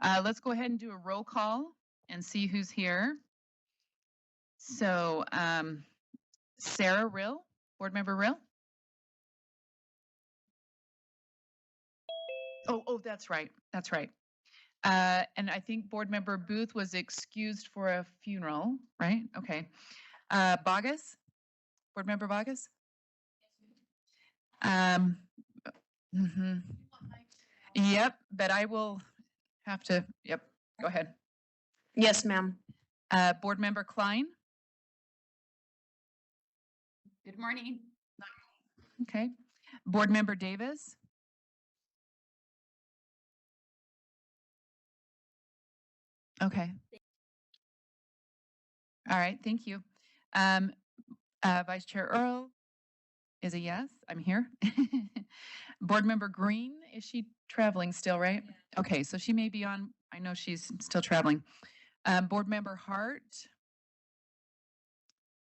Let's go ahead and do a roll call and see who's here. So Sarah Rill, Board Member Rill. Oh, that's right. That's right. And I think Board Member Booth was excused for a funeral, right? Okay. Bogus, Board Member Bogus. Mhm. Yep, but I will have to. Yep. Go ahead. Yes, ma'am. Board Member Klein. Good morning. Okay. Board Member Davis. Okay. All right, thank you. Vice Chair Earl is a yes. I'm here. Board Member Green, is she traveling still, right? Yeah. Okay, so she may be on. I know she's still traveling. Board Member Hart.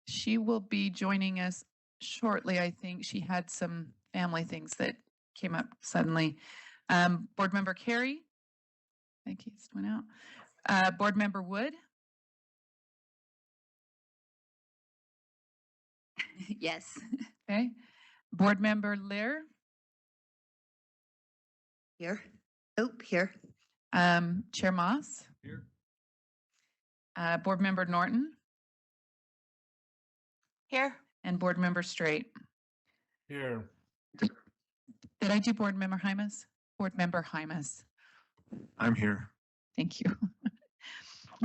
She will be joining us shortly, I think. She had some family things that came up suddenly. Board Member Carey. I think he's went out. Board Member Wood. Yes. Okay. Board Member Lear. Here. Oh, here. Chair Moss. Here. Board Member Norton. Here. And Board Member Straight. Here. Did I do Board Member Hymas? Board Member Hymas. I'm here. Thank you.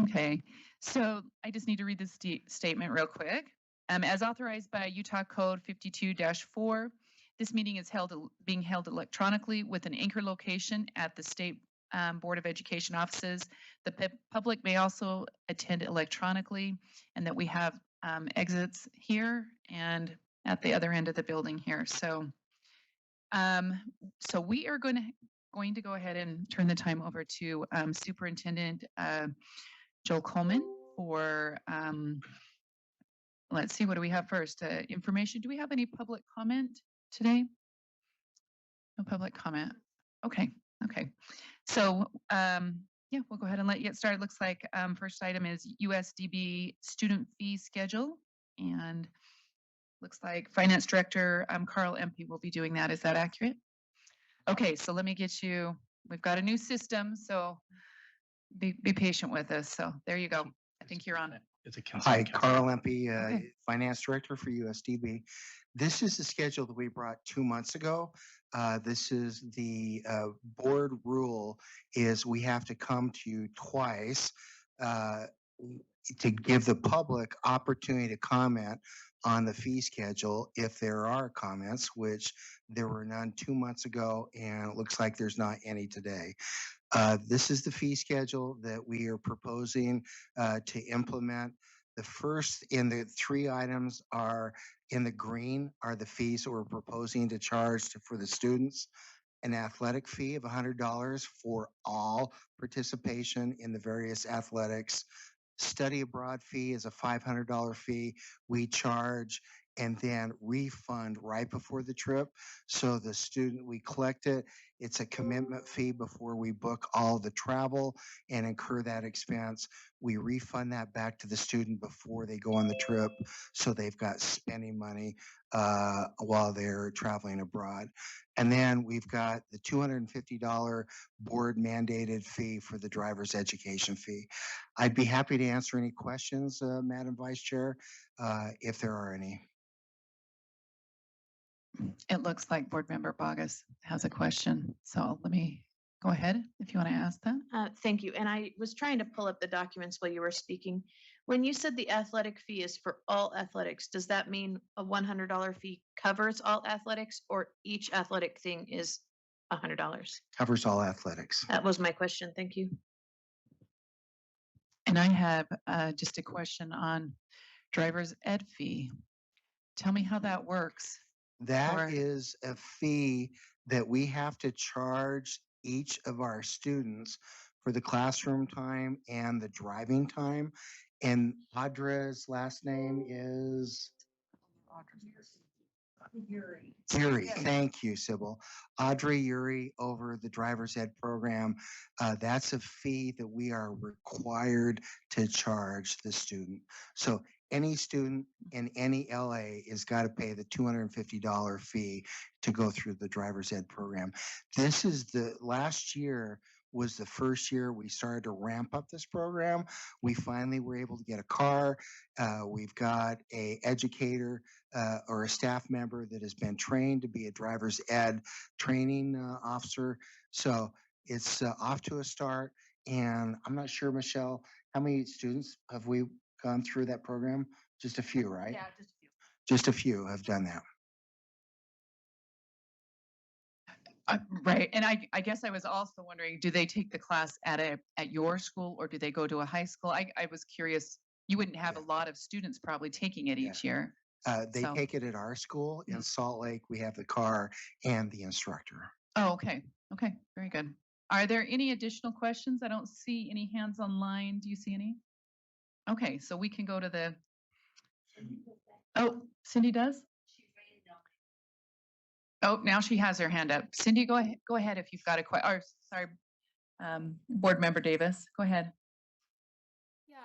Okay, so I just need to read this statement real quick. As authorized by Utah Code 52-4, this meeting is being held electronically with an anchor location at the State Board of Education offices. The public may also attend electronically, and that we have exits here and at the other end of the building here. So, so we are going to go ahead and turn the time over to Superintendent Joel Coleman for, let's see, what do we have first? Information. Do we have any public comment today? No public comment. Okay. So, yeah, we'll go ahead and let you get started. Looks like first item is USDB student fee schedule, and looks like Finance Director Carl Empey will be doing that. Is that accurate? Okay, so let me get you. We've got a new system, so be patient with us. So there you go. I think you're on it. Hi, Carl Empey, Finance Director for USDB. This is the schedule that we brought 2 months ago. This is the board rule is we have to come to you twice to give the public opportunity to comment on the fee schedule if there are comments, which there were none 2 months ago, and it looks like there's not any today. This is the fee schedule that we are proposing to implement. The first in the 3 items are in the green are the fees that we're proposing to charge for the students. An athletic fee of $100 for all participation in the various athletics. Study abroad fee is a $500 fee we charge and then refund right before the trip. So the student, we collect it. It's a commitment fee before we book all the travel and incur that expense. We refund that back to the student before they go on the trip, so they've got spending money while they're traveling abroad. And then we've got the $250 board mandated fee for the driver's education fee. I'd be happy to answer any questions, Madam Vice Chair, if there are any. It looks like Board Member Bogus has a question. So let me go ahead if you want to ask that. Thank you. And I was trying to pull up the documents while you were speaking. When you said the athletic fee is for all athletics, does that mean a $100 fee covers all athletics, or each athletic thing is $100? Covers all athletics. That was my question. Thank you. And I have just a question on driver's ed fee. Tell me how that works. That is a fee that we have to charge each of our students for the classroom time and the driving time. And Audra's last name is Yuri, Yes. thank you, Sybil. Audrey Yuri over the driver's ed program. That's a fee that we are required to charge the student. So any student in any LA is got to pay the $250 fee to go through the driver's ed program. This is the last year was the first year we started to ramp up this program. We finally were able to get a car. We've got a educator or a staff member that has been trained to be a driver's ed training officer. So it's off to a start. And I'm not sure, Michelle, how many students have we gone through that program? Just a few, right? Yeah, just a few. Just a few have done that. Right, and I guess I was also wondering, do they take the class at your school or do they go to a high school? I was curious. You wouldn't have a lot of students probably taking it each year. They So- take it at our school in Salt Lake. We have the car and the instructor. Oh, okay. Okay, very good. Are there any additional questions? I don't see any hands online. Do you see any? Okay, so we can go to the. Oh, Cindy does? Oh, now she has her hand up. Cindy, go ahead. Go ahead if you've got a question. Or sorry, Board Member Davis, go ahead. Yeah,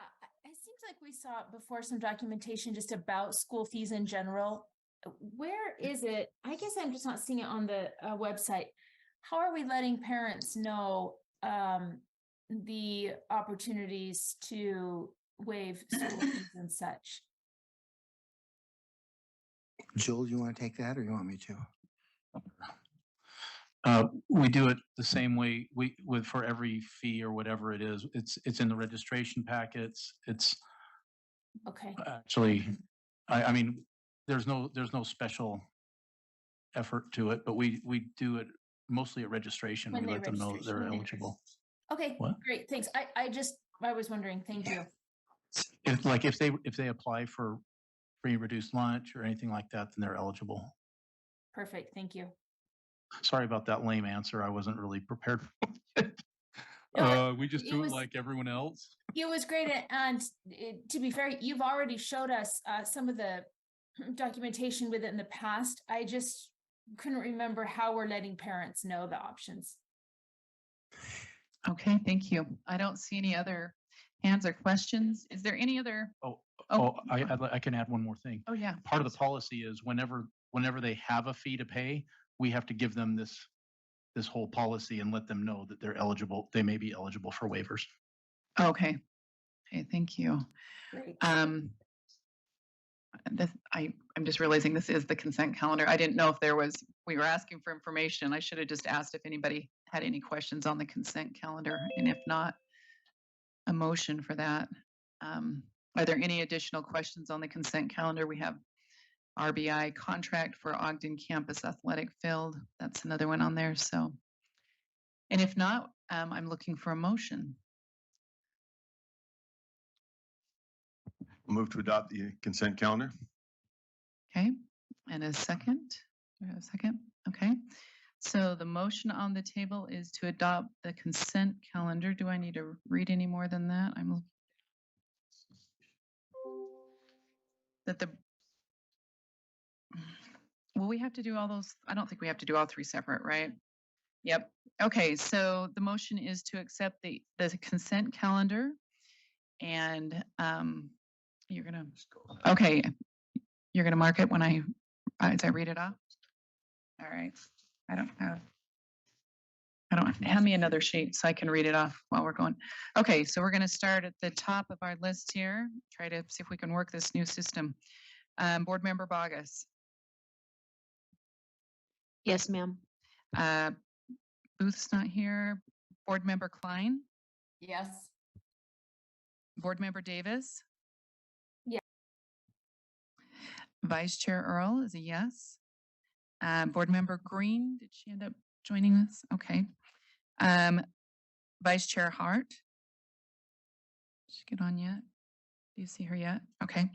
it seems like we saw before some documentation just about school fees in general. Where is it? I guess I'm just not seeing it on the website. How are we letting parents know the opportunities to waive school fees and such? Jill, you want to take that or you want me to? We do it the same way for every fee or whatever it is. It's in the registration packets. It's Okay, actually, I mean, there's no special effort to it, but we do it mostly at registration. When We they let them know that they're registration. eligible. okay, What? great, thanks. I was wondering, thank you. If they apply for free reduced lunch or anything like that, then they're eligible. Perfect, thank you. Sorry about that lame answer. I wasn't really prepared for it. No, We just it do it was- like everyone else. It was great, and to be fair, you've already showed us some of the documentation with it in the past. I just couldn't remember how we're letting parents know the options. Okay, thank you. I don't see any other hands or questions. Is there any other? I can add one more thing. Oh, yeah. Part of the policy is whenever they have a fee to pay, we have to give them this whole policy and let them know that they're eligible. They may be eligible for waivers. Okay. Okay, thank you. Great. I'm just realizing this is the consent calendar. I didn't know if we were asking for information. I should have just asked if anybody had any questions on the consent calendar, and if not, a motion for that. Are there any additional questions on the consent calendar? We have RBI contract for Ogden Campus Athletic Field. That's another one on there. So, and if not, I'm looking for a motion. I'll move to adopt the consent calendar. Okay, and a second? Do I have a second? Okay. So the motion on the table is to adopt the consent calendar. Do I need to read any more than that? Will we have to do all those? I don't think we have to do all three separate, right? Yep. Okay, so the motion is to accept the consent calendar, and you're gonna, okay, you're gonna mark it when as I read it off? All right, hand me another sheet so I can read it off while we're going. Okay, so we're gonna start at the top of our list here, try to see if we can work this new system. Board Member Bogus. Yes, ma'am. Booth's not here. Board Member Klein. Yes. Board Member Davis. Yeah. Vice Chair Earl is a yes. Board Member Green, did she end up joining us? Okay. Vice Chair Hart. Did she get on yet? Do you see her yet? Okay.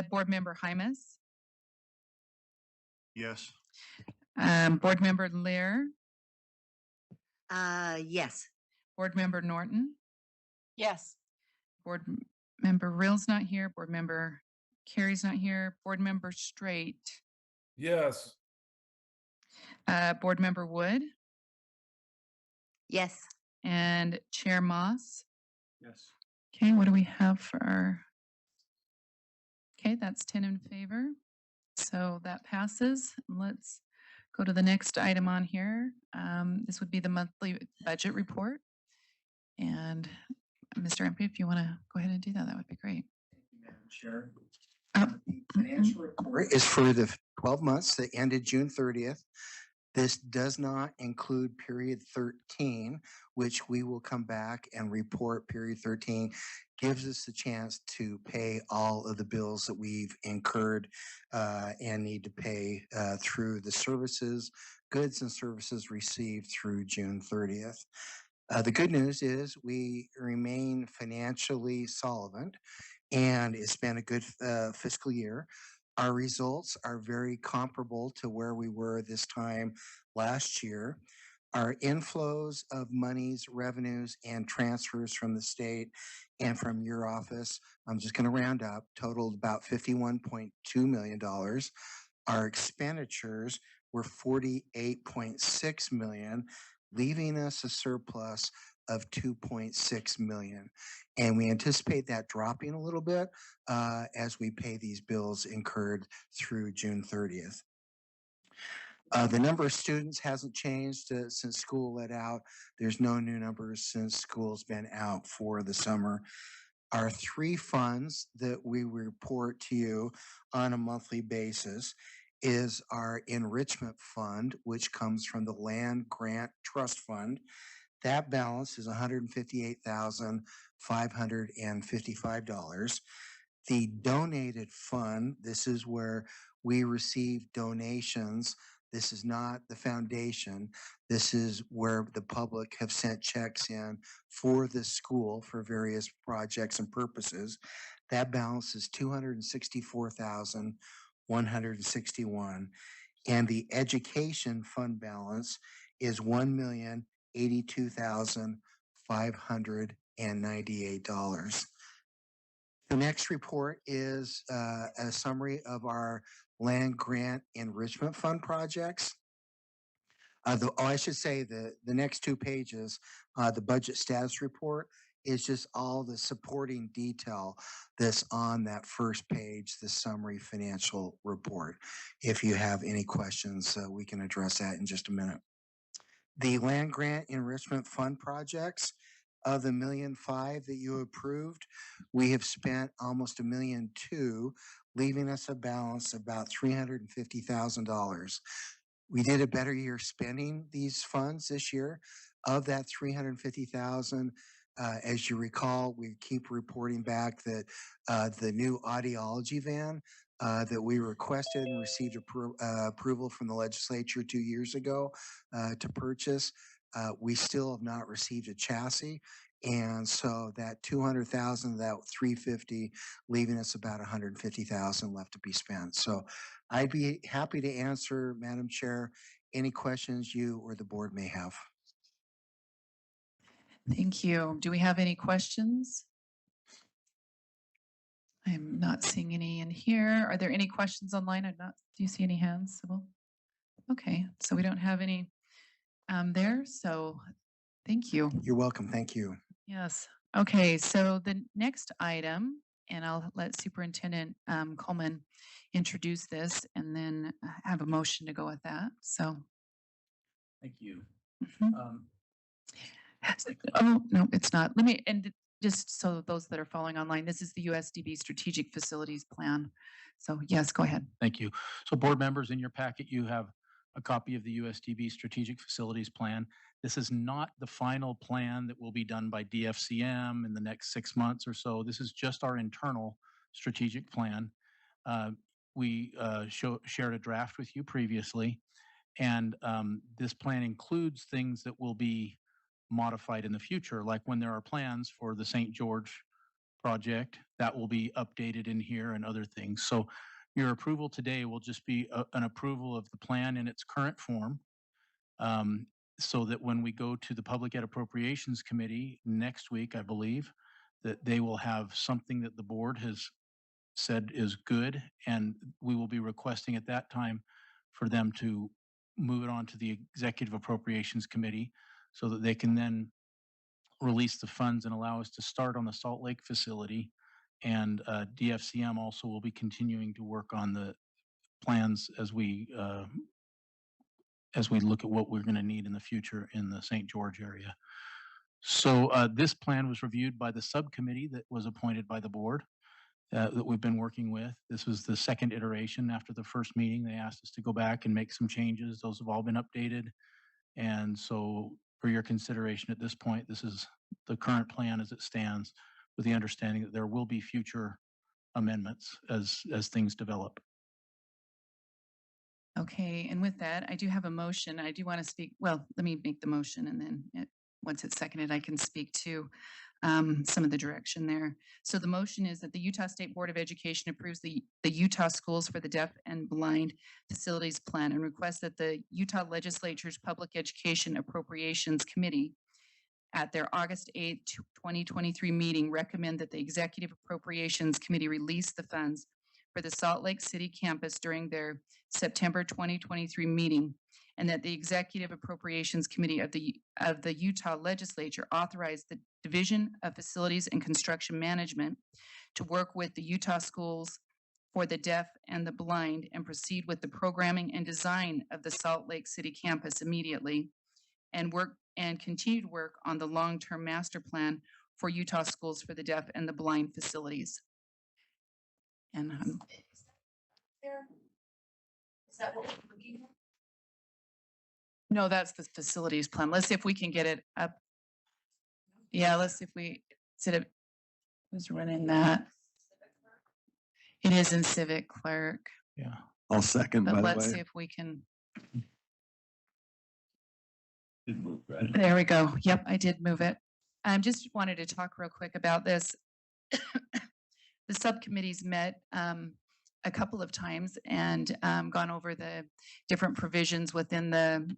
Board Member Hymas. Yes. Board Member Lear. Yes. Board Member Norton. Yes. Board Member Rill's not here. Board Member Carey's not here. Board Member Straight. Yes. Board Member Wood Yes. and Chair Moss. Yes. Okay, what do we have for our? Okay, that's 10 in favor. So that passes. Let's go to the next item on here. This would be the monthly budget report. And Mr. MP, if you want to go ahead and do that, that would be great. Thank you, Madam Chair. Oh, The financial report is for the 12 months that ended June 30th. This does not include period 13, which we will come back and report. Period 13 gives us the chance to pay all of the bills that we've incurred and need to pay through the services, goods and services received through June 30th. The good news is we remain financially solvent and it's been a good fiscal year. Our results are very comparable to where we were this time last year. Our inflows of monies, revenues, and transfers from the state and from your office, I'm just going to round up, totaled about $51.2 million. Our expenditures were $48.6 million, leaving us a surplus of $2.6 million. And we anticipate that dropping a little bit as we pay these bills incurred through June 30th. The number of students hasn't changed since school let out. There's no new numbers since school's been out for the summer. Our three funds that we report to you on a monthly basis is our enrichment fund, which comes from the Land Grant Trust Fund. That balance is $158,555. The donated fund, this is where we receive donations. This is not the foundation. This is where the public have sent checks in for the school for various projects and purposes. That balance is $264,161. And the education fund balance is $1,082,598. The next report is a summary of our land grant enrichment fund projects. I should say the next 2 pages, the budget status report is just all the supporting detail that's on that first page, the summary financial report. If you have any questions, we can address that in just a minute. The land grant enrichment fund projects, of the $1.5 million that you approved, we have spent almost $1.2 million, leaving us a balance of about $350,000. We did a better year spending these funds this year. Of that $350,000, as you recall, we keep reporting back that the new audiology van that we requested and received approval from the legislature 2 years ago to purchase, we still have not received a chassis. And so that 200,000, that 350, leaving us about 150,000 left to be spent. So I'd be happy to answer, Madam Chair, any questions you or the board may have. thank you. Do we have any questions? I'm not seeing any in here. Are there any questions online? Do you see any hands, Sybil? Okay, so we don't have any there, so thank you. You're welcome. Thank you. Yes. Okay, so the next item, and I'll let Superintendent Coleman introduce this and then have a motion to go with that. So. Thank you. Mhm. Oh, no, it's not. Let me, and just so those that are following online, this is the USDB Strategic Facilities Plan. So yes, go ahead. Thank you. So board members, in your packet, you have a copy of the USDB Strategic Facilities Plan. This is not the final plan that will be done by DFCM in the next 6 months or so. This is just our internal strategic plan. We shared a draft with you previously, and this plan includes things that will be modified in the future, like when there are plans for the St. George project, that will be updated in here and other things. So your approval today will just be an approval of the plan in its current form, so that when we go to the Public Ed Appropriations Committee next week, I believe, that they will have something that the board has said is good, and we will be requesting at that time for them to move it on to the Executive Appropriations Committee so that they can then release the funds and allow us to start on the Salt Lake facility. And DFCM also will be continuing to work on the plans as we look at what we're going to need in the future in the St. George area. So this plan was reviewed by the subcommittee that was appointed by the board that we've been working with. This was the second iteration. After the first meeting, they asked us to go back and make some changes. Those have all been updated. And so for your consideration at this point, this is the current plan as it stands, with the understanding that there will be future amendments as things develop. Okay, and with that, I do have a motion. I do want to speak, well, let me make the motion and then once it's seconded, I can speak to some of the direction there. So the motion is that the Utah State Board of Education approves the Utah Schools for the Deaf and Blind Facilities Plan and requests that the Utah Legislature's Public Education Appropriations Committee at their August 8th, 2023 meeting recommend that the Executive Appropriations Committee release the funds for the Salt Lake City campus during their September 2023 meeting, and that the Executive Appropriations Committee of the Utah Legislature authorize the Division of Facilities and Construction Management to work with the Utah Schools for the Deaf and the Blind and proceed with the programming and design of the Salt Lake City campus immediately, and continue to work on the long-term master plan for Utah Schools for the Deaf and the Blind facilities. And Is that what we're looking for? no, that's the facilities plan. Let's see if we can get it up. Yeah, let's see if we, who's running that? It is in Civic Clerk, Yeah. I'll second, by but the let's see way. if we can, Did move, right? there we go. Yep, I did move it. I just wanted to talk real quick about this. The subcommittees met a couple of times and gone over the different provisions within the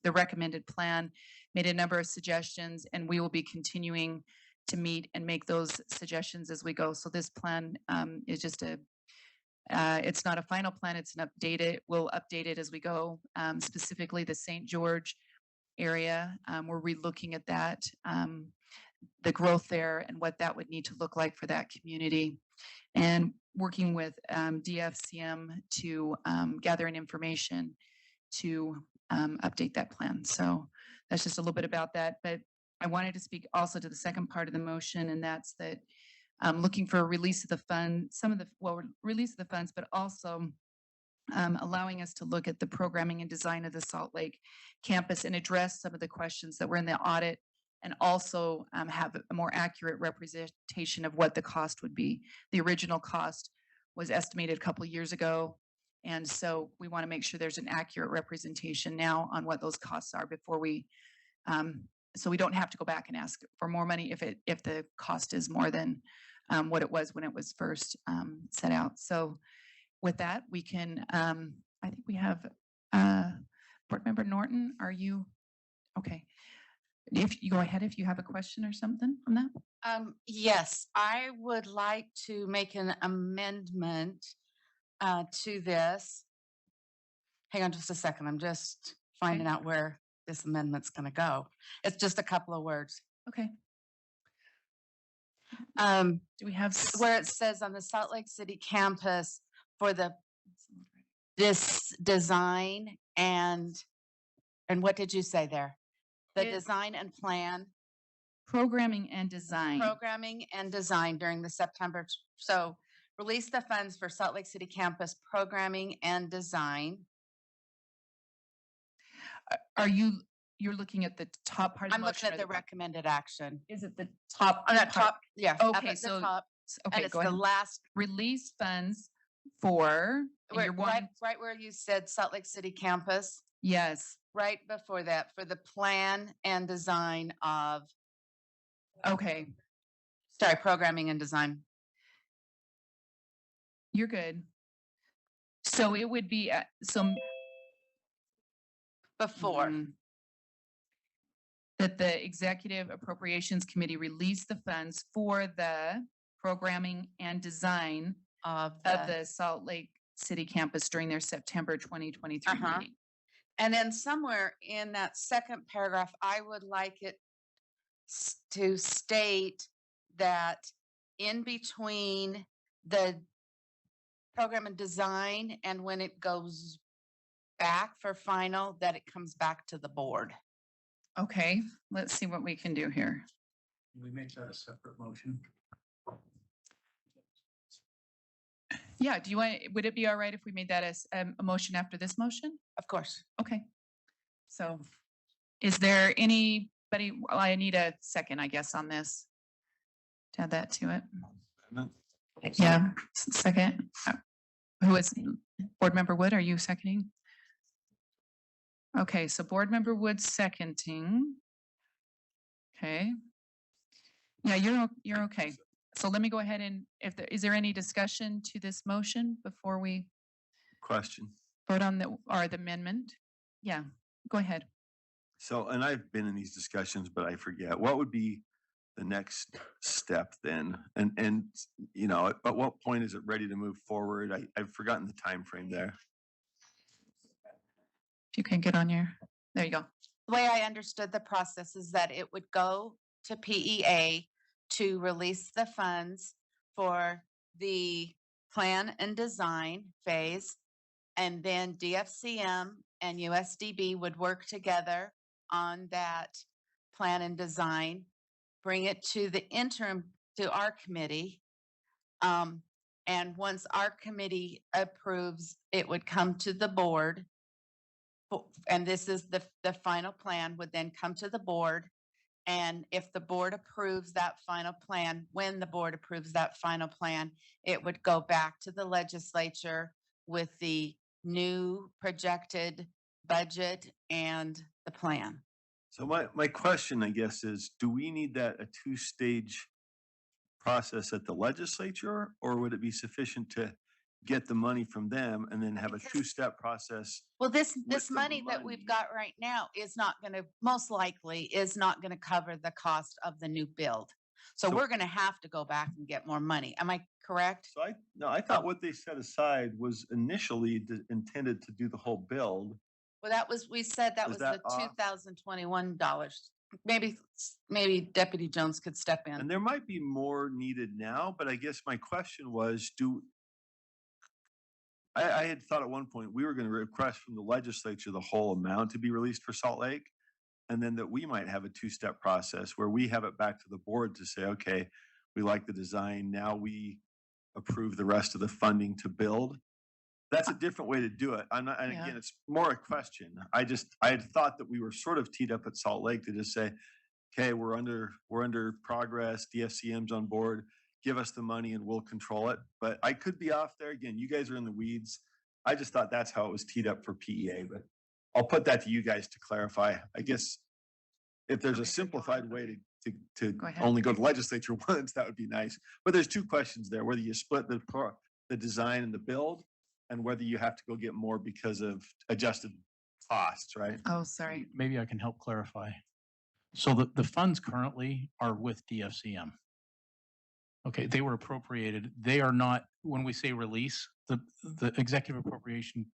recommended plan, made a number of suggestions, and we will be continuing to meet and make those suggestions as we go. So this plan is just it's not a final plan, it's an updated, we'll update it as we go. Specifically the St. George area, we're relooking at that, the growth there and what that would need to look like for that community, and working with DFCM to gather in information to update that plan. So that's just a little bit about that. But I wanted to speak also to the second part of the motion, and that's that looking for a release of the fund, release of the funds, but also allowing us to look at the programming and design of the Salt Lake campus and address some of the questions that were in the audit, and also have a more accurate representation of what the cost would be. The original cost was estimated a couple of years ago, and so we want to make sure there's an accurate representation now on what those costs are before we, so we don't have to go back and ask for more money if the cost is more than what it was when it was first set out. So with that, we can, I think we have Board Member Norton, are you, okay. If you go ahead, if you have a question or something on that. Yes, I would like to make an amendment to this. Hang on just a second. I'm just finding out where this amendment's going to go. It's just a couple of words. Okay. Do we have Where it says on the Salt Lake City campus for this design and what did you say there? The design and plan. Programming and design. Programming and design during the September. So release the funds for Salt Lake City campus programming and design. You're looking at the top part of the motion? I'm looking at the recommended action. Is it the top? On that top, yeah. up Okay, at the so, top, okay, and it's go the ahead. last, Release funds for, and you're right wanting, where you said Salt Lake City campus, yes, right before that, for the plan and design of, okay, sorry, programming and design. you're good. So it would be, Before. That the Executive Appropriations Committee release the funds for the programming and design Of of the Salt Lake city campus during their September 2023 Uh-huh. meeting. And then somewhere in that second paragraph, I would like it to state that in between the program and design and when it goes back for final, that it comes back to the board. Okay, let's see what we can do here. Can we make that a separate motion? Yeah, do you want, would it be all right if we made that as a motion after this motion? Of course. Okay. So is there anybody, well, I need a second, I guess, on this. To add that to it. Yeah, second. Who is, Board Member Wood, are you seconding? Okay, so Board Member Wood seconding. Okay. Yeah, you're okay. So let me go ahead and is there any discussion to this motion before we Question. vote on the amendment? Yeah, go ahead. So, and I've been in these discussions, but I forget, what would be the next step then? And, you know, at what point is it ready to move forward? I've forgotten the time frame there. If you can get on your, there you go. The way I understood the process is that it would go to PEA to release the funds for the plan and design phase. And then DFCM and USDB would work together on that plan and design, bring it to the interim, to our committee. And once our committee approves, it would come to the board. And this is the final plan would then come to the board. And if the board approves that final plan, when the board approves that final plan, it would go back to the legislature with the new projected budget and the plan. So my question, I guess, is do we need that a two-stage process at the legislature, or would it be sufficient to get the money from them and then have a two-step process? Well, this with the money that we've money. got right now is not going to, most likely, is not going to cover the cost of the new build. So So- we're going to have to go back and get more money. Am I correct? So I thought what they set aside was initially intended to do the whole build. Well, we said that Is was that the off? $2021. Maybe Deputy Jones could step in. And there might be more needed now, but I guess my question was, I had thought at one point we were going to request from the legislature the whole amount to be released for Salt Lake. And then that we might have a two-step process where we have it back to the board to say, okay, we like the design. Now we approve the rest of the funding to build. That's a different way to do it. And Yeah. again, it's more a question. I had thought that we were sort of teed up at Salt Lake to just say, okay, we're under progress. DFCM's on board. Give us the money and we'll control it. But I could be off there. Again, you guys are in the weeds. I just thought that's how it was teed up for PEA, but I'll put that to you guys to clarify. I guess if there's a simplified way to Go ahead. only go to legislature once, that would be nice. But there's two questions there, whether you split the design and the build, and whether you have to go get more because of adjusted costs, right? Oh, sorry. Maybe I can help clarify. So the funds currently are with DFCM. Okay, they were appropriated. They are not, when we say release, the Executive Appropriation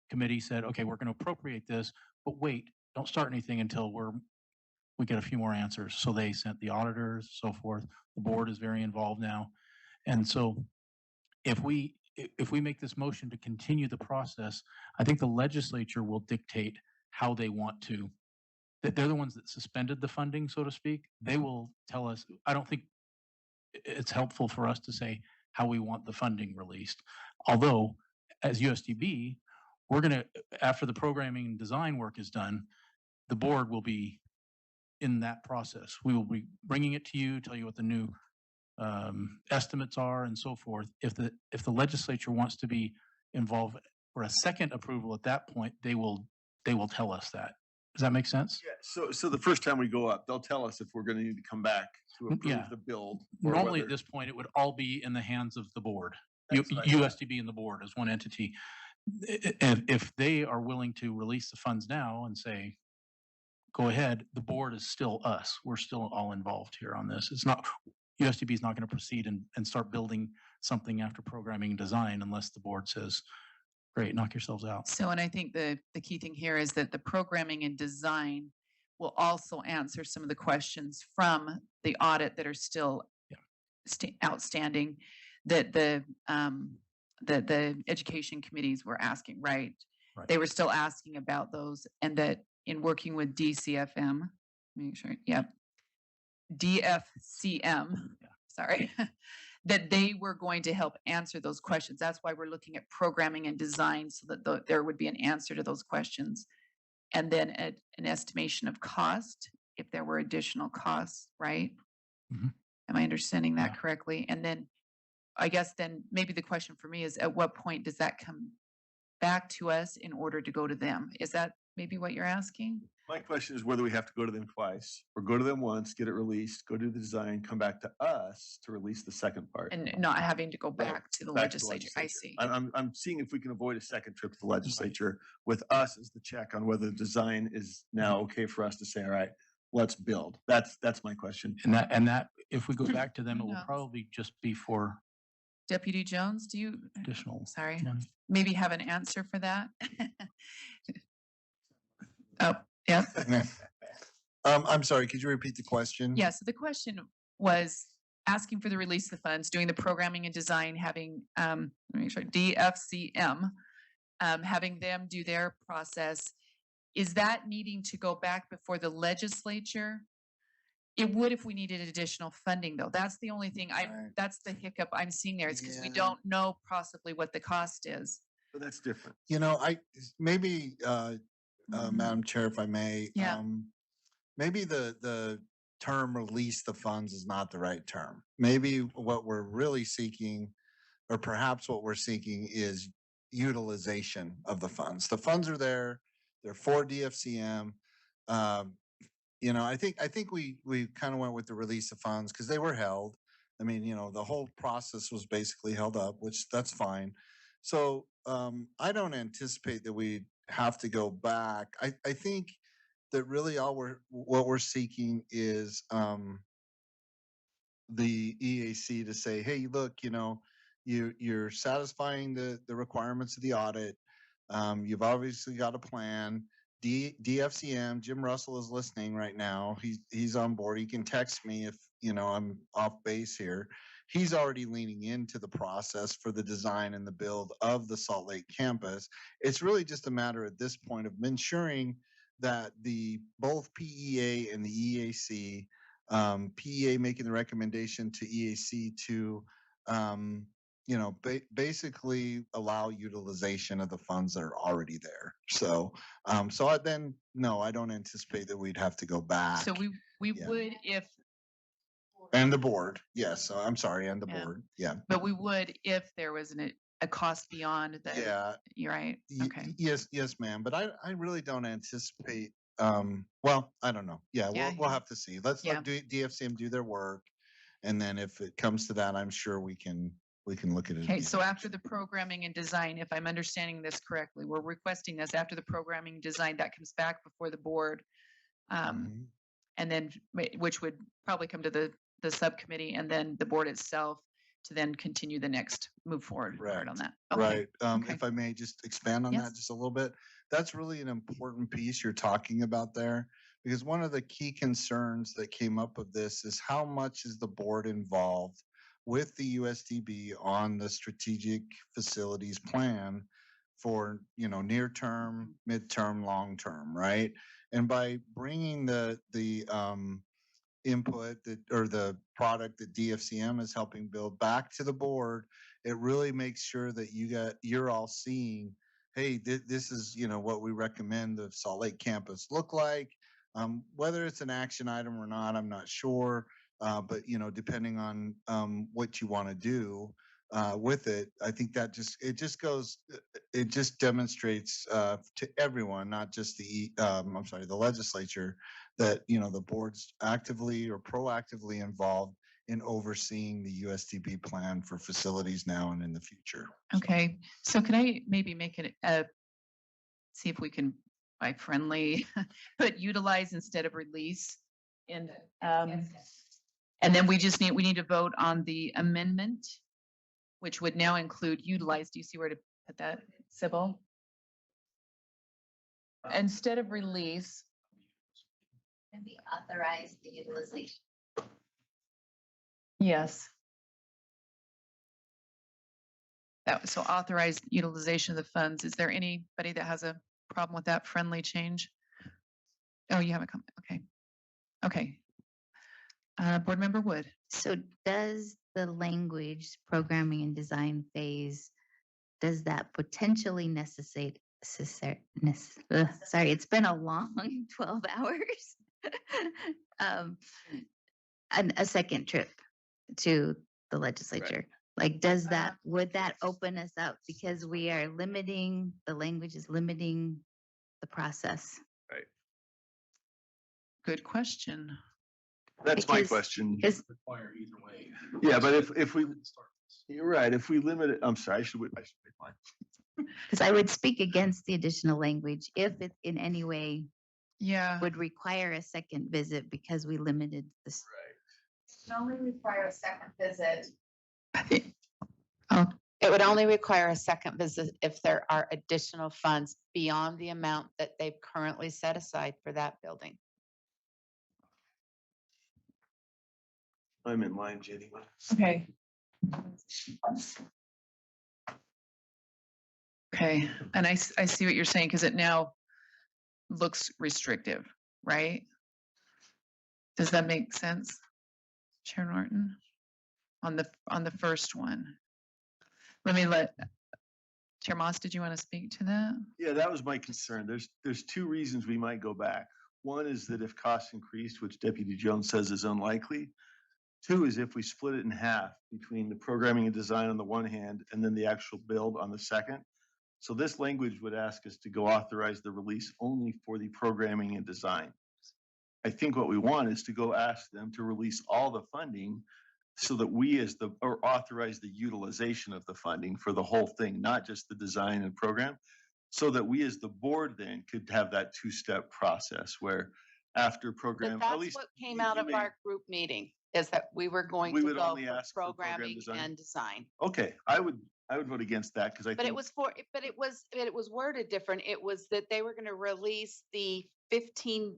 Committee said, okay, we're going to appropriate this, but wait, don't start anything until we get a few more answers. So they sent the auditors, so forth. The board is very involved now. And so if we make this motion to continue the process, I think the legislature will dictate how they want to. They're the ones that suspended the funding, so to speak. They will tell us. I don't think it's helpful for us to say how we want the funding released. Although, as USDB, we're going to, after the programming and design work is done, the board will be in that process. We will be bringing it to you, tell you what the new estimates are and so forth. If the legislature wants to be involved for a second approval at that point, they will tell us that. Does that make sense? Yeah. So the first time we go up, they'll tell us if we're going to need to come back to approve Yeah. the build. or Normally at whether- this point, it would all be in the hands of the board. That's what I thought. USDB and the board as one entity. If they are willing to release the funds now and say, go ahead, the board is still us. We're still all involved here on this. It's not, USDB is not going to proceed and start building something after programming and design unless the board says, great, knock yourselves out. So, and I think the key thing here is that the programming and design will also answer some of the questions from the audit that are still outstanding that the education committees were asking, right? Right. They were still asking about those, and that in working with DCFM, make sure, DFCM, sorry, that they were going to help answer those questions. That's why we're looking at programming and design so that there would be an answer to those questions. And then an estimation of cost, if there were additional costs, right? Mhm. Am I understanding that Yeah. correctly? And then I guess then maybe the question for me is, at what point does that come back to us in order to go to them? Is that maybe what you're asking? My question is whether we have to go to them twice or go to them once, get it released, go do the design, come back to us to release the second part. And not having to go back to the Back to the legislature. I see. I'm seeing if we can avoid a second trip to the legislature with us as the check on whether the design is now okay for us to say, all right, let's build. That's my question. And that, if we go back to them, it will Yeah. probably just be for Deputy Jones, do you, additional sorry, money. maybe have an answer for that? Oh, yeah. I'm sorry, could you repeat the question? Yeah, so the question was asking for the release of the funds, doing the programming and design, having, let me make sure, DFCM, having them do their process. Is that needing to go back before the legislature? It would if we needed additional funding, though. That's the only thing Right. that's the hiccup I'm seeing there. It's because we Yeah. don't know possibly what the cost is. But that's different. You know, maybe, Madam Chair, if I may. Yeah. Maybe the term release the funds is not the right term. Maybe what we're really seeking, or perhaps what we're seeking, is utilization of the funds. The funds are there. They're for DFCM. You know, I think we kind of went with the release of funds because they were held. I mean, you know, the whole process was basically held up, which that's fine. So I don't anticipate that we have to go back. I think that really what we're seeking is the EAC to say, hey, look, you know, you're satisfying the requirements of the audit. You've obviously got a plan. DFCM, Jim Russell is listening right now. He's on board. He can text me if, you know, I'm off base here. He's already leaning into the process for the design and the build of the Salt Lake campus. It's really just a matter at this point of ensuring that both PEA and the EAC, PEA making the recommendation to EAC to, you know, basically allow utilization of the funds that are already there. So, no, I don't anticipate that we'd have to go back. So we Yeah. would if, And the board, yes, I'm sorry, and the Yeah. board, yeah. but we would if there was a cost beyond that. Yeah, You're right. Okay. yes, ma'am, but I really don't anticipate, well, I don't know. Yeah, Yeah, we'll have to see. Let's Yeah. let DFCM do their work. And then if it comes to that, I'm sure we can look at it. Okay, again. so after the programming and design, if I'm understanding this correctly, we're requesting this after the programming and design, that comes back before the board. Mhm. And then, which would probably come to the subcommittee and then the board itself to then continue the next move forward part on that. Okay. Right. okay. If I may just expand on Yes. that just a little bit, that's really an important piece you're talking about there, because one of the key concerns that came up of this is how much is the board involved with the USDB on the strategic facilities plan for, you know, near term, midterm, long term, right? And by bringing the input or the product that DFCM is helping build back to the board, it really makes sure that you're all seeing, hey, this is, you know, what we recommend the Salt Lake campus look like. Whether it's an action item or not, I'm not sure. But, you know, depending on what you want to do with it, I think that it just demonstrates to everyone, not just the legislature, that, you know, the board's actively or proactively involved in overseeing the USDB plan for facilities now and in the future. Okay, so can I maybe make it see if we can, by friendly, put utilize instead of release? And and then we need to vote on the amendment, which would now include utilize. Do you see where to put that? Sybil? Instead of release, Can we authorize the utilization? yes. So authorized utilization of the funds. Is there anybody that has a problem with that friendly change? Oh, you have a comment. Okay. Okay. Board Member Wood. So does the language programming and design phase, does that potentially necessitate, sorry, it's been a long 12 hours. A second trip to the legislature. Like, does that, would that open us up? Because we are limiting, the language is limiting the process. Good question. That's my Because- question. Because Require either way. Yeah, but if we, you're right, if we limit it, I'm sorry, I should pick mine. I would speak against the additional language if it in any way Yeah. would require a second visit because we limited this. It would only require a second visit. Oh, It would only require a second visit if there are additional funds beyond the amount that they've currently set aside for that building. I'm in line, Jenny. okay. Okay. And I see what you're saying because it now looks restrictive, right? Does that make sense, Chair Norton? On the first one. Let Chair Moss, did you want to speak to that? Yeah, that was my concern. There's two reasons we might go back. One is that if costs increased, which Deputy Jones says is unlikely. Two is if we split it in half between the programming and design on the one hand and then the actual build on the second. So this language would ask us to go authorize the release only for the programming and design. I think what we want is to go ask them to release all the funding so that we or authorize the utilization of the funding for the whole thing, not just the design and program, so that we as the board then could have that two-step process where after program, But at that's least what came you- out you of may- our group meeting, is that we were going We to would go only for ask for program programming design? and design. Okay, I would vote against that because I But think. it was worded different. It was that they were going to release the $15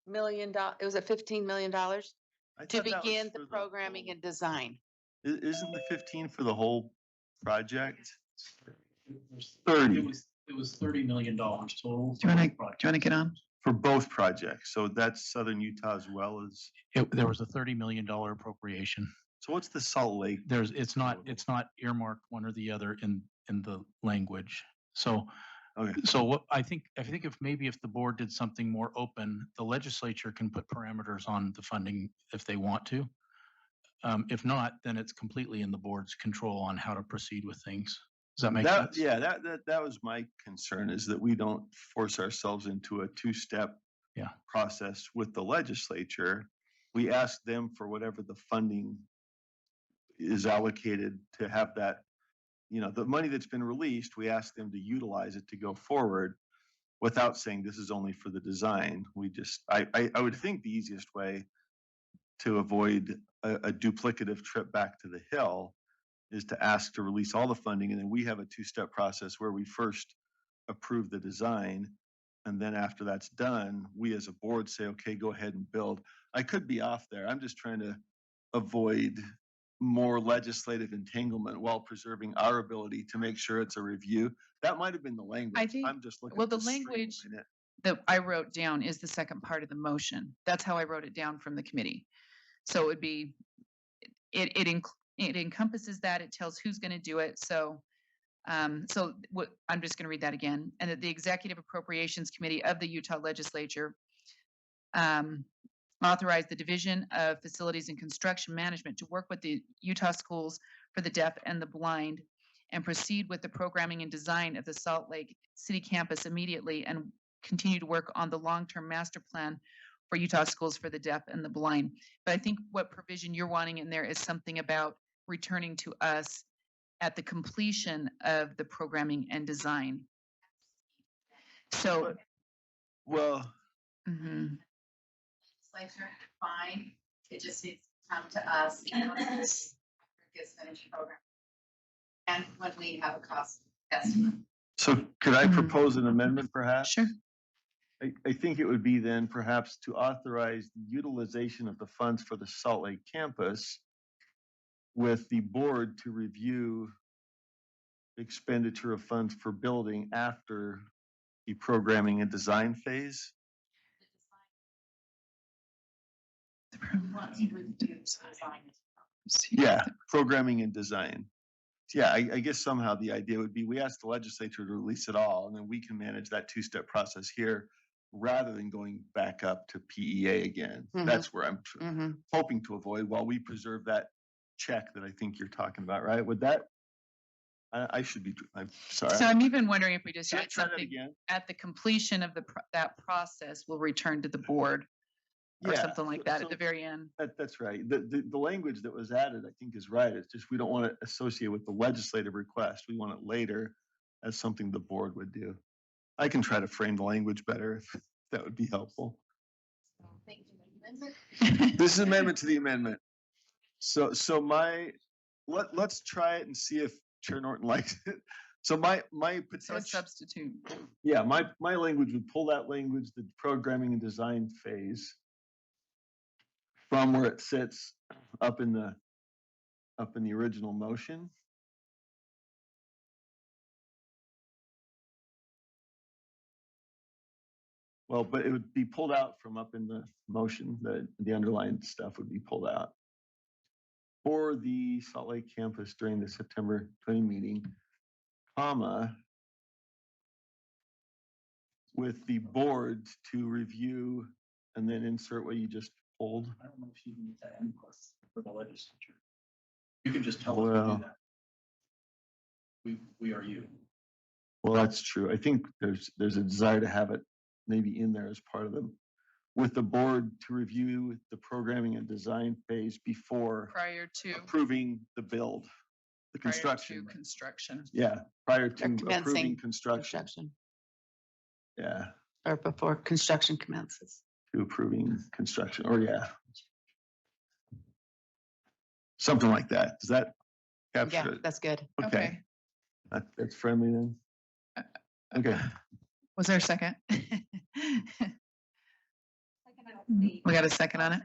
million, it was at $15 million I to thought that was begin for the programming whole- and design. Isn't the 15 for the whole project? It 30 was $30 million total. Do you want to get on? for both projects. So that's Southern Utah as well as, There was a $30 million appropriation. so what's the Salt Lake? It's not earmarked one or the other in the language. So Okay, So what I think if the board did something more open, the legislature can put parameters on the funding if they want to. If not, then it's completely in the board's control on how to proceed with things. Does that make sense? yeah, that was my concern, is that we don't force ourselves into a two-step Yeah. process with the legislature. We ask them for whatever the funding is allocated to have that, the money that's been released, we ask them to utilize it to go forward without saying this is only for the design. I would think the easiest way to avoid a duplicative trip back to the Hill is to ask to release all the funding, and then we have a two-step process where we first approve the design, and then after that's done, we as a board say, okay, go ahead and build. I could be off there. I'm just trying to avoid more legislative entanglement while preserving our ability to make sure it's a review. That might have been the language. think- I'm just looking. well, at the streamline language- it. That I wrote down is the second part of the motion. That's how I wrote it down from the committee. So it would be, it encompasses that, it tells who's going to do it. So, I'm just going to read that again. And that the Executive Appropriations Committee of the Utah Legislature authorize the Division of Facilities and Construction Management to work with the Utah Schools for the Deaf and the Blind and proceed with the programming and design of the Salt Lake City campus immediately and continue to work on the long-term master plan for Utah Schools for the Deaf and the Blind. But I think what provision you're wanting in there is something about returning to us at the completion of the programming and design. So, Well, mhm. Legislature, fine. It just needs to come to us after it gets finished program. And when we have a cost estimate. So could I Mhm. propose an amendment perhaps? Sure. I think it would be then perhaps to authorize the utilization of the funds for the Salt Lake campus with the board to review expenditure of funds for building after the programming and design phase. Yeah, programming and design. Yeah, I guess somehow the idea would be we ask the legislature to release it all, and then we can manage that two-step process here rather than going back up to PEA again. Mhm. That's where I'm Mhm. hoping to avoid while we preserve that check that I think you're talking about, right? Would that, I should be, I'm sorry. So I'm even wondering if we just Should I add try that something again? at the completion of that process, we'll return to the board or Yeah, something like so- that so at the very end. That's right. The language that was added, I think, is right. It's just we don't want to associate with the legislative request. We want it later as something the board would do. I can try to frame the language better if that would be helpful. This is amendment to the amendment. So let's try it and see if Chair Norton likes it. So my So a potential, substitute. yeah, my language would pull that language, the programming and design phase, from where it sits up in the original motion. Well, but it would be pulled out from up in the motion. The underlined stuff would be pulled out for the Salt Lake campus during the September 20 meeting, comma, with the board to review and then insert what you just pulled. I don't know if you need that input for the legislature. You can just tell us to Well, do that. We are you. Well, that's true. I think there's a desire to have it maybe in there as part of them, with the board to review the programming and design phase before Prior to approving the build, the construction. construction. Yeah, prior to commencing approving construction. Construction, Yeah, or before construction commences. to approving construction, or yeah. Something like that. Does that Yeah, capture it? that's good. Okay, that's friendly then. Okay, Was there a second? We got a second on it?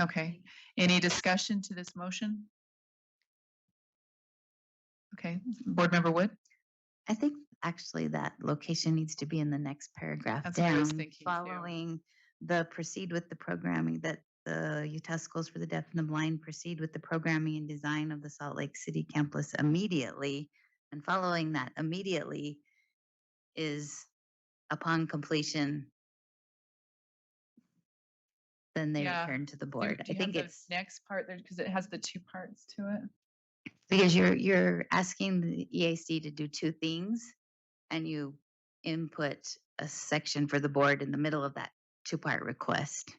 Okay. Any discussion to this motion? Okay, Board Member Wood? I think actually that location needs to be in the next paragraph That's what I was down, thinking too. following the proceed with the programming that the Utah Schools for the Deaf and the Blind proceed with the programming and design of the Salt Lake City campus immediately. And following that immediately is upon completion, then they Yeah. return to the Do board. you I think have the it's next part there because it has the two parts to it. because you're asking the EAC to do two things and you input a section for the board in the middle of that two-part request.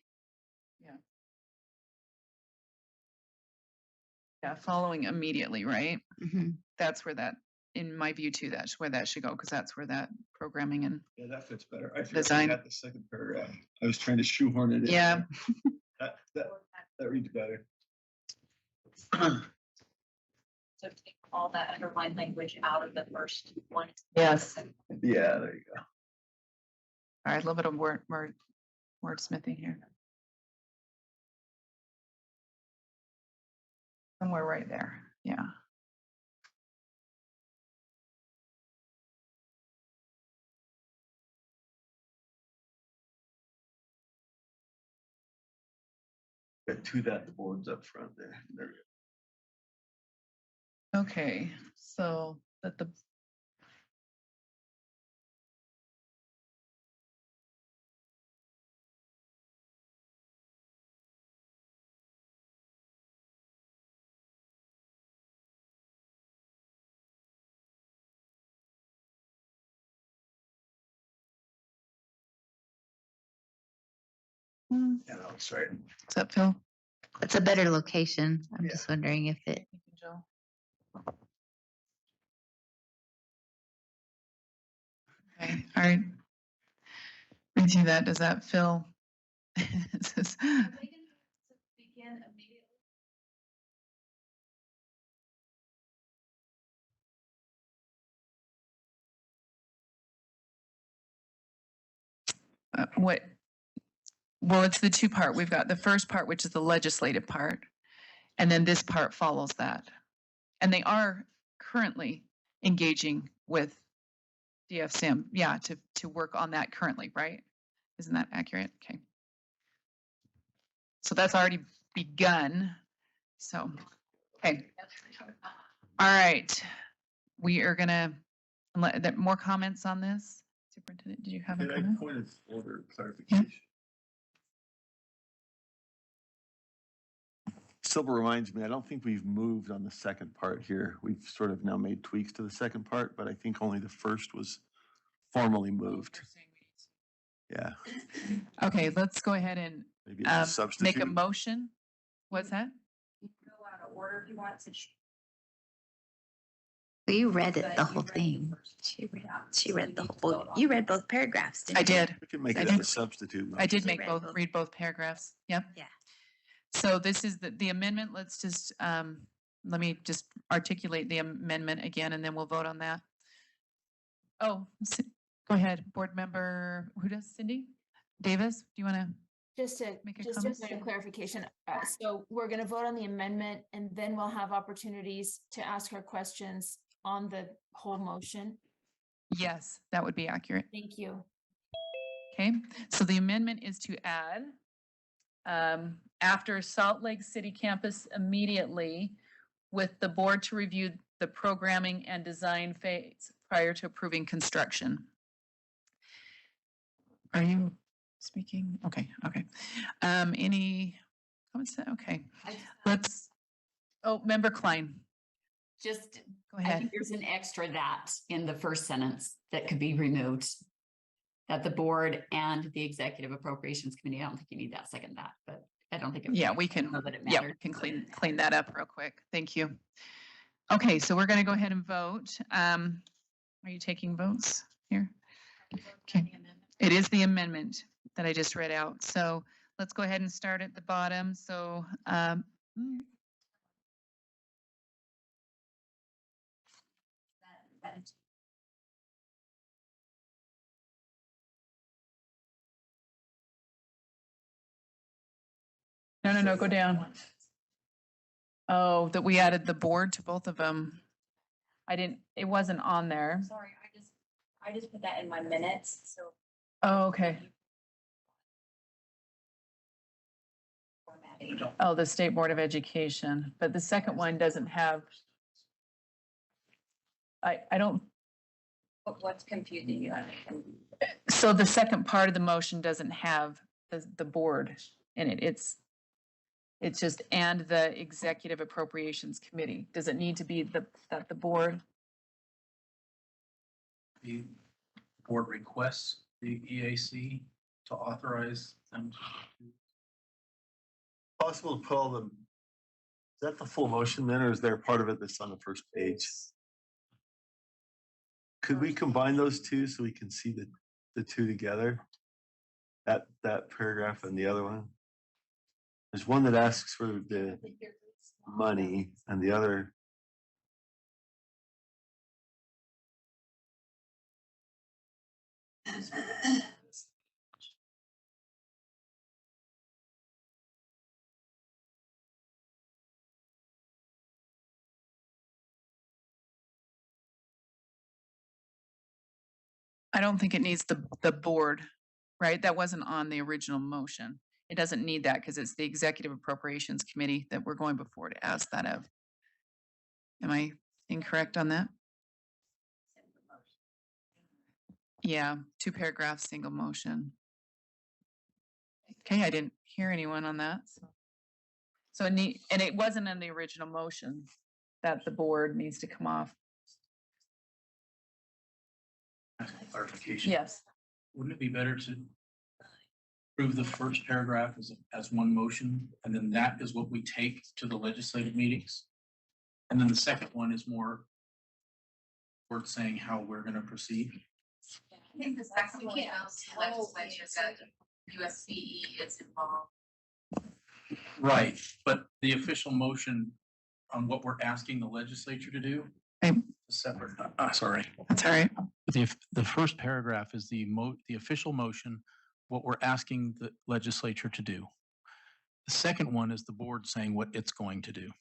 Yeah, following immediately, right? Mhm. That's where that, in my view too, that's where that should go because that's where that programming and yeah, that fits better. I Design. got the second paragraph. I was trying to shoehorn it in. yeah. That reads better. So take all that underlined language out of the first one. Yes. Yeah, there you go. All right, a little bit of wordsmithing here. Somewhere right there. Yeah. Got two that boards up front there. There we go. Okay, so that the Yeah, that's right. What's up, Phil? It's a better location. I'm Yeah. just wondering if it, Thank you, Jill. Okay, all right. Brings you that, does that fill? It says- Begin immediately. what, well, it's the two part. We've got the first part, which is the legislative part, and then this part follows that. And they are currently engaging with DFCM, yeah, to work on that currently, right? Isn't that accurate? Okay. So that's already begun. So, okay. All right. We are gonna let that more comments on this. Superintendent, did you have a Can I comment? point of order clarification? Still reminds me, I don't think we've moved on the second part here. We've sort of now made tweaks to the second part, but I think only the first was formally moved. Yeah, Okay, let's go ahead and maybe it's a make substitute. a motion. What's that? You can go out of order if you want to. Well, you read it, But the you whole read it thing. first. She read, Yeah. she So read you the need to whole, vote on you it. read both paragraphs, didn't I you? did. We can make I it as did. a substitute. I did You make read both, both. read both paragraphs. Yep. Yeah. So this is the amendment. Let's just, let me just articulate the amendment again, and then we'll vote on that. Oh, go ahead, board member, who does, Cindy? Davis, do you want to? Just a Make a just comment? a point of clarification. So we're going to vote on the amendment and then we'll have opportunities to ask our questions on the whole motion. Yes, that would be accurate. Thank you. Okay, so the amendment is to add, after Salt Lake City campus immediately with the board to review the programming and design phase prior to approving construction. Are you speaking? Okay, okay. Any comments? Okay, let's, oh, Member Klein, Just, go I ahead. think there's an extra that in the first sentence that could be removed. That the board and the Executive Appropriations Committee, I don't think you need that second that, but I don't think. Yeah, we can, know that it yeah, we mattered. can clean that up real quick. Thank you. Okay, so we're gonna go ahead and vote. Are you taking votes here? Okay, it is the amendment that I just read out. So let's go ahead and start at the bottom. So, no, go down. Oh, that we added the board to both of them. I didn't, it wasn't on there. Sorry, I just put that in my minutes, so. Oh, okay. Formatting. Oh, the State Board of Education, but the second one doesn't have. I don't, What's confusing you? so the second part of the motion doesn't have the board in it. It's just, and the Executive Appropriations Committee. Does it need to be that the board? The board requests the EAC to authorize them to. Possible to pull them. Is that the full motion then, or is there part of it that's on the first page? Could we combine those two so we can see the two together? That paragraph and the other one? There's one that asks for the money and the other. I don't think it needs the board, right? That wasn't on the original motion. It doesn't need that because it's the Executive Appropriations Committee that we're going before to ask that of. Am I incorrect on that? Yeah, 2 paragraphs, single motion. Okay, I didn't hear anyone on that. So and it wasn't in the original motion that the board needs to come off. Clarification. Yes. Wouldn't it be better to approve the first paragraph as one motion, and then that is what we take to the legislative meetings? And then the second one is more worth saying how we're going to proceed. I think the second one else, legislature that USBE is involved. Right, but the official motion on what we're asking the legislature to do Okay. is separate. Sorry. That's all right. The first paragraph is the official motion what we're asking the legislature to do. The second one is the board saying what it's going to do.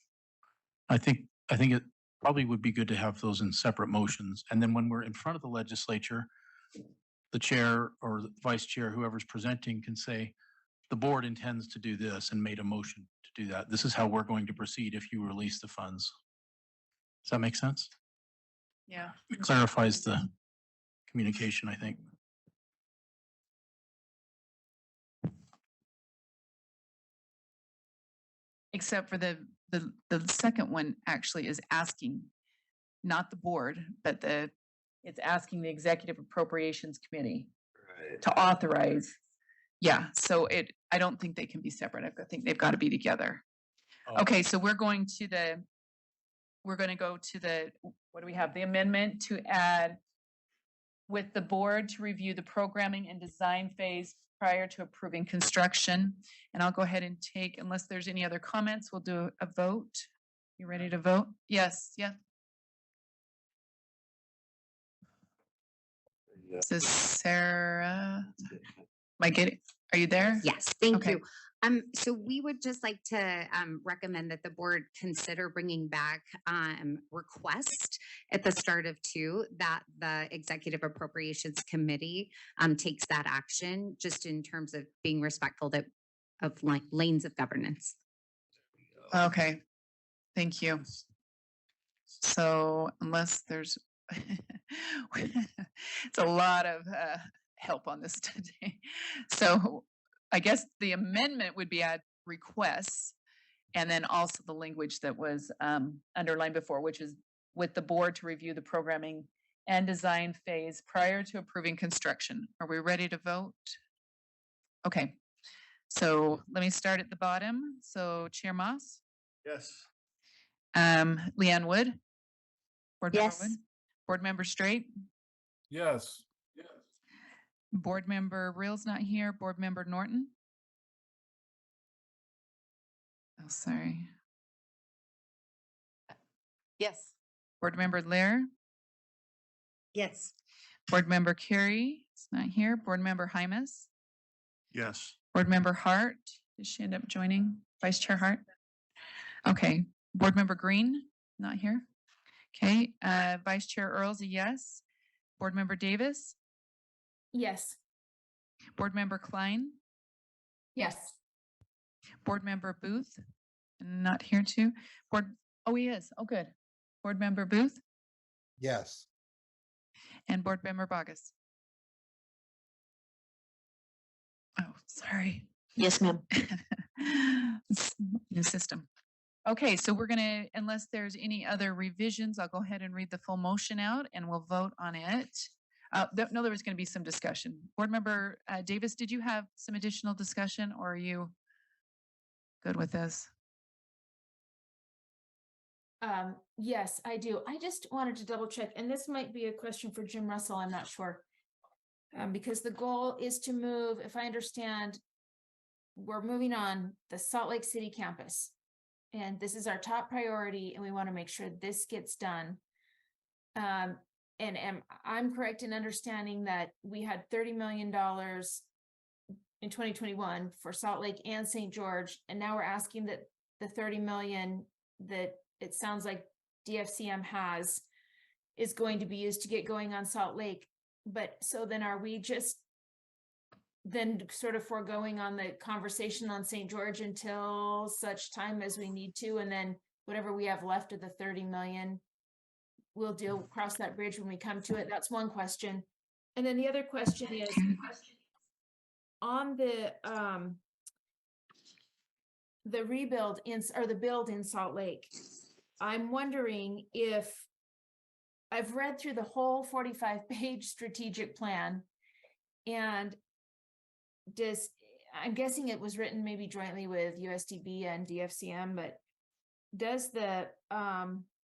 I think it probably would be good to have those in separate motions. And then when we're in front of the legislature, the chair or the vice chair, whoever's presenting, can say, the board intends to do this and made a motion to do that. This is how we're going to proceed if you release the funds. Does that make sense? Yeah. It clarifies the communication, I think. Except for the second one actually is asking, not the board, but it's asking the Executive Appropriations Committee to authorize. Yeah, so I don't think they can be separate. I think they've got to be together. Oh. Okay, so we're going to go to the, what do we have? The amendment to add with the board to review the programming and design phase prior to approving construction. And I'll go ahead and take, unless there's any other comments, we'll do a vote. You ready to vote? Yes, yeah. This is Sarah. Are you there? Yes, thank Okay. you. So we would just like to recommend that the board consider bringing back request at the start of 2 that the Executive Appropriations Committee takes that action, just in terms of being respectful of like lanes of governance. Okay, thank you. So unless there's, it's a lot of help on this today. So I guess the amendment would be add requests, and then also the language that was underlined before, which is with the board to review the programming and design phase prior to approving construction. Are we ready to vote? Okay, so let me start at the bottom. So Chair Moss? Yes. Leanne Wood? Board Member Yes. Wood? Board Member Straight? Yes. Board Member Reel's not here. Board Member Norton? Oh, sorry. Yes. Board Member Lair? Yes. Board Member Carey is not here. Board Member Hymas? Yes. Board Member Hart? Did she end up joining? Vice Chair Hart? Okay. Board Member Green? Not here. Okay. Vice Chair Earl's a yes. Board Member Davis? Yes. Board Member Klein? Yes. Board Member Booth? Not here too. Oh, he is. Oh, good. Board Member Booth Yes. and Board Member Bogus. Oh, sorry. Yes, ma'am. It's new system. Okay, so we're gonna, unless there's any other revisions, I'll go ahead and read the full motion out and we'll vote on it. No, there was gonna be some discussion. Board Member Davis, did you have some additional discussion or are you good with this? Yes, I do. I just wanted to double check, and this might be a question for Jim Russell, I'm not sure. Because the goal is to move, if I understand, we're moving on the Salt Lake City campus. And this is our top priority, and we want to make sure this gets done. And I'm correct in understanding that we had $30 million in 2021 for Salt Lake and St. George, and now we're asking that the 30 million that it sounds like DFCM has is going to be used to get going on Salt Lake. But so then are we just then sort of foregoing on the conversation on St. George until such time as we need to, and then whatever we have left of the 30 million, we'll cross that bridge when we come to it? That's one question. And then the other question is on the rebuild or the build in Salt Lake. I'm wondering if I've read through the whole 45-page strategic plan, and I'm guessing it was written maybe jointly with USDB and DFCM, but does the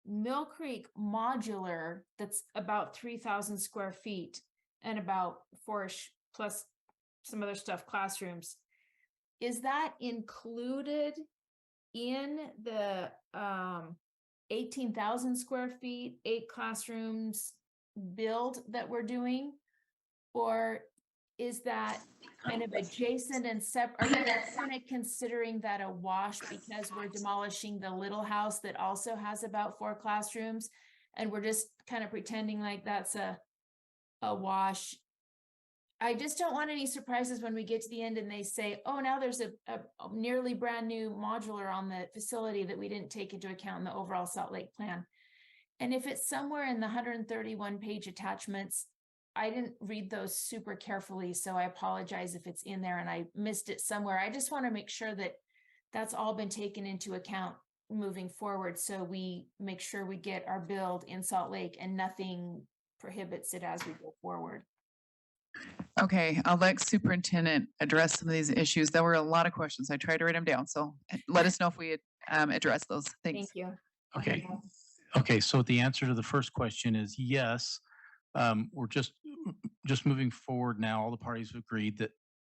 Mill Creek modular that's about 3,000 square feet and about 4-ish plus some other stuff, classrooms, is that included in the 18,000 square feet, 8 classrooms build that we're doing? Or is that kind of adjacent and are we kind of considering that a wash because we're demolishing the little house that also has about 4 classrooms? And we're just kind of pretending like that's a wash. I just don't want any surprises when we get to the end and they say, oh, now there's a nearly brand new modular on the facility that we didn't take into account in the overall Salt Lake plan. And if it's somewhere in the 131 page attachments, I didn't read those super carefully, so I apologize if it's in there and I missed it somewhere. I just want to make sure that that's all been taken into account moving forward, so we make sure we get our build in Salt Lake and nothing prohibits it as we go forward. Okay, I'll let superintendent address some of these issues. There were a lot of questions. I tried to write them down, so let us know if we address those. Thanks. Thank you. Okay. Okay, so the answer to the first question is yes. We're just moving forward now. All the parties have agreed that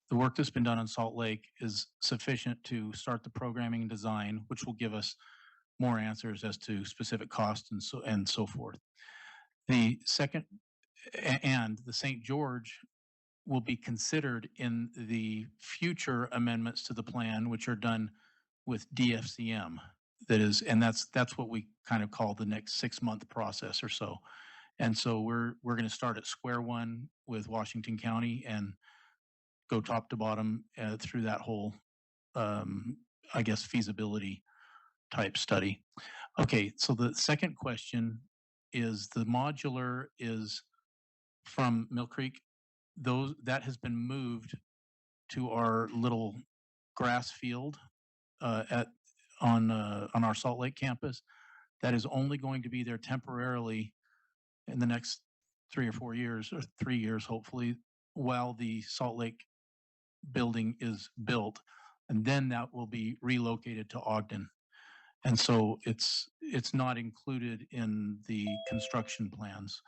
the work that's been done on Salt Lake is sufficient to start the programming and design, which will give us more answers as to specific costs and so forth. The second, and the St. George will be considered in the future amendments to the plan, which are done with DFCM. That is, and that's what we kind of call the next 6-month process or so. And so we're going to start at square one with Washington County and go top to bottom through that whole, I guess, feasibility type study. Okay, so the second question is the modular is from Mill Creek. That has been moved to our little grass field on our Salt Lake campus. That is only going to be there temporarily in the next 3 or 4 years, or 3 years, hopefully, while the Salt Lake building is built. And then that will be relocated to Ogden. And so it's not included in the construction plans.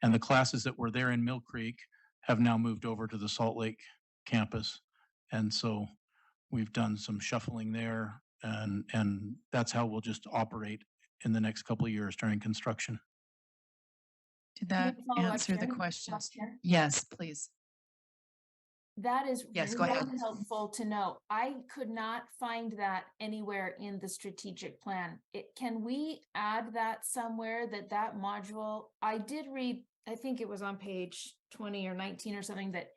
And the classes that were there in Mill Creek have now moved over to the Salt Lake campus. And so we've done some shuffling there, and that's how we'll just operate in the next couple of years during construction. Did that answer the question? Yes, please. That is Yes, go really ahead. helpful to know. I could not find that anywhere in the strategic plan. Can we add that somewhere, that module? I did read, I think it was on page 20 or 19 or something, that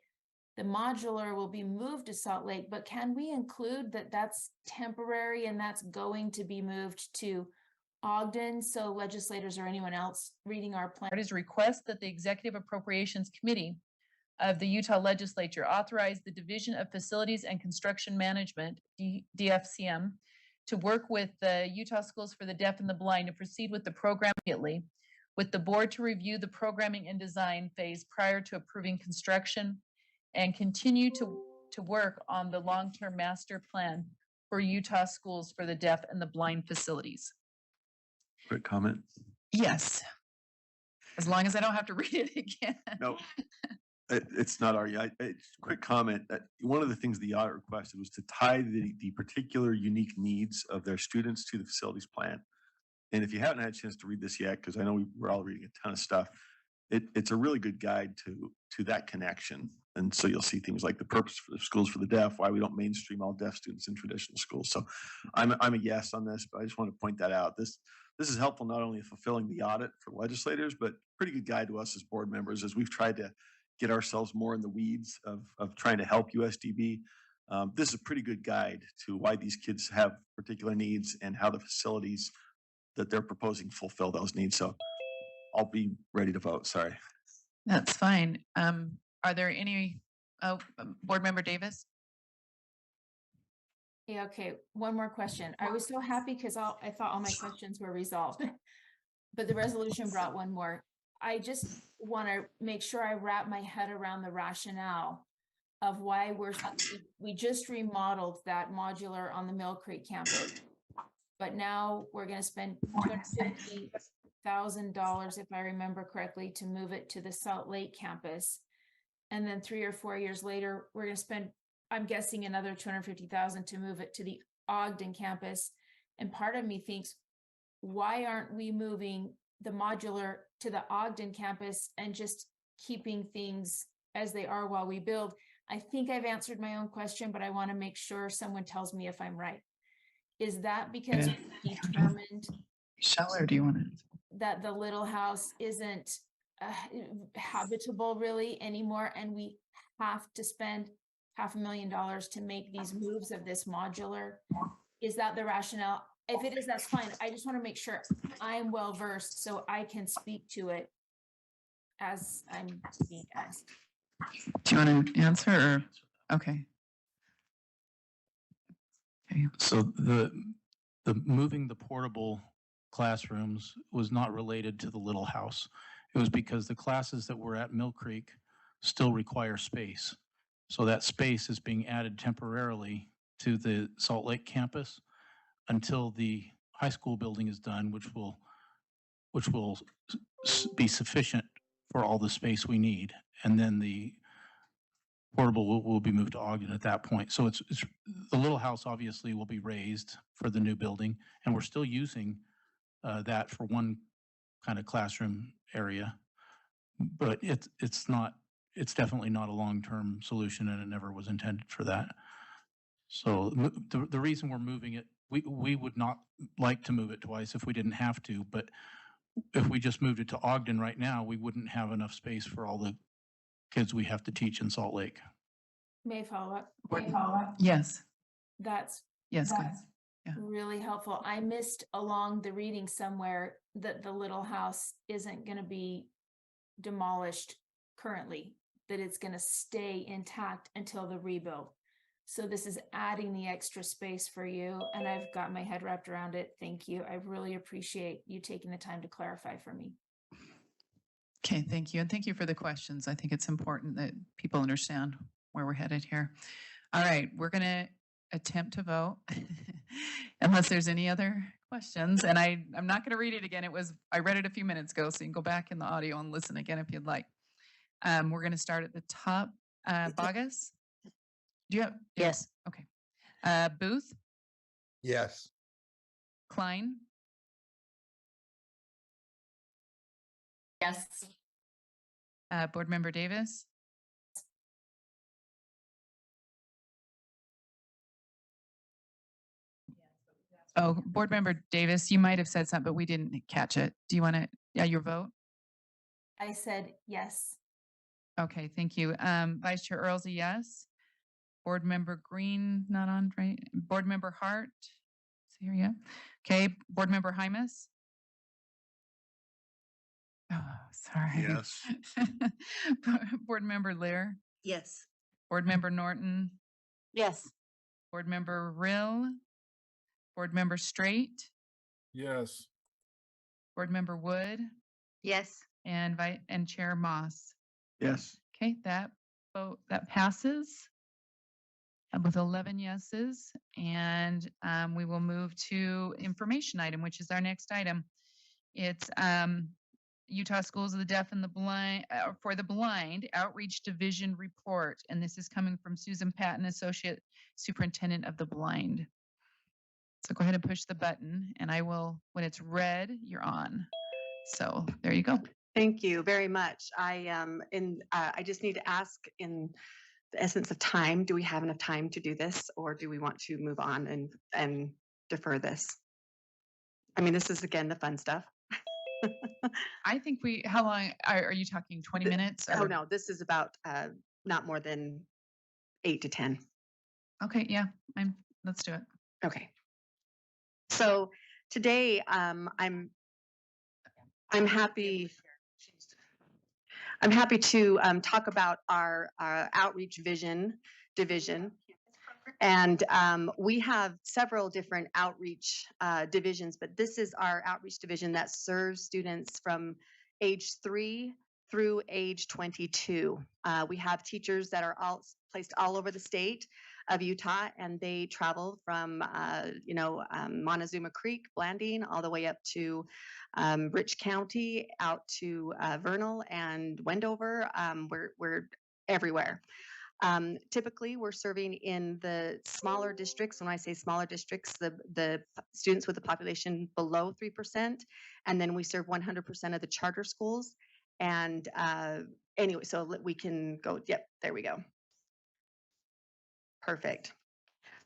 the modular will be moved to Salt Lake, but can we include that that's temporary and that's going to be moved to Ogden, so legislators or anyone else reading our plan? It is request that the Executive Appropriations Committee of the Utah Legislature authorize the Division of Facilities and Construction Management, DFCM, to work with the Utah Schools for the Deaf and the Blind to proceed with the program immediately, with the board to review the programming and design phase prior to approving construction, and continue to work on the long-term master plan for Utah Schools for the Deaf and the Blind facilities. Quick comment. Yes. As long as I don't have to read it again. No, it's not quick comment. One of the things the audit requested was to tie the particular unique needs of their students to the facilities plan. And if you haven't had a chance to read this yet, because I know we're all reading a ton of stuff, it's a really good guide to that connection. And so you'll see things like the purpose for the schools for the deaf, why we don't mainstream all deaf students in traditional schools. So I'm a yes on this, but I just want to point that out. This is helpful not only in fulfilling the audit for legislators, but pretty good guide to us as board members as we've tried to get ourselves more in the weeds of trying to help USDB. This is a pretty good guide to why these kids have particular needs and how the facilities that they're proposing fulfill those needs. So I'll be ready to vote. Sorry. That's fine. Are there any, Board Member Davis? Yeah, okay, one more question. I was so happy because I thought all my questions were resolved, but the resolution brought one more. I just want to make sure I wrap my head around the rationale of why we just remodeled that modular on the Mill Creek campus, but now we're going to spend $250,000, if I remember correctly, to move it to the Salt Lake campus. And then 3 or 4 years later, we're going to spend, I'm guessing, another $250,000 to move it to the Ogden campus. And part of me thinks, why aren't we moving the modular to the Ogden campus and just keeping things as they are while we build? I think I've answered my own question, but I want to make sure someone tells me if I'm right. Is that because we determined Shall or do you want to? that the little house isn't habitable really anymore, and we have to spend $500,000 to make these moves of this modular? Is that the rationale? If it is, that's fine. I just want to make sure I'm well versed so I can speak to it as I'm being asked. Do you want to answer or? Okay. Okay. So the moving the portable classrooms was not related to the little house. It was because the classes that were at Mill Creek still require space. So that space is being added temporarily to the Salt Lake campus until the high school building is done, which will be sufficient for all the space we need. And then the portable will be moved to Ogden at that point. So it's the little house obviously will be raised for the new building, and we're still using that for one kind of classroom area. But it's definitely not a long-term solution, and it never was intended for that. So the reason we're moving it, we would not like to move it twice if we didn't have to, but if we just moved it to Ogden right now, we wouldn't have enough space for all the kids we have to teach in Salt Lake. May I follow up? Yes. That's Yes. Go ahead. Yeah. really helpful. I missed along the reading somewhere that the little house isn't going to be demolished currently, that it's going to stay intact until the rebuild. So this is adding the extra space for you, and I've got my head wrapped around it. Thank you. I really appreciate you taking the time to clarify for me. Okay, thank you. And thank you for the questions. I think it's important that people understand where we're headed here. All right, we're going to attempt to vote unless there's any other questions. And I'm not going to read it again. I read it a few minutes ago, so you can go back in the audio and listen again if you'd like. We're going to start at the top. Bogus? Do you have? Yes. Okay. Booth? Yes. Klein? Yes. Board Member Davis? Oh, Board Member Davis, you might have said something, but we didn't catch it. Do you want to, your vote? I said yes. Okay, thank you. Vice Chair Earl's a yes. Board Member Green, not on, right? Board Member Hart? Is he here yet? Okay, Board Member Hymas? Oh, sorry. Yes. Board Member Lear? Yes. Board Member Norton? Yes. Board Member Rill? Board Member Straight? Yes. Board Member Wood? Yes. And Chair Moss? Yes. Okay, that vote, that passes with 11 yeses. And we will move to information item, which is our next item. It's Utah Schools of the Deaf and the Blind for the Blind Outreach Division Report. And this is coming from Susan Patton, Associate Superintendent of the Blind. So go ahead and push the button, and I will, when it's red, you're on. So there you go. Thank you very much. I just need to ask, in the essence of time, do we have enough time to do this, or do we want to move on and defer this? I mean, this is again the fun stuff. I think how long are you talking? 20 minutes? Oh no, this is about not more than 8 to 10. Okay, yeah, let's do it. Okay. So today, I'm happy to talk about our outreach division. And we have several different outreach divisions, but this is our outreach division that serves students from age 3 through age 22. We have teachers that are placed all over the state of Utah, and they travel from Montezuma Creek, Blanding, all the way up to Rich County, out to Vernal and Wendover. We're everywhere. Typically, we're serving in the smaller districts. When I say smaller districts, the students with a population below 3%, and then we serve 100% of the charter schools. And anyway, so we can go. Yep, there we go. Perfect.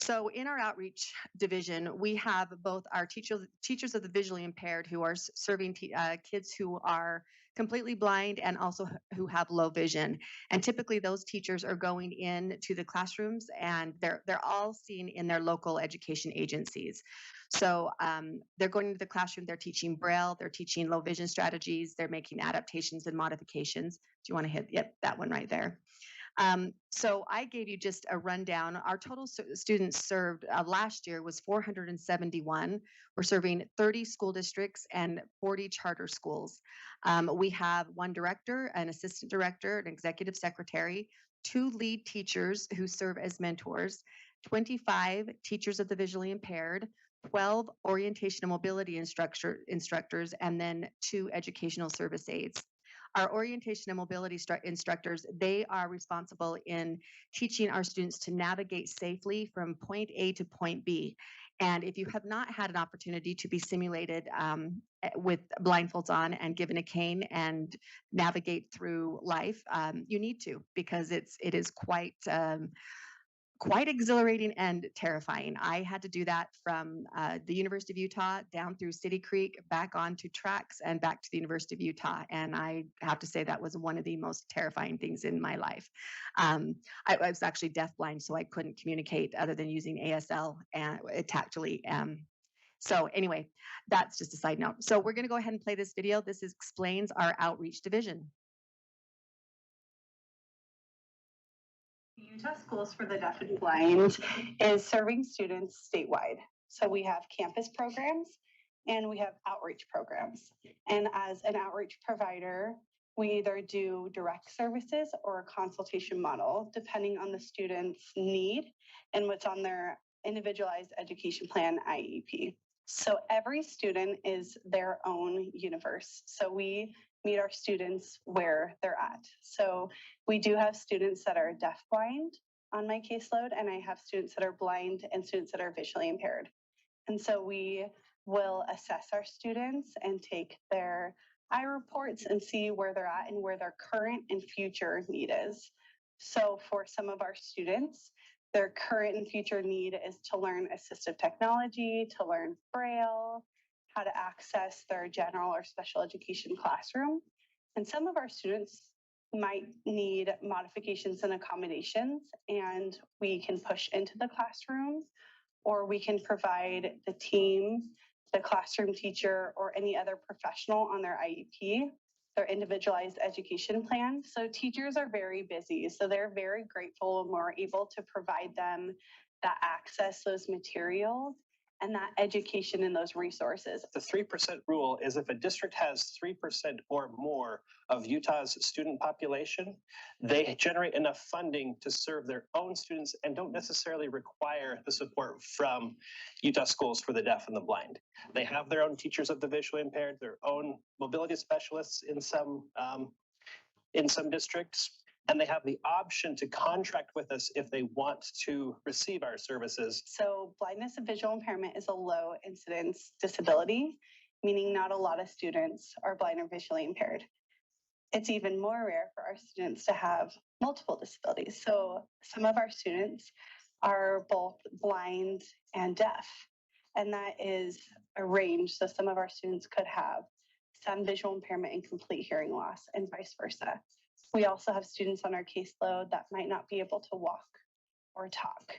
So in our outreach division, we have both our teachers of the visually impaired who are serving kids who are completely blind and also who have low vision. And typically those teachers are going into the classrooms and they're all seen in their local education agencies. So they're going into the classroom, they're teaching Braille, they're teaching low vision strategies, they're making adaptations and modifications. Do you want to hit, yep, that one right there. So I gave you just a rundown. Our total students served last year was 471. We're serving 30 school districts and 40 charter schools. We have one director, an assistant director, an executive secretary, 2 lead teachers who serve as mentors, 25 teachers of the visually impaired, 12 orientation and mobility instructors, and then 2 educational service aides. Our orientation and mobility instructors, they are responsible in teaching our students to navigate safely from point A to point B. And if you have not had an opportunity to be simulated with blindfolds on and given a cane and navigate through life, you need to, because it is quite exhilarating and terrifying. I had to do that from the University of Utah down through City Creek, back onto tracks and back to the University of Utah. And I have to say that was one of the most terrifying things in my life. I was actually deafblind, so I couldn't communicate other than using ASL and tactily. So anyway, that's just a side note. So we're going to go ahead and play this video. This explains our outreach division. Utah Schools for the Deaf and Blind is serving students statewide. So we have campus programs and we have outreach programs. And as an outreach provider, we either do direct services or a consultation model, depending on the student's need and what's on their individualized education plan IEP. So every student is their own universe. So we meet our students where they're at. So we do have students that are deafblind on my caseload, and I have students that are blind and students that are visually impaired. And so we will assess our students and take their eye reports and see where they're at and where their current and future need is. So for some of our students, their current and future need is to learn assistive technology, to learn Braille, how to access their general or special education classroom. And some of our students might need modifications and accommodations, and we can push into the classroom, or we can provide the team, the classroom teacher, or any other professional on their IEP, their individualized education plan. So teachers are very busy, so they're very grateful when we're able to provide them that access, those materials, and that education and those resources. The 3% rule is if a district has 3% or more of Utah's student population, they generate enough funding to serve their own students and don't necessarily require the support from Utah Schools for the Deaf and the Blind. They have their own teachers of the visually impaired, their own mobility specialists in some districts, and they have the option to contract with us if they want to receive our services. So blindness and visual impairment is a low incidence disability, meaning not a lot of students are blind or visually impaired. It's even more rare for our students to have multiple disabilities. So some of our students are both blind and deaf, and that is a range. So some of our students could have some visual impairment and complete hearing loss, and vice versa. We also have students on our caseload that might not be able to walk or talk.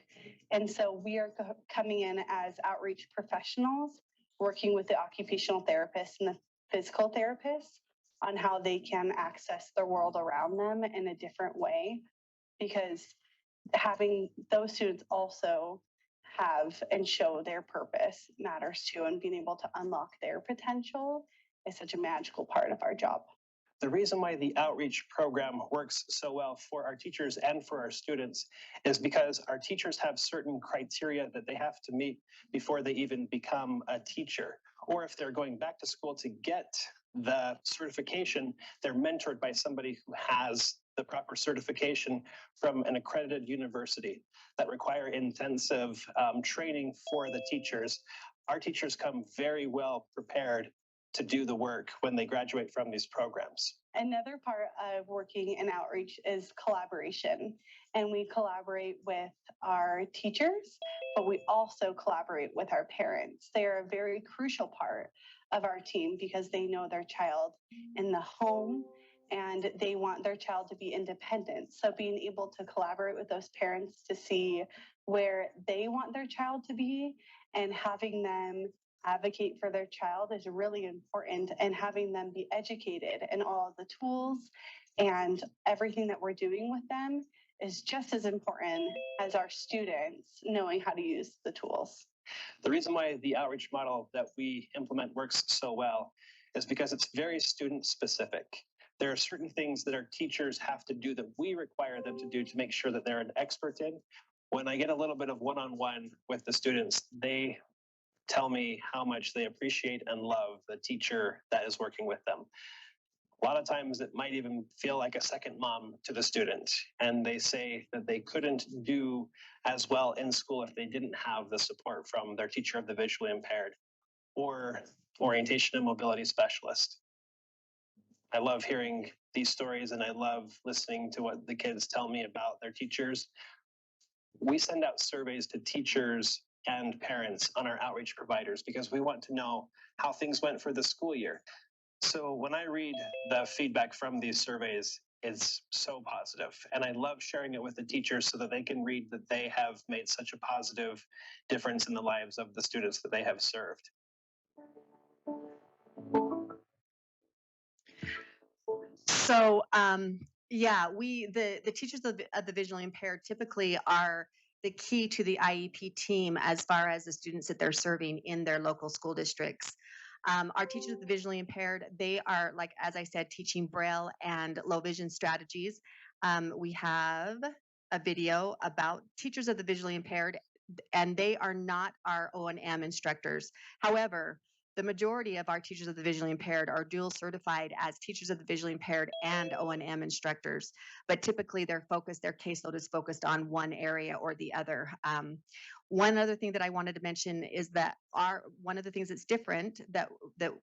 And so we are coming in as outreach professionals, working with the occupational therapists and the physical therapists on how they can access the world around them in a different way, because having those students also have and show their purpose matters too, and being able to unlock their potential is such a magical part of our job. The reason why the outreach program works so well for our teachers and for our students is because our teachers have certain criteria that they have to meet before they even become a teacher. Or if they're going back to school to get the certification, they're mentored by somebody who has the proper certification from an accredited university that require intensive training for the teachers. Our teachers come very well prepared to do the work when they graduate from these programs. Another part of working in outreach is collaboration, and we collaborate with our teachers, but we also collaborate with our parents. They are a very crucial part of our team because they know their child in the home and they want their child to be independent. So being able to collaborate with those parents to see where they want their child to be and having them advocate for their child is really important, and having them be educated in all of the tools and everything that we're doing with them is just as important as our students knowing how to use the tools. The reason why the outreach model that we implement works so well is because it's very student specific. There are certain things that our teachers have to do that we require them to do to make sure that they're an expert in. When I get a little bit of one-on-one with the students, they tell me how much they appreciate and love the teacher that is working with them. A lot of times it might even feel like a second mom to the student, and they say that they couldn't do as well in school if they didn't have the support from their teacher of the visually impaired or orientation and mobility specialist. I love hearing these stories, and I love listening to what the kids tell me about their teachers. We send out surveys to teachers and parents on our outreach providers because we want to know how things went for the school year. So when I read the feedback from these surveys, it's so positive. And I love sharing it with the teachers so that they can read that they have made such a positive difference in the lives of the students that they have served. So yeah, the teachers of the visually impaired typically are the key to the IEP team as far as the students that they're serving in their local school districts. Our teachers of the visually impaired, they are, like, as I said, teaching Braille and low vision strategies. We have a video about teachers of the visually impaired, and they are not our O&M instructors. However, the majority of our teachers of the visually impaired are dual certified as teachers of the visually impaired and O&M instructors, but typically their caseload is focused on one area or the other. One other thing that I wanted to mention is that one of the things that's different that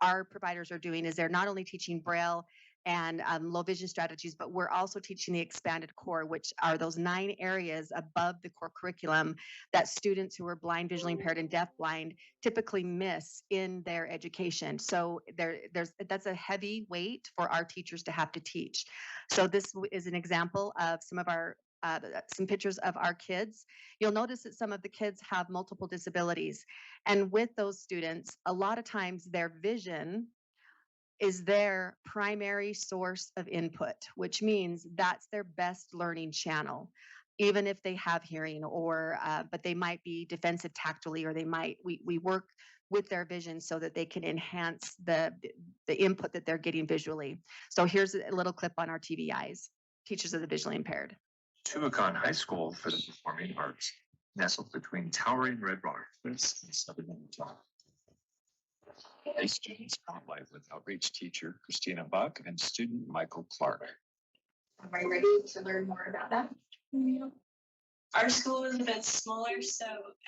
our providers are doing is they're not only teaching Braille and low vision strategies, but we're also teaching the expanded core, which are those 9 areas above the core curriculum that students who are blind, visually impaired, and deafblind typically miss in their education. So that's a heavy weight for our teachers to have to teach. So this is an example of some pictures of our kids. You'll notice that some of the kids have multiple disabilities. And with those students, a lot of times their vision is their primary source of input, which means that's their best learning channel, even if they have hearing or, but they might be defensive tactily, or we work with their vision so that they can enhance the input that they're getting visually. So here's a little clip on our TVIs, teachers of the visually impaired. Tuacahn High School for the Performing Arts, nestled between towering red rock cliffs and southern Utah. A student spotlight with outreach teacher Christina Buck and student Michael Clark. Are you ready to learn more about that? Yeah. Our school is a bit smaller, so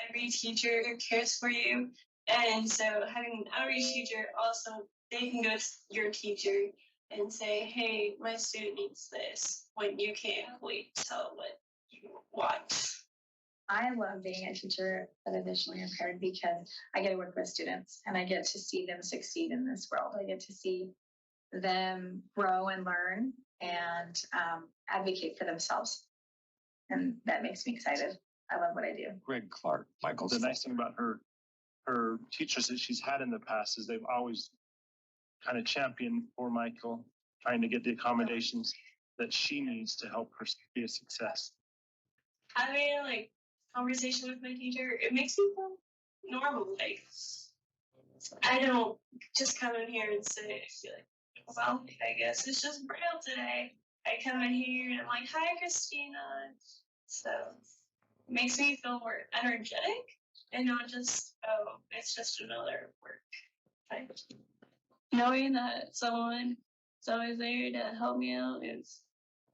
every teacher cares for you. And so having an outreach teacher, also, they can go to your teacher and say, hey, my student needs this, when you can't wait to tell what you want. I love being a teacher of the visually impaired because I get to work with students and I get to see them succeed in this world. I get to see them grow and learn and advocate for themselves. And that makes me excited. I love what I do. Greg Clark, Michael. The nice thing about her teachers that she's had in the past is they've always kind of championed for Michael, trying to get the accommodations that she needs to help her be a success. Having a conversation with my teacher, it makes me feel normal. Like, I don't just come in here and say, well, I guess it's just Braille today. I come in here and I'm like, hi, Christina. So it makes me feel more energetic and not just, oh, it's just another work. Knowing that someone is always there to help me out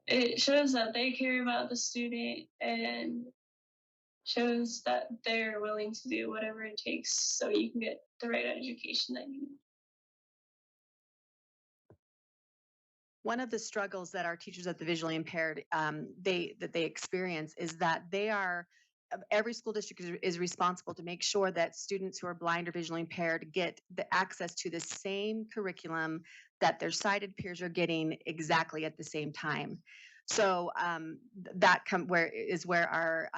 it shows that they care about the student and shows that they're willing to do whatever it takes so you can get the right education that you need. One of the struggles that our teachers of the visually impaired they experience is that they are every school district is responsible to make sure that students who are blind or visually impaired get the access to the same curriculum that their sighted peers are getting exactly at the same time. So where our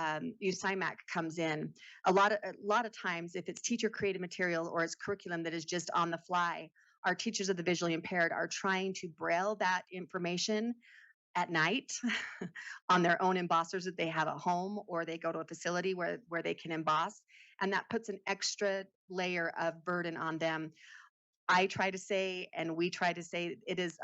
USIMAC comes in. A lot of times, if it's teacher created material or it's curriculum that is just on the fly, our teachers of the visually impaired are trying to braille that information at night on their own embossers that they have at home, or they go to a facility where they can emboss, and that puts an extra layer of burden on them. I try to say, and we try to say, it is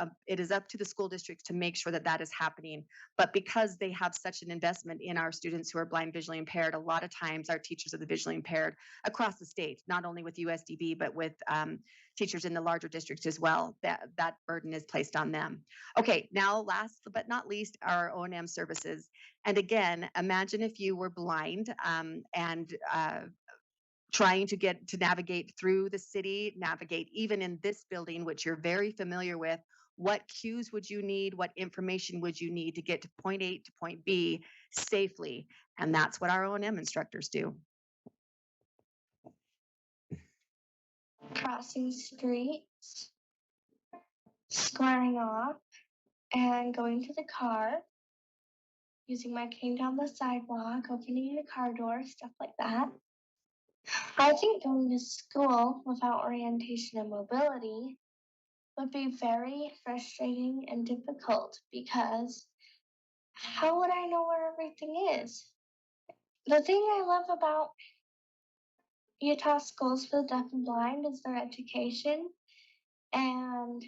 up to the school districts to make sure that that is happening. But because they have such an investment in our students who are blind, visually impaired, a lot of times our teachers of the visually impaired across the state, not only with USDB, but with teachers in the larger districts as well, that burden is placed on them. Okay, now last but not least, our O&M services. And again, imagine if you were blind and trying to navigate through the city, navigate even in this building, which you're very familiar with. What cues would you need? What information would you need to get to point A to point B safely? And that's what our O&M instructors do. Crossing streets, squaring off, and going to the car, using my cane down the sidewalk, opening the car door, stuff like that. I think going to school without orientation and mobility would be very frustrating and difficult because how would I know where everything is? The thing I love about Utah Schools for the Deaf and Blind is their education, and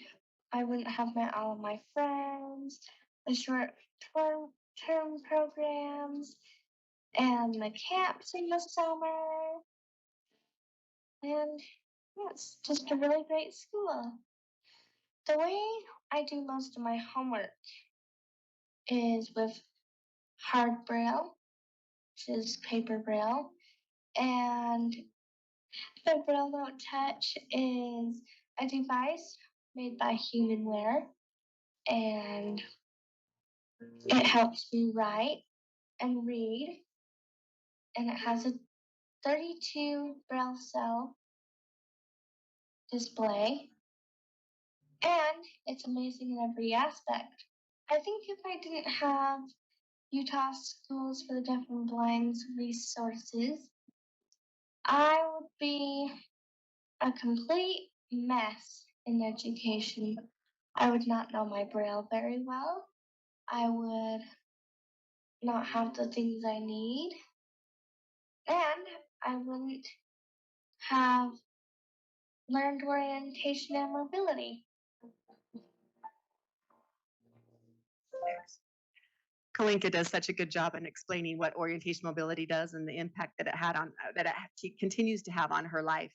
I wouldn't have met all of my friends, the short-term programs, and the camps in the summer. And yeah, it's just a really great school. The way I do most of my homework is with hard braille, which is paper braille, and the Braille Note Touch is a device made by Humanware, and it helps me write and read, and it has a 32 Braille cell display, and it's amazing in every aspect. I think if I didn't have Utah Schools for the Deaf and Blind's resources, I would be a complete mess in education. I would not know my Braille very well. I would not have the things I need. And I wouldn't have learned orientation and mobility. Kalinka does such a good job in explaining what orientation mobility does and the impact that it had on continues to have on her life.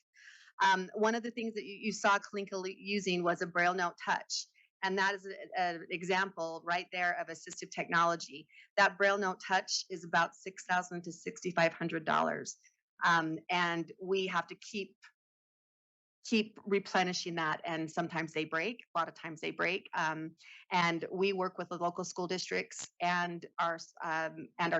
One of the things that you saw Kalinka using was a Braille Note Touch. And that is an example right there of assistive technology. That Braille Note Touch is about $6,000 to $6,500. And we have to keep replenishing that, and sometimes they break. A lot of times they break, and we work with the local school districts and our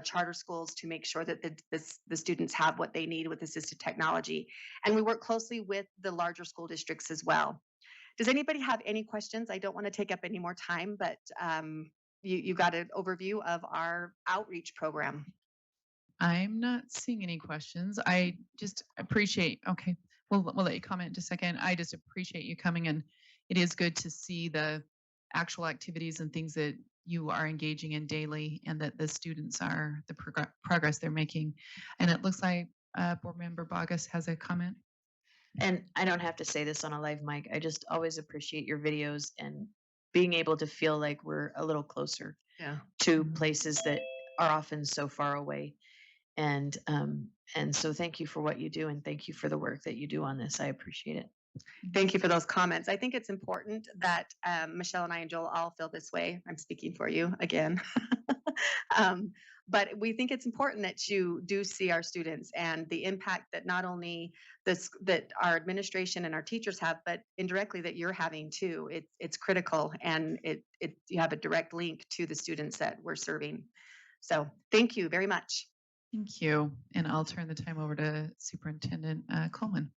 charter schools to make sure that the students have what they need with assistive technology, and we work closely with the larger school districts as well. Does anybody have any questions? I don't want to take up any more time, but you got an overview of our outreach program. I'm not seeing any questions. I just appreciate, okay, we'll let you comment in just a second. I just appreciate you coming, and it is good to see the actual activities and things that you are engaging in daily, and that the students are, the progress they're making. And it looks like Board Member Bogus has a comment. And I don't have to say this on a live mic. I just always appreciate your videos and being able to feel like we're a little closer to places that are often so far away. And so thank you for what you do, and thank you for the work that you do on this. I appreciate it. Thank you for those comments. I think it's important that Michelle and I and Joel all feel this way. I'm speaking for you again. but we think it's important that you do see our students and the impact that not only that our administration and our teachers have, but indirectly that you're having too. It's critical, and you have a direct link to the students that we're serving. So thank you very much. Thank you. And I'll turn the time over to Superintendent Coleman.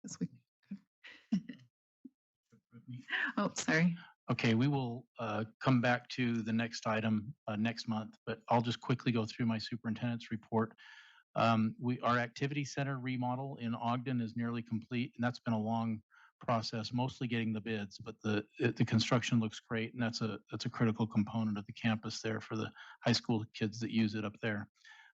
This week. Oh, sorry. Okay, we will come back to the next item next month, but I'll just quickly go through my superintendent's report. Our activity center remodel in Ogden is nearly complete, and that's been a long process, mostly getting the bids, but the construction looks great, and that's a critical component of the campus there for the high school kids that use it up there.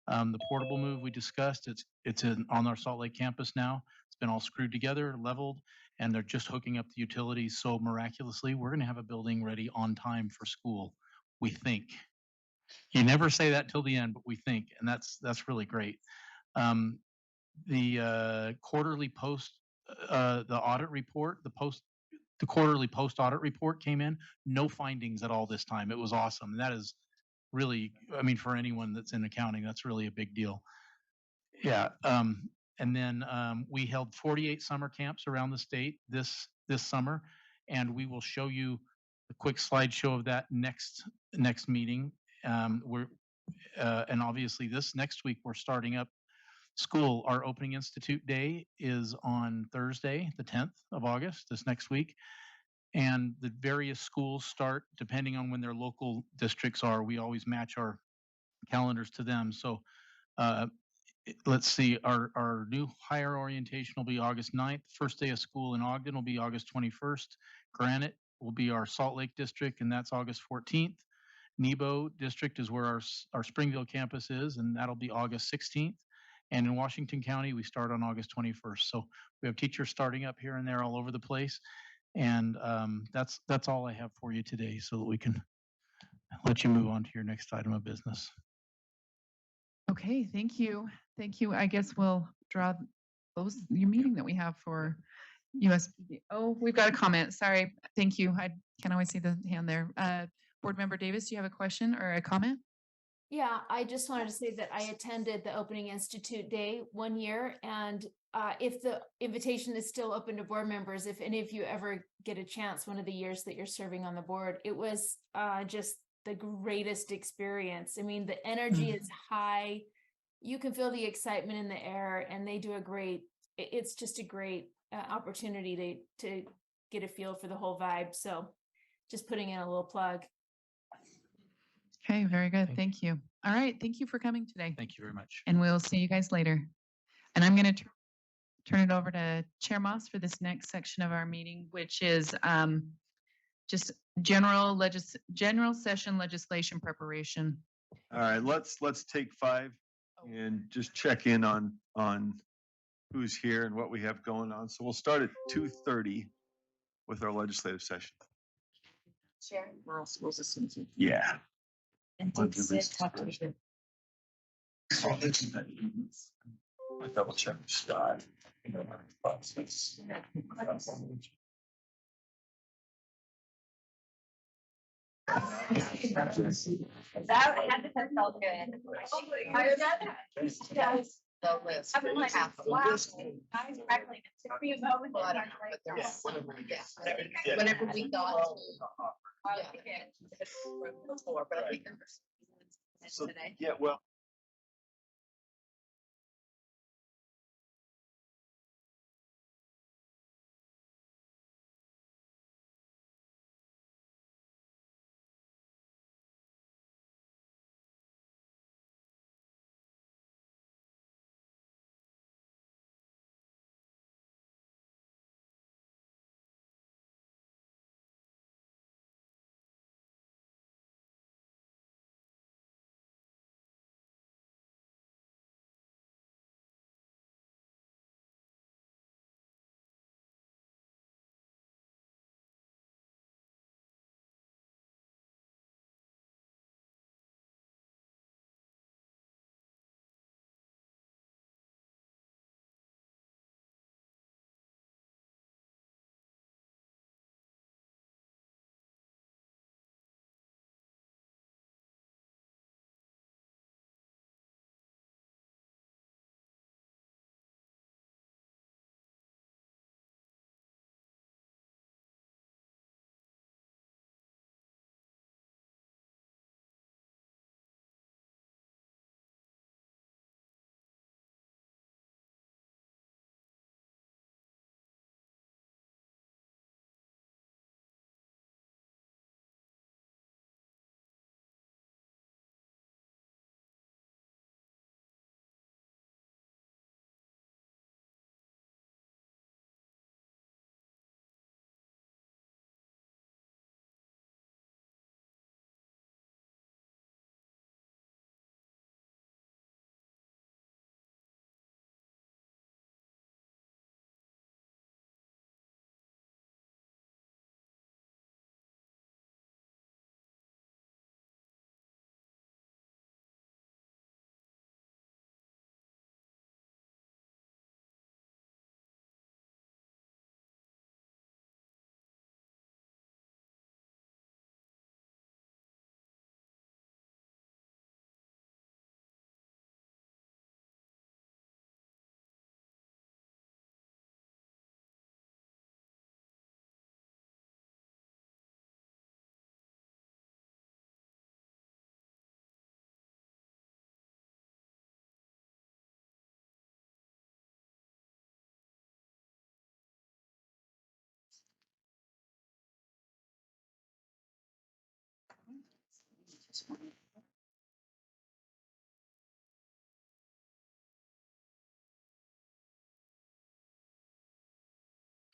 The portable move we discussed, it's on our Salt Lake campus now. It's been all screwed together, leveled, and they're just hooking up the utilities. So miraculously, we're going to have a building ready on time for school, we think. You never say that till the end, but we think, and that's really great. The quarterly the audit report, the quarterly post audit report came in, no findings at all this time. It was awesome. And that is really, I mean, for anyone that's in accounting, that's really a big deal. Yeah. And then we held 48 summer camps around the state this summer, and we will show you a quick slideshow of that next meeting. And obviously this next week we're starting up school. Our opening institute day is on Thursday, the 10th of August, this next week. And the various schools start depending on when their local districts are. We always match our calendars to them. So let's see, our new higher orientation will be August 9th. First day of school in Ogden will be August 21st. Granite will be our Salt Lake district, and that's August 14th. Nebo district is where our Springville campus is, and that'll be August 16th. And in Washington County, we start on August 21st. So we have teachers starting up here and there all over the place. And that's all I have for you today, so that we can let you move on to your next item of business. Okay, thank you. Thank you. I guess we'll close your meeting that we have for USBE. Oh, we've got a comment. Sorry. Thank you. I can't always see the hand there. Board Member Davis, do you have a question or a comment? Yeah, I just wanted to say that I attended the Opening Institute Day one year, and if the invitation is still open to board members, if any of you ever get a chance one of the years that you're serving on the board, it was just the greatest experience. I mean, the energy is high. You can feel the excitement in the air, and they do it's just a great opportunity to get a feel for the whole vibe. So just putting in a little plug. Okay, very good. Thank you. All right. Thank you for coming today. Thank you very much. And we'll see you guys later. And I'm going to turn it over to Chair Moss for this next section of our meeting, which is just general session legislation preparation. All right, let's take 5 and just check in on who's here and what we have going on. So we'll start at 2:30 with our legislative session. Chair, rural schools association. Yeah. And did Sid talk to you? I double check the style. That felt good. I was at that. Yes. The list. I'm like, wow. I was practically took me a moment. Whenever we got. So, yeah, well,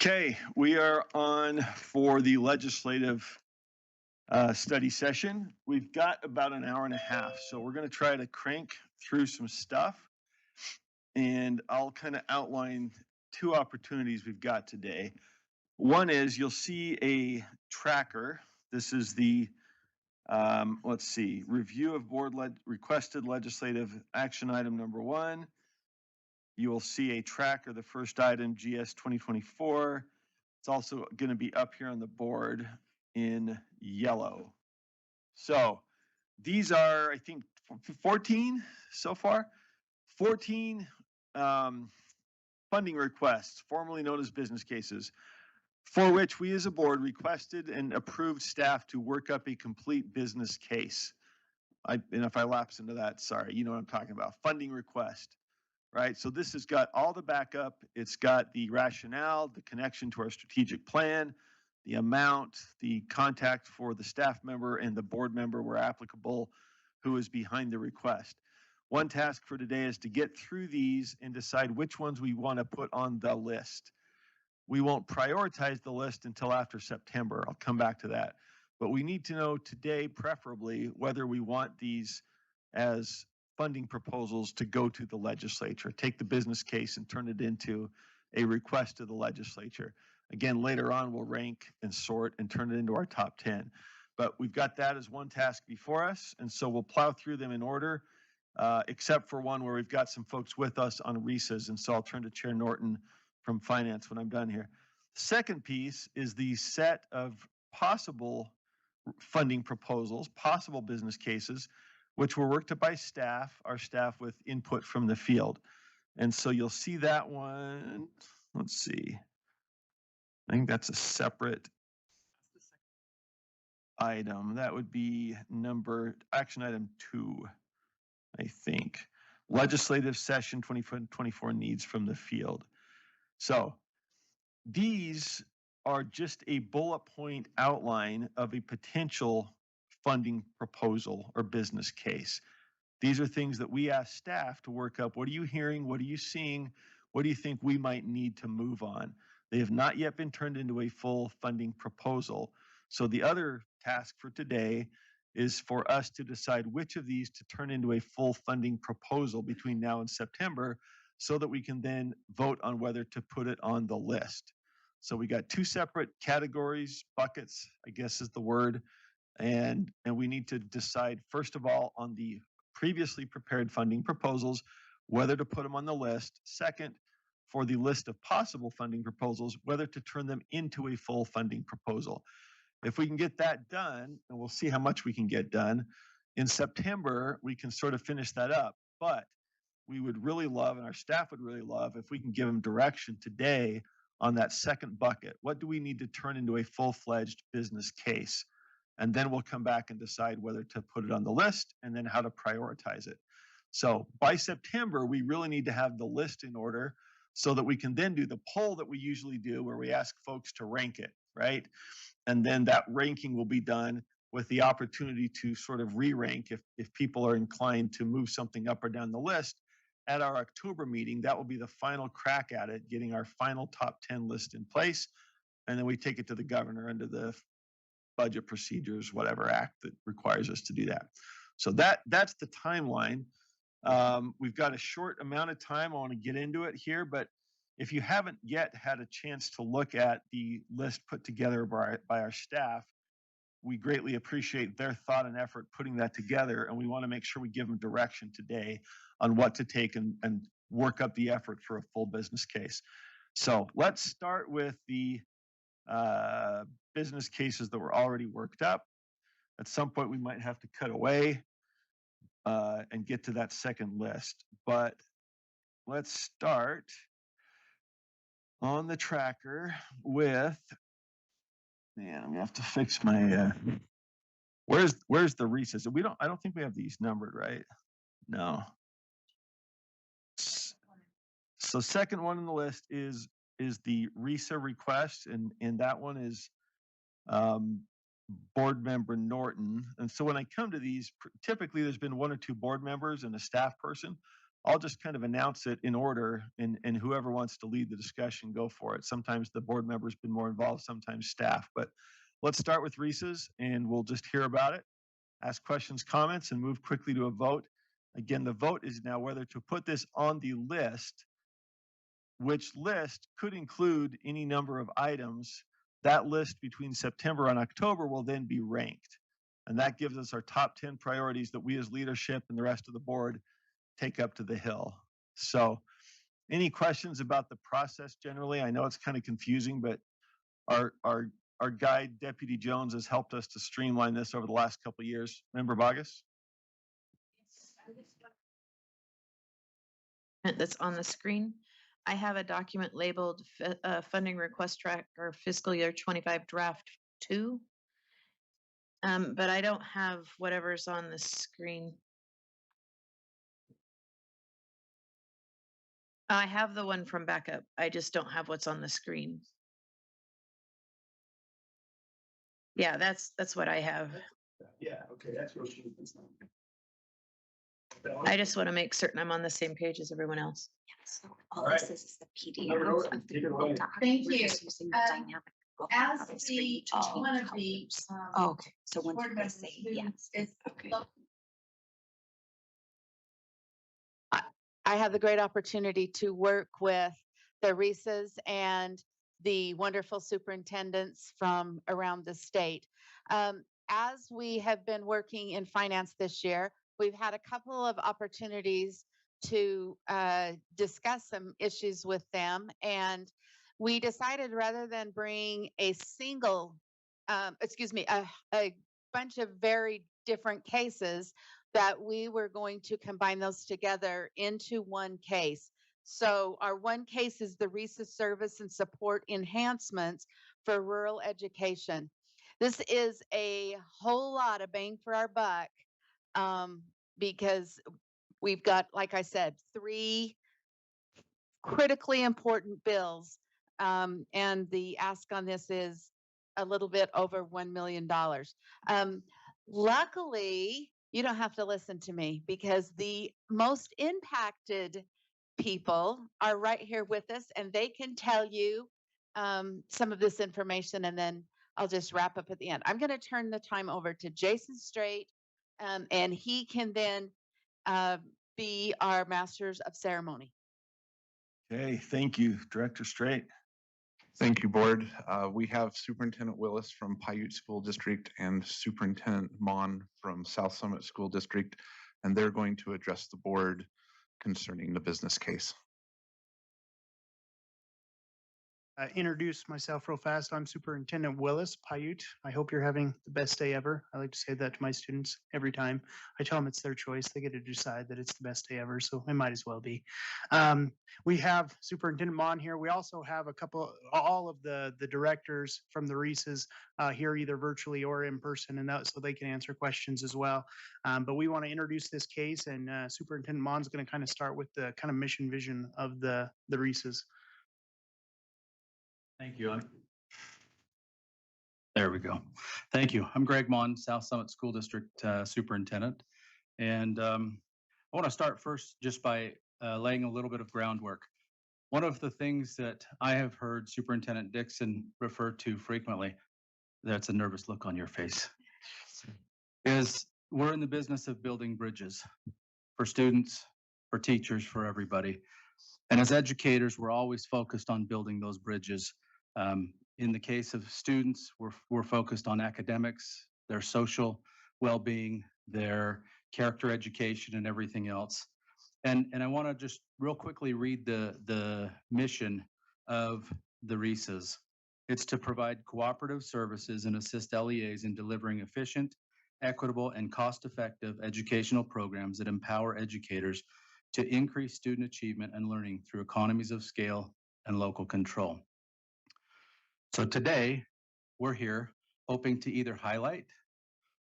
Okay, we are on for the legislative study session. We've got about an hour and a half, so we're going to try to crank through some stuff. And I'll kind of outline two opportunities we've got today. One is you'll see a tracker. This is the, let's see, review of board requested legislative action item number 1. You will see a tracker, the first item, GS 2024. It's also going to be up here on the board in yellow. So these are, I think, 14 so far. 14 funding requests, formerly known as business cases, for which we as a board requested and approved staff to work up a complete business case. And if I lapse into that, sorry, you know what I'm talking about. Funding request, right? So this has got all the backup. It's got the rationale, the connection to our strategic plan, the amount, the contact for the staff member and the board member where applicable who is behind the request. One task for today is to get through these and decide which ones we want to put on the list. We won't prioritize the list until after September. I'll come back to that. But we need to know today, preferably, whether we want these as funding proposals to go to the legislature, take the business case and turn it into a request to the legislature. Again, later on, we'll rank and sort and turn it into our top 10. But we've got that as one task before us, and so we'll plow through them in order, except for one where we've got some folks with us on recess, and so I'll turn to Chair Norton from Finance when I'm done here. Second piece is the set of possible funding proposals, possible business cases, which were worked up by staff, our staff with input from the field. And so you'll see that one, let's see. I think that's a separate item. That would be action item 2, I think. Legislative session 2024 needs from the field. So these are just a bullet point outline of a potential funding proposal or business case. These are things that we ask staff to work up. What are you hearing? What are you seeing? What do you think we might need to move on? They have not yet been turned into a full funding proposal. So the other task for today is for us to decide which of these to turn into a full funding proposal between now and September, so that we can then vote on whether to put it on the list. So we got 2 separate categories, buckets, I guess is the word. And we need to decide, first of all, on the previously prepared funding proposals, whether to put them on the list. Second, for the list of possible funding proposals, whether to turn them into a full funding proposal. If we can get that done, and we'll see how much we can get done, in September, we can sort of finish that up. But we would really love, and our staff would really love, if we can give them direction today on that second bucket. What do we need to turn into a full-fledged business case? And then we'll come back and decide whether to put it on the list and then how to prioritize it. So by September, we really need to have the list in order so that we can then do the poll that we usually do, where we ask folks to rank it, right? And then that ranking will be done with the opportunity to sort of re-rank if people are inclined to move something up or down the list. At our October meeting, that will be the final crack at it, getting our final top 10 list in place. And then we take it to the governor under the budget procedures, whatever act that requires us to do that. So that's the timeline. We've got a short amount of time. I want to get into it here, but if you haven't yet had a chance to look at the list put together by our staff, we greatly appreciate their thought and effort putting that together, and we want to make sure we give them direction today on what to take and work up the effort for a full business case. So let's start with the business cases that were already worked up. At some point, we might have to cut away and get to that second list. But let's start on the tracker with, man, I'm gonna have to fix my, where's the recess? I don't think we have these numbered, right? No. So second one on the list is the RESA request, and that one is board member Norton. And so when I come to these, typically there's been one or two board members and a staff person. I'll just kind of announce it in order, and whoever wants to lead the discussion, go for it. Sometimes the board member's been more involved, sometimes staff. But let's start with Reese's, and we'll just hear about it, ask questions, comments, and move quickly to a vote. Again, the vote is now whether to put this on the list, which list could include any number of items. That list between September and October will then be ranked. And that gives us our top 10 priorities that we as leadership and the rest of the board take up to the Hill. So any questions about the process generally? I know it's kind of confusing, but our guide, Deputy Jones, has helped us to streamline this over the last couple of years. Member Vargas? That's on the screen. I have a document labeled funding request tracker fiscal year 25 draft 2. But I don't have whatever's on the screen. I have the one from backup. I just don't have what's on the screen. Yeah, that's what I have. Yeah, okay, that's what she. I just want to make certain I'm on the same page as everyone else. So all this is the Number PDF one, of the take it Google away. Doc. Thank We're you. just using the dynamic As of screen the, to change one of the. colors. Oh, okay, so when board they members say who yes. is Okay. I have the great opportunity to work with the Reese's and the wonderful superintendents from around the state. As we have been working in finance this year, we've had a couple of opportunities to discuss some issues with them. And we decided rather than bring a single, a bunch of very different cases, that we were going to combine those together into one case. So our one case is the Reese's Service and Support Enhancements for Rural Education. This is a whole lot of bang for our buck, because we've got, like I said, 3 critically important bills. And the ask on this is a little bit over $1 million. Luckily, you don't have to listen to me because the most impacted people are right here with us and they can tell you some of this information, and then I'll just wrap up at the end. I'm going to turn the time over to Jason Straight, and he can then be our masters of ceremony. Okay, thank you, Director Straight. Thank you, Board. We have Superintendent Willis from Paiute School District and Superintendent Mon from South Summit School District, and they're going to address the board concerning the business case. Introduce myself real fast. I'm Superintendent Willis, Paiute. I hope you're having the best day ever. I like to say that to my students every time. I tell them it's their choice. They get to decide that it's the best day ever, so it might as well be. We have Superintendent Mon here. We also have all of the directors from the Reese's here, either virtually or in person, and that so they can answer questions as well. But we want to introduce this case, and Superintendent Mon's going to kind of start with the kind of mission vision of the Reese's. Thank you. There we go. Thank you. I'm Greg Mon, South Summit School District Superintendent. And I want to start first just by laying a little bit of groundwork. One of the things that I have heard Superintendent Dixon refer to frequently, that's a nervous look on your face, is we're in the business of building bridges for students, for teachers, for everybody. And as educators, we're always focused on building those bridges. In the case of students, we're focused on academics, their social well-being, their character education, and everything else. And I want to just real quickly read the mission of the Reese's. It's to provide cooperative services and assist LEAs in delivering efficient, equitable, and cost-effective educational programs that empower educators to increase student achievement and learning through economies of scale and local control. So today, we're here hoping to either highlight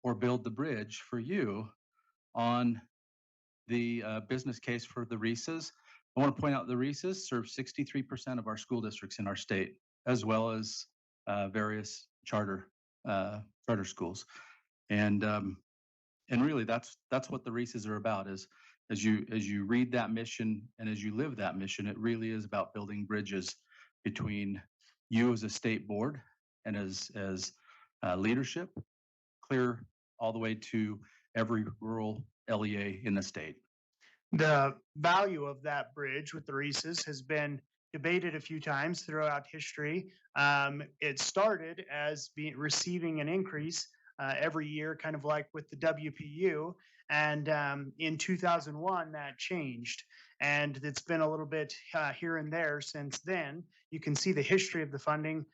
or build the bridge for you on the business case for the Reese's. I want to point out the Reese's serve 63% of our school districts in our state, as well as various charter charter schools. And really that's what the REISs are about, is as you read that mission and as you live that mission, it really is about building bridges between you as a state board and as leadership, clear all the way to every rural LEA in the state. The value of that bridge with the REISs has been debated a few times throughout history. It started as receiving an increase every year, kind of like with the WPU. And in 2001, that changed. And it's been a little bit here and there since then. You can see the history of the funding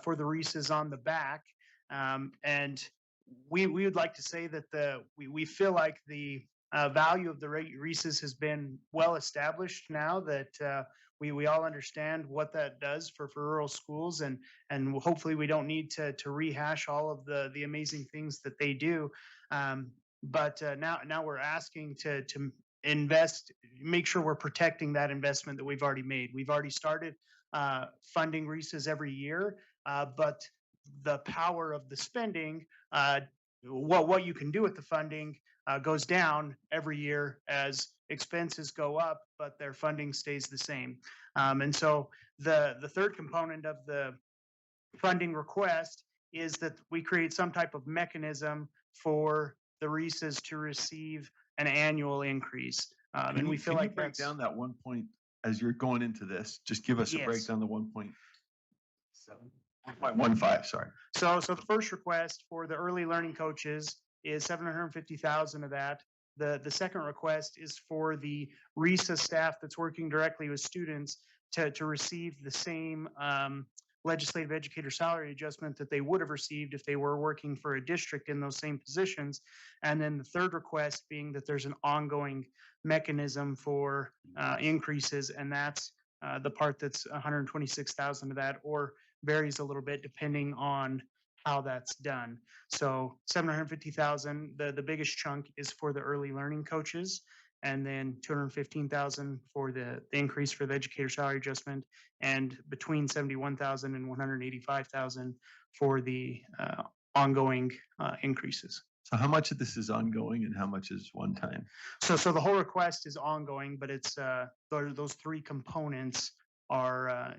for the REISs on the back. And we would like to say that we feel like the value of the REISs has been well established now that we all understand what that does for rural schools, and hopefully we don't need to rehash all of the amazing things that they do. But now we're asking to invest, make sure we're protecting that investment that we've already made. We've already started funding REISs every year, but the power of the spending, what you can do with the funding goes down every year as expenses go up, but their funding stays the same. And so the third component of the funding request is that we create some type of mechanism for the REISs to receive an annual increase. And we feel like break down that 1 as you're going into this. Just give us a breakdown of the 1.7. 1.15, sorry. So the first request for the early learning coaches is $750,000 of that. The second request is for the RESA staff that's working directly with students to receive the same legislative educator salary adjustment that they would have received if they were working for a district in those same positions. And then the third request being that there's an ongoing mechanism for increases, and that's the part that's $126,000 of that, or varies a little bit depending on how that's done. So $750,000, the biggest chunk is for the early learning coaches, and then $215,000 for the increase for the educator salary adjustment, and between $71,000 and $185,000 for the ongoing increases. So how much of this is ongoing and how much is one time? So the whole request is ongoing, but it's those three components are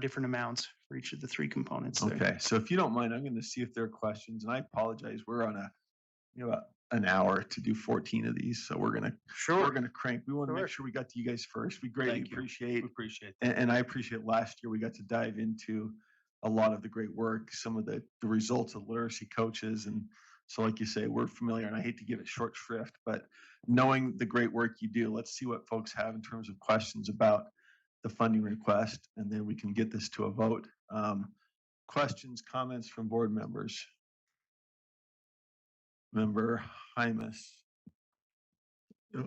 different amounts for each of the three components there. Okay, so if you don't mind, I'm going to see if there are questions, and I apologize. We're on about an hour to do 14 of these, so we're gonna crank. We want to make sure we got to you guys first. We greatly appreciate that. And I appreciate last year we got to dive into a lot of the great work, some of the results of literacy coaches, and so like you say, we're familiar, and I hate to give it short shrift, but knowing the great work you do, let's see what folks have in terms of questions about the funding request, and then we can get this to a vote. Questions, comments from board members? Member Hymas.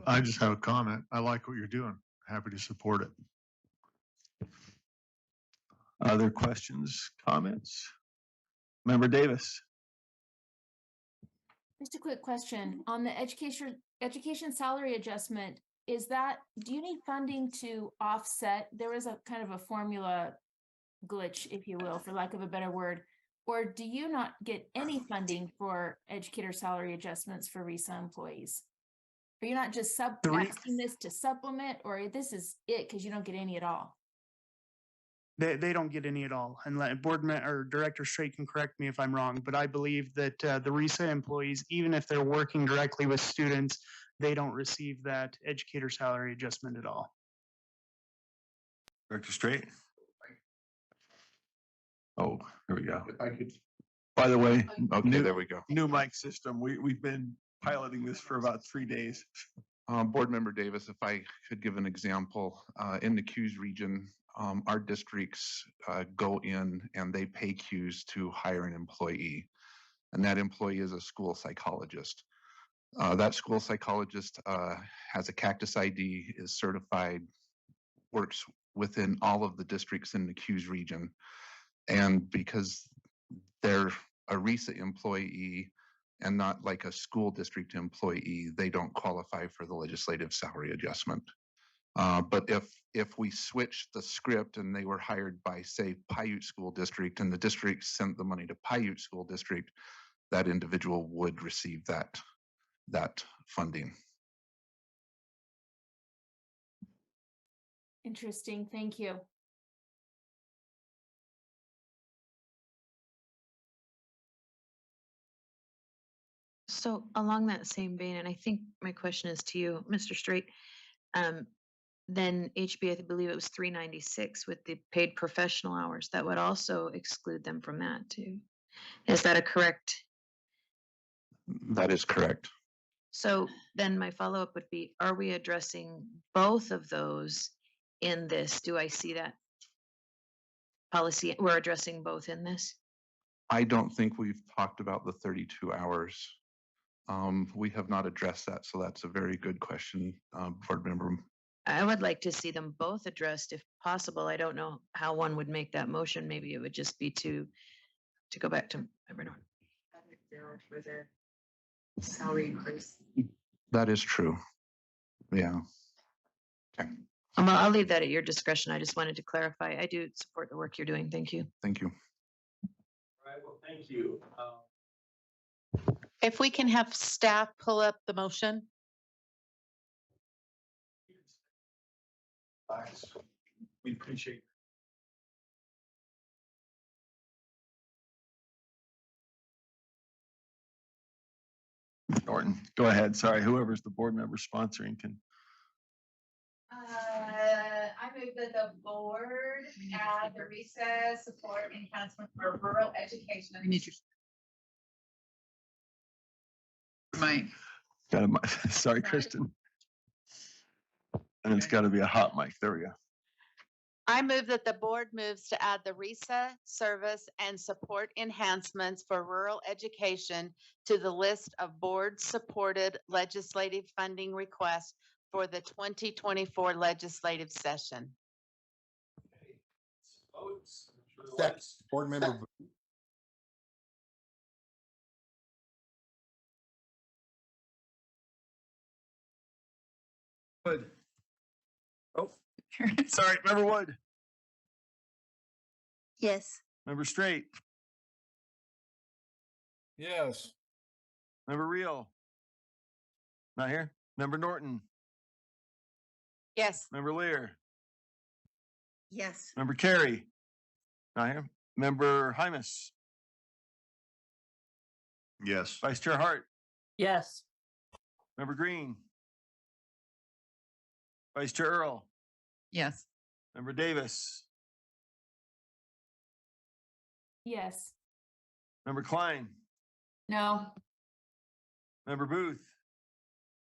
I just have a comment. I like what you're doing. Happy to support it. Other questions, comments? Member Davis. Just a quick question on the education salary adjustment. Do you need funding to offset? There was a kind of a formula glitch, if you will, for lack of a better word, or do you not get any funding for educator salary adjustments for RESA employees? Are you not just asking this to supplement, or this is it because you don't get any at all? They don't get any at all. And or Director Strait can correct me if I'm wrong, but I believe that the RESA employees, even if they're working directly with students, they don't receive that educator salary adjustment at all. Director Strait. Oh, here we go. If I could. By the way, Okay, there we go. New mic system. We've been piloting this for about 3 days. Board Member Davis, if I could give an example, in the Q's region, our districts go in and they pay Q's to hire an employee, and that employee is a school psychologist. That school psychologist has a Cactus ID, is certified, works within all of the districts in the Q's region. And because they're a RESA employee and not like a school district employee, they don't qualify for the legislative salary adjustment. But if we switched the script and they were hired by, say, Paiute School District, and the district sent the money to Paiute School District, that individual would receive that funding. Interesting. Thank you. So along that same vein, and I think my question is to you, Mr. Straight, then HB, I believe it was 396 with the paid professional hours. That would also exclude them from that too. Is that a correct? That is correct. So then my follow-up would be, are we addressing both of those in this? Do I see that policy? We're addressing both in this? I don't think we've talked about the 32 hours. We have not addressed that, so that's a very good question, board member. I would like to see them both addressed if possible. I don't know how one would make that motion. Maybe it would just be to go back to everyone. For their salary increase. That is true. Yeah. Okay. I'll leave that at your discretion. I just wanted to clarify. I do support the work you're doing. Thank you. Thank you. All right, well, thank you. If we can have staff pull up the motion. We appreciate it. Norton, go ahead. Sorry, whoever's the board member sponsoring can. I move that the board add the recess support enhancement for rural education. We need your mic. Got a mic. Sorry, Kristen. And it's got to be a hot mic. There we go. I move that the board moves to add the RESA service and support enhancements for rural education to the list of board-supported legislative funding requests for the 2024 legislative session. Second, board member. Wood. Oh, sorry, member Wood. Yes. Member Straight. Yes. Member Reel. Not here. Member Norton. Yes. Member Lear. Yes. Member Carey. Not here. Member Hymas. Yes. Vice Chair Hart. Yes. Member Green. Vice Chair Earl. Yes. Member Davis. Yes. Member Klein. No. Member Booth.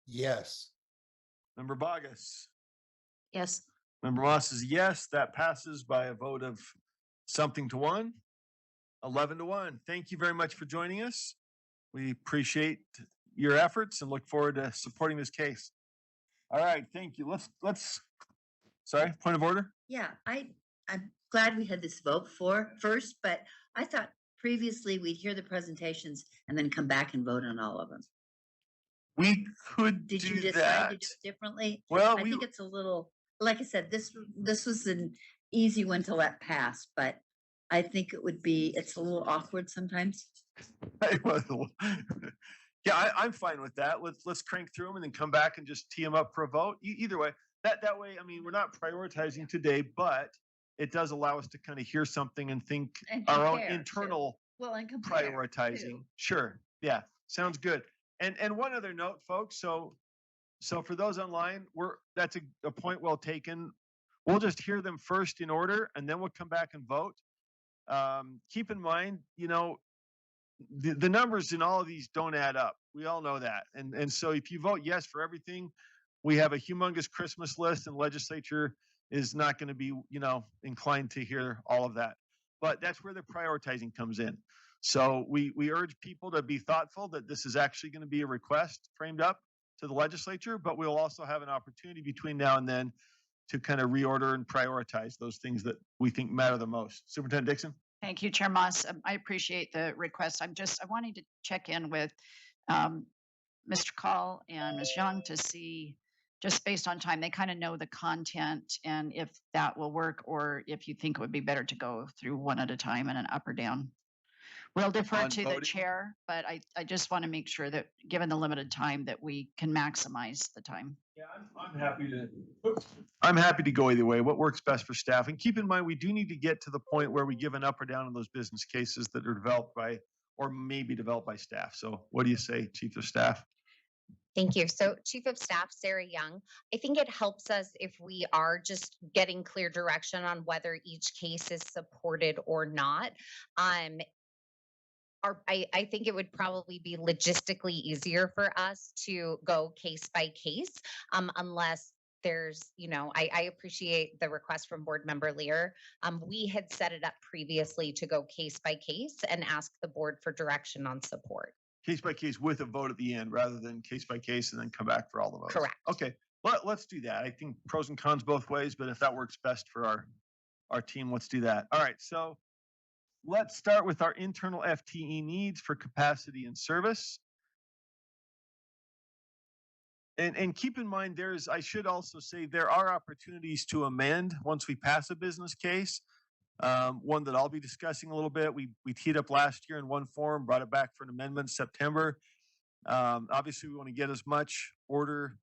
Yes. Member Bogus. Yes. Member Moss is yes. That passes by a vote of something to 1, 11 to 1. Thank you very much for joining us. We appreciate your efforts and look forward to supporting this case. All right, thank you. Let's. Sorry, point of order. Yeah, I'm glad we had this vote first, but I thought previously we'd hear the presentations and then come back and vote on all of them. We could Did you do decide that. to do it differently? Well, I think it's a little, like I said, this was an easy one to let pass, but I think it would be, it's a little awkward sometimes. Yeah, I'm fine with that. Let's crank through them and then come back and just tee them up for a vote. Either way, that way, I mean, we're not prioritizing today, but it does allow us to kind of hear something and think And our own compare, too. internal Well, and compare, prioritizing. too. Sure. Yeah. Sounds good. And one other note, folks. So for those online, that's a point well taken. We'll just hear them first in order, and then we'll come back and vote. Keep in mind, the numbers in all of these don't add up. We all know that. And so if you vote yes for everything, we have a humongous Christmas list, and legislature is not going to be, inclined to hear all of that. But that's where the prioritizing comes in. So we urge people to be thoughtful that this is actually going to be a request framed up to the legislature, but we'll also have an opportunity between now and then to kind of reorder and prioritize those things that we think matter the most. Superintendent Dixon? Thank you, Chair Moss. I appreciate the request. I'm wanting to check in with Mr. Call and Ms. Young to see just based on time. They kind of know the content and if that will work, or if you think it would be better to go through one at a time and an up or down. We'll defer On to the voting? chair, but I just want to make sure that, given the limited time, that we can maximize the time. Yeah, I'm happy to. I'm happy to go either way. What works best for staff? And keep in mind, we do need to get to the point where we give an up or down on those business cases that are developed by, or maybe developed by staff. So what do you say, Chief of Staff? Thank you. So Chief of Staff, Sarah Young, I think it helps us if we are just getting clear direction on whether each case is supported or not. I think it would probably be logistically easier for us to go case by case, unless there's, I appreciate the request from Board Member Lear. We had set it up previously to go case by case and ask the board for direction on support. Case by case with a vote at the end, rather than case by case and then come back for all the votes. Correct. Okay, let's do that. I think pros and cons both ways, but if that works best for our team, let's do that. All right, so let's start with our internal FTE needs for capacity and service. And keep in mind, I should also say, there are opportunities to amend once we pass a business case. One that I'll be discussing a little bit. We teed up last year in one form, brought it back for an amendment in September. Obviously, we want to get as much order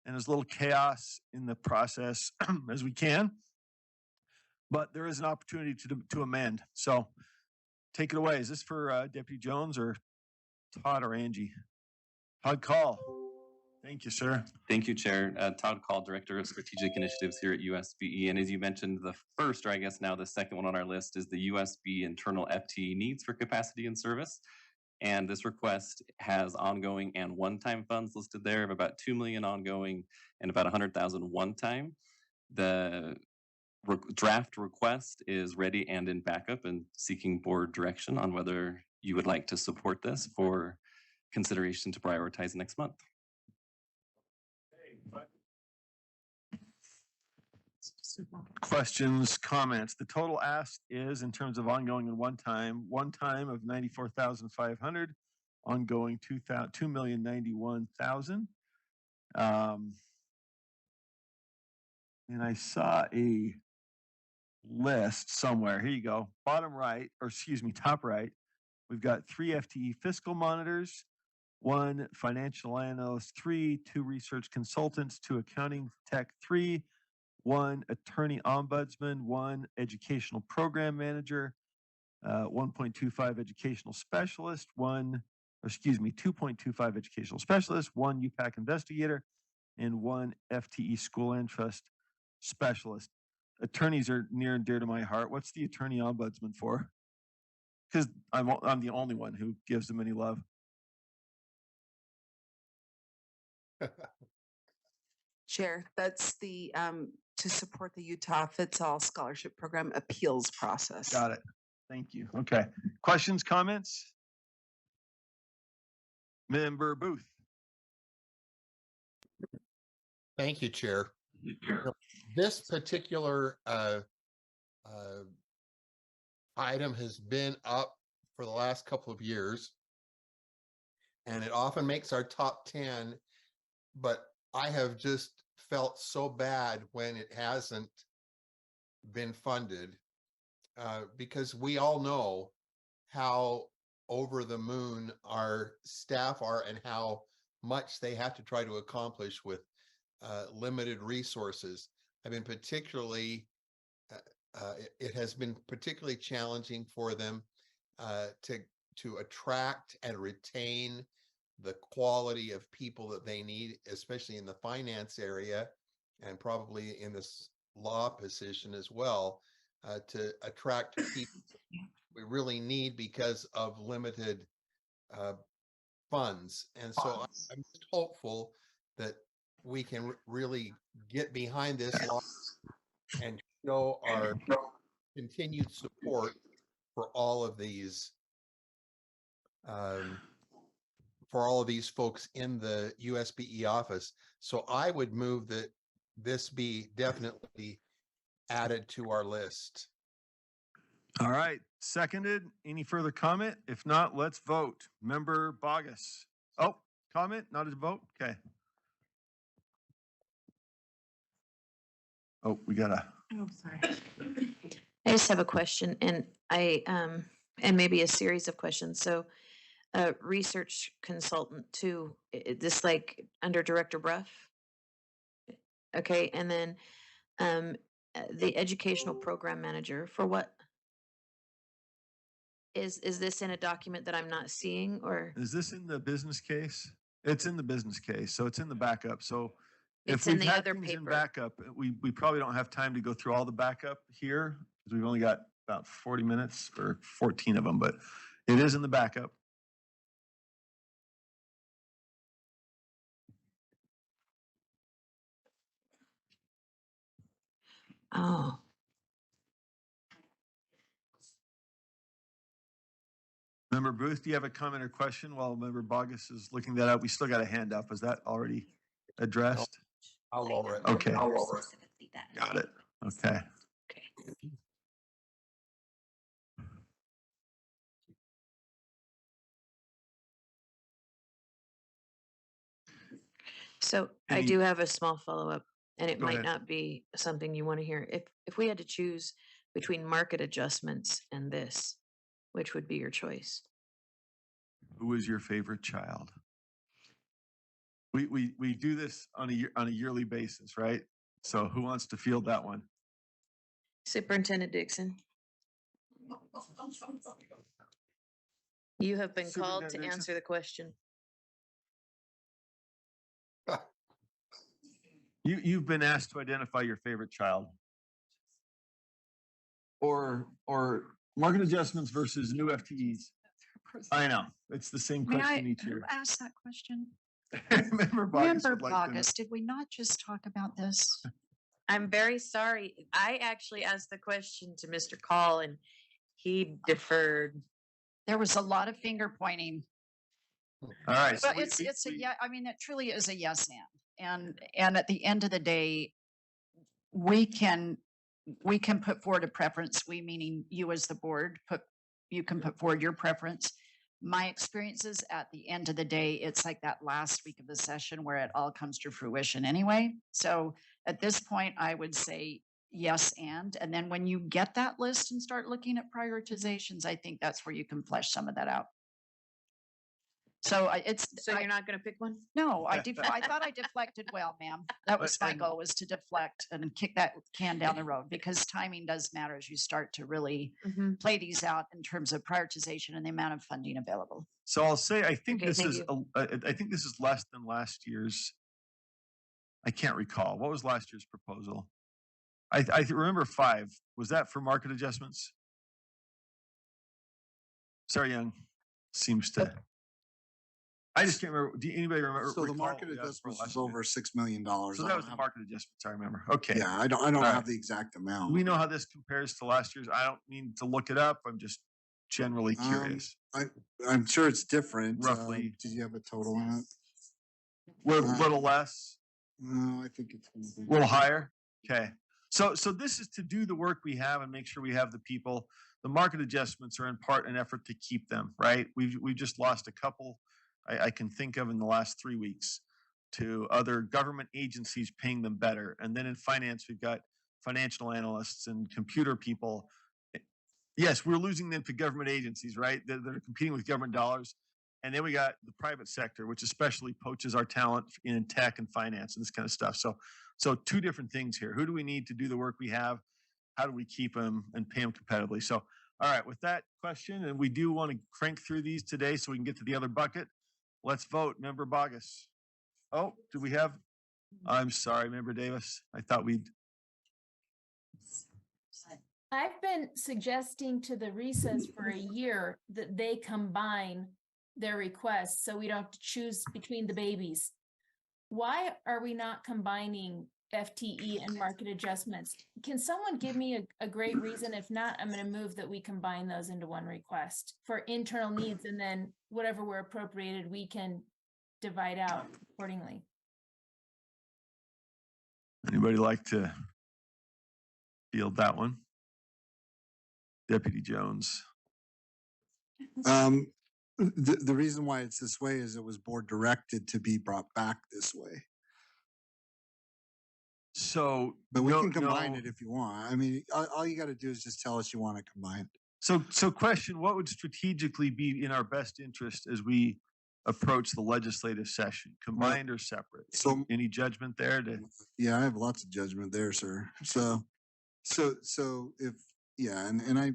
and as little chaos in the process as we can. But there is an opportunity to amend. So take it away. Is this for Deputy Jones or Todd or Angie? Todd Call. Thank you, sir. Thank you, Chair. Todd Call, Director of Strategic Initiatives here at USBE. And as you mentioned, the first, or I guess now the second one on our list, is the USB internal FTE needs for capacity and service. And this request has ongoing and one-time funds listed there of about 2 million ongoing and about 100,000 one-time. The draft request is ready and in backup and seeking board direction on whether you would like to support this for consideration to prioritize next month. Questions, comments? The total ask is, in terms of ongoing and one time of 94,500, ongoing 2,091,000. And I saw a list somewhere. Here you go. Bottom right, or excuse me, top right. We've got 3 FTE fiscal monitors, 1 financial analyst, 3, 2 research consultants, 2 accounting tech, 3, 1 attorney ombudsman, 1 educational program manager, 1.25 educational specialist, 2.25 educational specialist, 1 UPAC investigator, and 1 FTE school and trust specialist. Attorneys are near and dear to my heart. What's the attorney ombudsman for? Because I'm the only one who gives them any love. Chair, that's the to support the Utah Fits All Scholarship Program appeals process. Got it. Thank you. Okay. Questions, comments? Member Booth. Thank you, Chair. This particular item has been up for the last couple of years, and it often makes our top 10, but I have just felt so bad when it hasn't been funded, because we all know how over the moon our staff are and how much they have to try to accomplish with limited resources. I've been particularly, it has been particularly challenging for them to attract and retain the quality of people that they need, especially in the finance area and probably in this law position as well, to attract people we really need because of limited funds. And so I'm just hopeful that we can really get behind this law and show our continued support for all of these folks in the USBE office. So I would move that this be definitely added to our list. All right. Seconded. Any further comment? If not, let's vote. Member Bogus. Oh, comment, not a vote? Okay. Oh, we gotta, Oh, sorry. I just have a question and and maybe a series of questions. So, research consultant too, this like under Director Bruff? Okay, and then, the educational program manager for what? Is this in a document that I'm not seeing or? is this in the business case? It's in the business case, so it's in the backup. So It's if in we've the had other things in paper. backup, we probably don't have time to go through all the backup here because we've only got about 40 minutes or 14 of them, but it is in the backup. Oh. Member Booth, do you have a comment or question while Member Bogus is looking that up? We still got a hand up. Is that already addressed? I'll lower it. Okay. I'll lower it. Got it. Okay. So I Any- do have a small follow-up, and it Go might ahead. not be something you want to hear. If we had to choose between market adjustments and this, which would be your choice? Who is your favorite child? We do this on a yearly basis, right? So who wants to field that one? Superintendent Dixon, you have been called to Superintendent Dixon? answer the question. You've been asked to identify your favorite child. Or market adjustments versus new FTEs. I know, it's the same May I, question each who year. asked that question? Member Bogus Member would like to know. Bogus, did we not just talk about this? I'm very sorry. I actually asked the question to Mr. Call and he deferred. There was a lot of finger pointing. All right. so But we- it's a we- yeah, I mean, it truly is a yes and at the end of the day, we can put forward a preference, we meaning you as the board, you can put forward your preference. My experiences at the end of the day, it's like that last week of the session where it all comes to fruition anyway. So at this point, I would say yes and then when you get that list and start looking at prioritizations, I think that's where you can flesh some of that out. So So you're not going to pick one? no, I thought I deflected well, ma'am. That was my And- goal, was to deflect and kick that can down the road because timing does matter as you start to really play these out in terms of prioritization and the amount of funding available. So I'll say, I think Okay, this thank is, you. I think this is less than last year's. I can't recall. What was last year's proposal? I remember 5. Was that for market adjustments? Sarah Young seems to. I just can't remember. Do anybody remember? So the recall market what we asked for adjustments last was year? over $6 million. So that was the market adjustments, I remember. Okay. Yeah, I don't All have right. the exact amount. We know how this compares to last year's. I don't mean to look it up. I'm just generally curious. I'm sure it's different. Roughly. Did you have a total on it? Little less, No, I think it's a little higher. Okay. So this is to do the work we have and make sure we have the people. The market adjustments are in part an effort to keep them, right? We've just lost a couple I can think of in the last 3 weeks to other government agencies paying them better. And then in finance, we've got financial analysts and computer people. Yes, we're losing them to government agencies, right? That are competing with government dollars. And then we got the private sector, which especially poaches our talent in tech and finance and this kind of stuff. So 2 different things here. Who do we need to do the work we have? How do we keep them and pay them competitively? So, all right, with that question, and we do want to crank through these today so we can get to the other bucket. Let's vote. Member Bogus. Oh, do we have? I'm sorry, Member Davis. I thought we'd. I've been suggesting to the recess for a year that they combine their requests so we don't have to choose between the babies. Why are we not combining FTE and market adjustments? Can someone give me a great reason? If not, I'm going to move that we combine those into one request for internal needs, and then whatever we're appropriated, we can divide out accordingly. Anybody like to field that one? Deputy Jones. The reason why it's this way is it was board directed to be brought back this way. So. But we no- can combine no- it if you want. I mean, all you got to do is just tell us you want to combine. So question, what would strategically be in our best interest as we approach the legislative session, combined or separate? Any judgment there to? Yeah, I have lots of judgment there, sir. So if, yeah, and I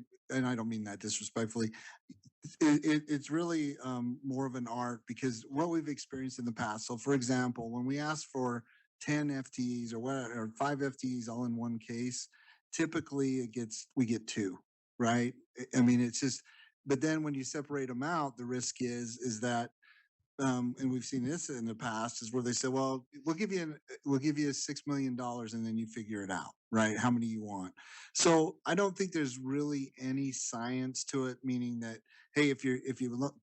don't mean that disrespectfully. It's really more of an art because what we've experienced in the past. So for example, when we ask for 10 FTEs or whatever, or 5 FTEs all in one case, typically we get 2, right? I mean, it's just, but then when you separate them out, the risk is that, and we've seen this in the past, is where they say, well, we'll give you $6 million and then you figure it out, right? How many you want. So I don't think there's really any science to it, meaning that, hey, if you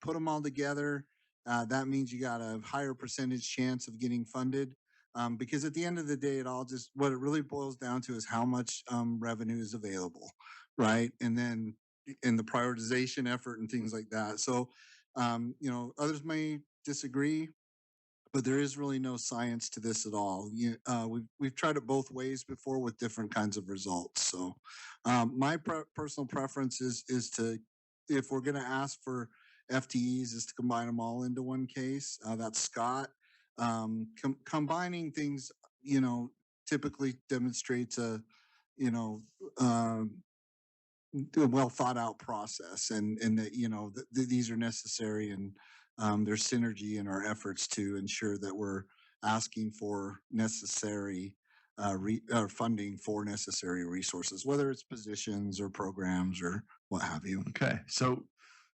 put them all together, that means you got a higher percentage chance of getting funded. Because at the end of the day, what it really boils down to is how much revenue is available, right? And then in the prioritization effort and things like that. So, others may disagree, but there is really no science to this at all. We've tried it both ways before with different kinds of results. So, my personal preference is to, if we're going to ask for FTEs, is to combine them all into one case. That's Scott. Combining things, typically demonstrates a well thought out process, and that these are necessary, and there's synergy in our efforts to ensure that we're asking for necessary funding for necessary resources, whether it's positions or programs or what have you. Okay, so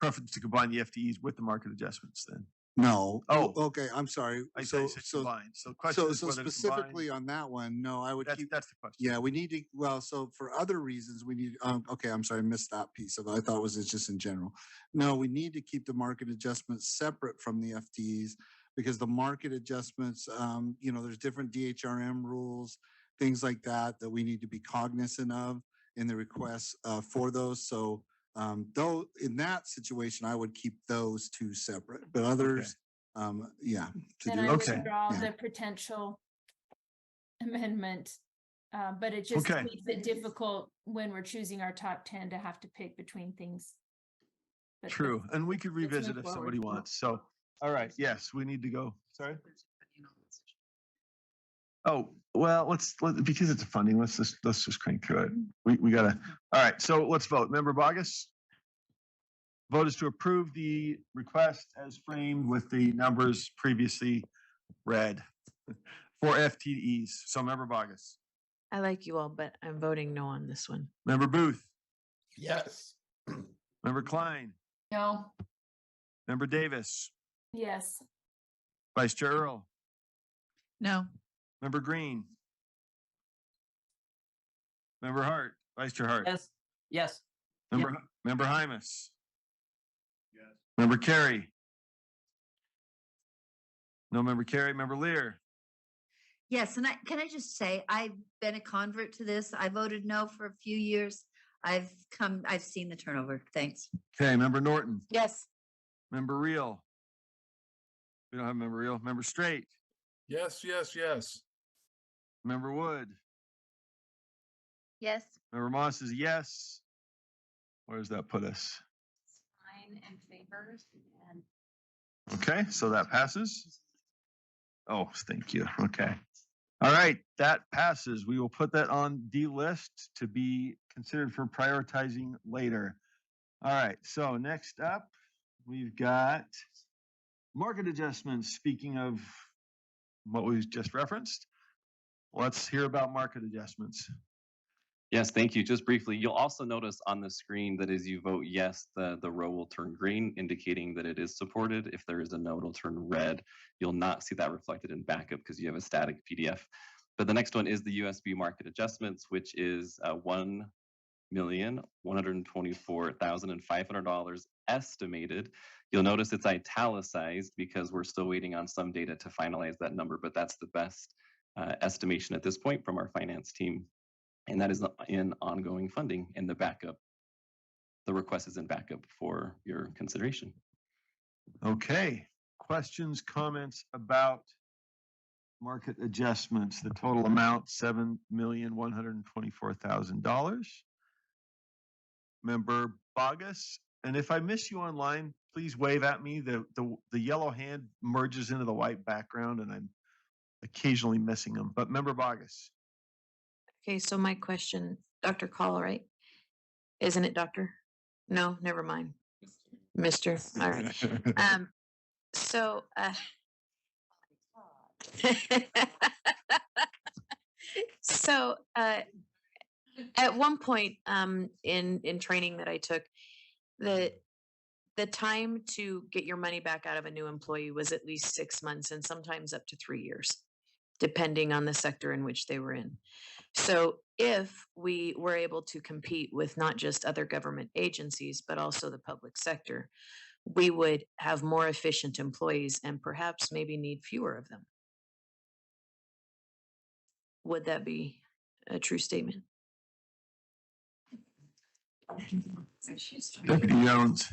preference to combine the FTEs with the market adjustments then? No. Oh. Okay. I'm sorry. I said combined. So question is whether to specifically combine. on that one, no, I would keep. That's the question. Yeah, we need to. Well, so for other reasons, we need. Okay, I'm sorry, I missed that piece of it. I thought it was just in general. No, we need to keep the market adjustments separate from the FTEs because the market adjustments, there's different DHRM rules, things like that we need to be cognizant of in the requests for those. So. Though in that situation, I would keep those 2 separate, but others, yeah. Then I withdraw the potential amendment, but it just makes it difficult when we're choosing our top 10 to have to pick between things. But True, and we could move revisit if somebody forward. wants. So, all right, yes, we need to go. Sorry. Oh, well, because it's funding, let's just crank through it. We gotta, all right, so let's vote. Member Bogus? Vote is to approve the request as framed with the numbers previously read for FTEs. So Member Bogus? I like you all, but I'm voting no on this one. Member Booth? Yes. Member Klein? No. Member Davis? Yes. Vice Chair Earl? No. Member Green? Member Hart? Vice Chair Hart? Yes. Yes. Member Hymas? Yes. Member Carey? No Member Carey. Member Lear? Yes, and can I just say, I've been a convert to this. I voted no for a few years. I've seen the turnover. Thanks. Okay, Member Norton? Yes. Member Reel? We don't have Member Reel. Member Straight? Yes, yes, yes. Member Wood? Yes. Member Moss is yes. Where does that put us? 9 in favor and Okay, so that passes. Oh, thank you. Okay. All right, that passes. We will put that on the list to be considered for prioritizing later. All right, so next up, we've got market adjustments. Speaking of what we just referenced, let's hear about market adjustments. Yes, thank you. Just briefly, you'll also notice on the screen that as you vote yes, the row will turn green, indicating that it is supported. If there is a no, it'll turn red. You'll not see that reflected in backup because you have a static PDF. But the next one is the USB market adjustments, which is $1,124,500 estimated. You'll notice it's italicized because we're still waiting on some data to finalize that number, but that's the best estimation at this point from our finance team. And that is in ongoing funding in the backup. The request is in backup for your consideration. Okay, questions, comments about market adjustments, the total amount, $7,124,000. Member Bogus, and if I miss you online, please wave at me. The yellow hand merges into the white background and I'm occasionally missing them, but Member Bogus. Okay, so my question, Dr. Call, right? Isn't it doctor? No, never mind. Mister, all right. So, so, at one point, in training that I took, the time to get your money back out of a new employee was at least 6 months and sometimes up to 3 years, depending on the sector in which they were in. So if we were able to compete with not just other government agencies, but also the public sector, we would have more efficient employees and perhaps maybe need fewer of them. Would that be a true statement? Deputy Jones.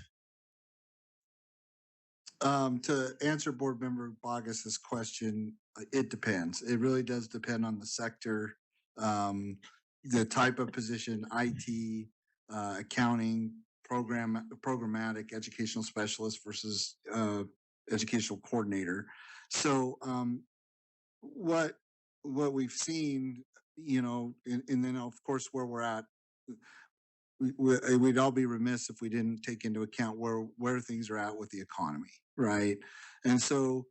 To answer Board Member Bogus's question, it depends. It really does depend on the sector, the type of position, IT, accounting, programmatic, educational specialist versus educational coordinator. So what we've seen, and then of course where we're at, we'd all be remiss if we didn't take into account where things are at with the economy, right? And so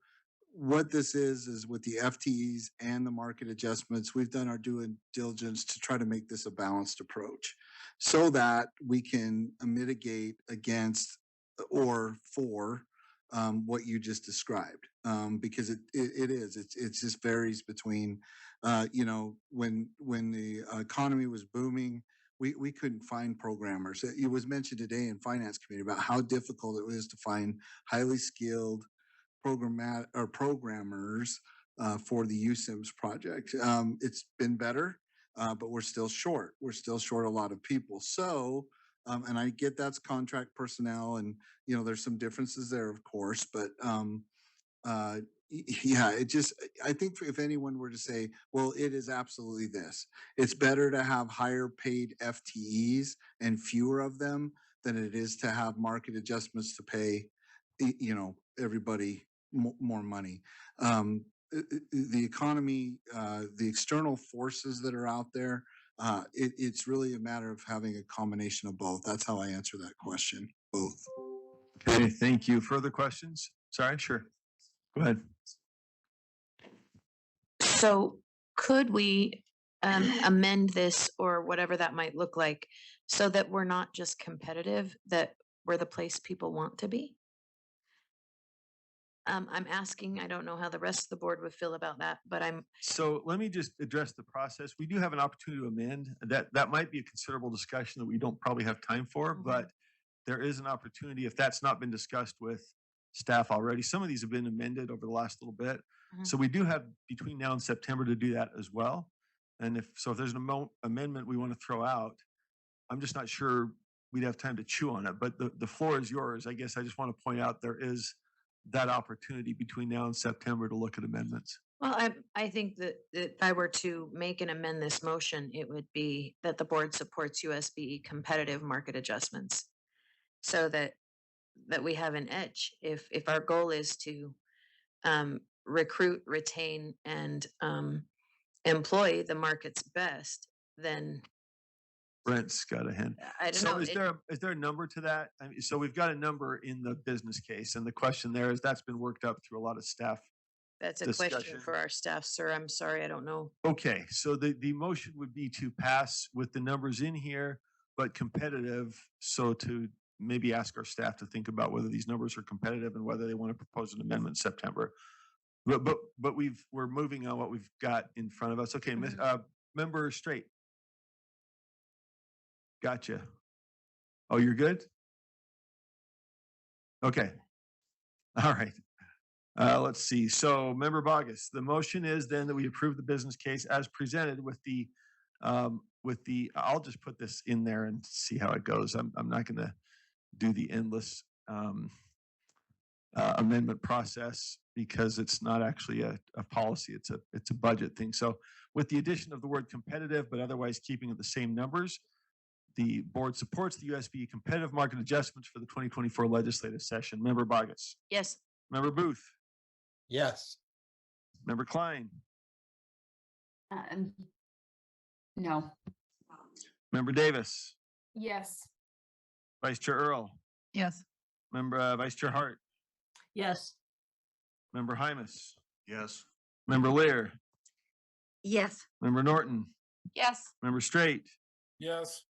what this is with the FTEs and the market adjustments, we've done our due diligence to try to make this a balanced approach so that we can mitigate against or for what you just described, because it just varies between, when the economy was booming, we couldn't find programmers. It was mentioned today in Finance Committee about how difficult it was to find highly skilled programmers for the USIMS project. It's been better, but we're still short. We're still short a lot of people. So, and I get that's contract personnel, and there's some differences there, of course, but yeah, I think if anyone were to say, well, it is absolutely this, it's better to have higher paid FTEs and fewer of them than it is to have market adjustments to pay, everybody more money. The economy, the external forces that are out there, it's really a matter of having a combination of both. That's how I answer that question, both. Okay, thank you. Further questions? Sorry, sure. Go ahead. So could we amend this or whatever that might look like so that we're not just competitive, that we're the place people want to be? I'm asking, I don't know how the rest of the board would feel about that, but So let me just address the process. We do have an opportunity to amend. That might be a considerable discussion that we don't probably have time for, but there is an opportunity if that's not been discussed with staff already. Some of these have been amended over the last little bit. So we do have between now and September to do that as well. And if there's an amendment we want to throw out, I'm just not sure we'd have time to chew on it, but the floor is yours. I guess I just want to point out there is that opportunity between now and September to look at amendments. Well, I think that if I were to make and amend this motion, it would be that the board supports USBE competitive market adjustments so that we have an edge. If our goal is to recruit, retain, and employ the market's best, then Brent's got a hand. I don't So know. is there a number to that? I mean, so we've got a number in the business case, and the question there is that's been worked up through a lot of staff. That's a question for our staff, sir. I'm sorry, I don't know. Okay, so the motion would be to pass with the numbers in here, but competitive. So to maybe ask our staff to think about whether these numbers are competitive and whether they want to propose an amendment in September. But we're moving on what we've got in front of us. Okay, Member Straight. Gotcha. Oh, you're good? Okay. All right. Let's see. So Member Bogus, the motion is then that we approve the business case as presented with the, I'll just put this in there and see how it goes. I'm not going to do the endless amendment process because it's not actually a policy, it's a budget thing. So with the addition of the word competitive, but otherwise keeping it the same numbers, the board supports the USBE competitive market adjustments for the 2024 legislative session. Member Bogus. Yes. Member Booth. Yes. Member Klein. No. Member Davis. Yes. Vice Chair Earl. Yes. Member Vice Chair Hart. Yes. Member Hymas. Yes. Member Lear. Yes. Member Norton. Yes. Member Straight. Yes.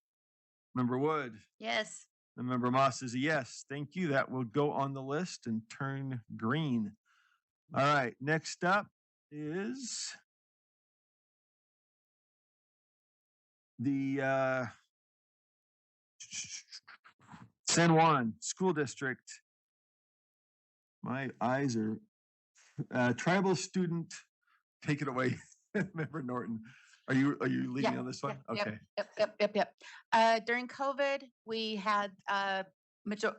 Member Wood. Yes. And Member Moss is a yes. Thank you. That will go on the list and turn green. All right. Next up is the San Juan School District. My eyes are tribal student. Take it away, Member Norton. Are you leading on this one? Okay. Yep. During COVID, we had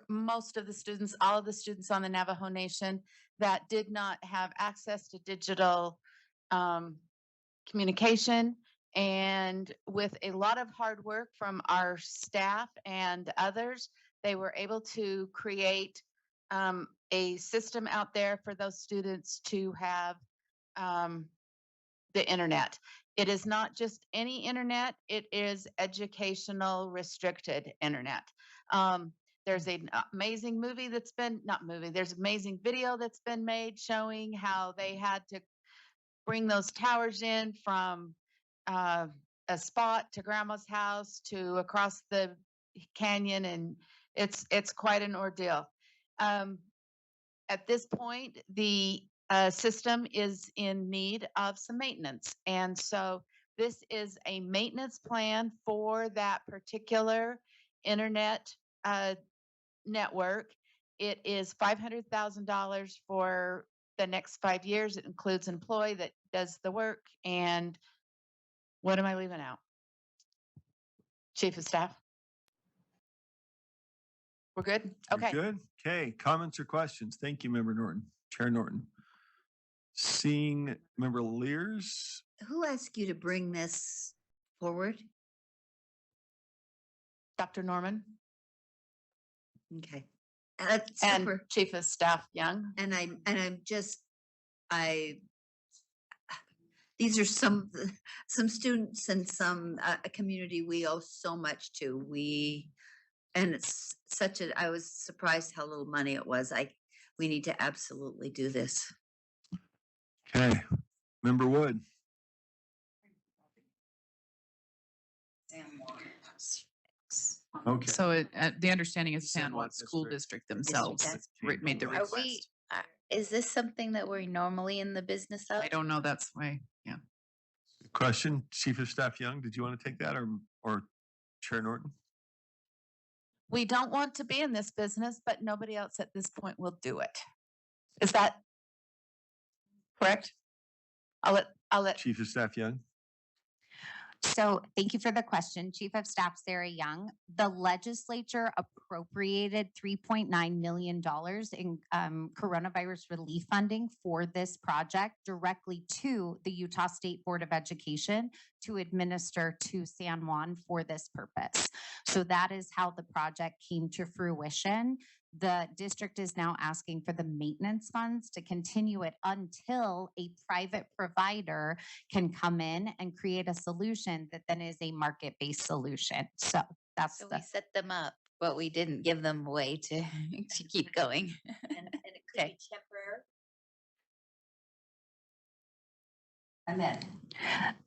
most of the students, all of the students on the Navajo Nation that did not have access to digital communication. And with a lot of hard work from our staff and others, they were able to create a system out there for those students to have the internet. It is not just any internet, it is educational restricted internet. There's an amazing movie that's been, not movie, there's amazing video that's been made showing how they had to bring those towers in from a spot to grandma's house to across the canyon, and it's quite an ordeal. At this point, the system is in need of some maintenance. And so this is a maintenance plan for that particular internet network. It is $500,000 for the next 5 years. It includes an employee that does the work. And what am I leaving out? Chief of Staff? We're good? Okay. You're good. Okay. Comments or questions? Thank you, Member Norton. Chair Norton. Seeing Member Lears. Who asked you to bring this forward? Dr. Norman. Okay. And Super. Chief of Staff Young. And I'm just, these are some students and some a community we owe so much to. And it's such a, I was surprised how little money it was. We need to absolutely do this. Okay. Member Wood. Okay. So the understanding is San Juan School District themselves made the Are request. we, is this something that we're normally in the business of? I don't know, that's why, yeah. Question, Chief of Staff Young, did you want to take that or Chair Norton? We don't want to be in this business, but nobody else at this point will do it. Is that correct? I'll let Chief of Staff Young. So thank you for the question, Chief of Staff Sarah Young. The legislature appropriated $3.9 million in coronavirus relief funding for this project directly to the Utah State Board of Education to administer to San Juan for this purpose. So that is how the project came to fruition. The district is now asking for the maintenance funds to continue it until a private provider can come in and create a solution that then is a market-based solution. So that's So we set them up, but we didn't give them a way to to keep going. And it could be temporary. And then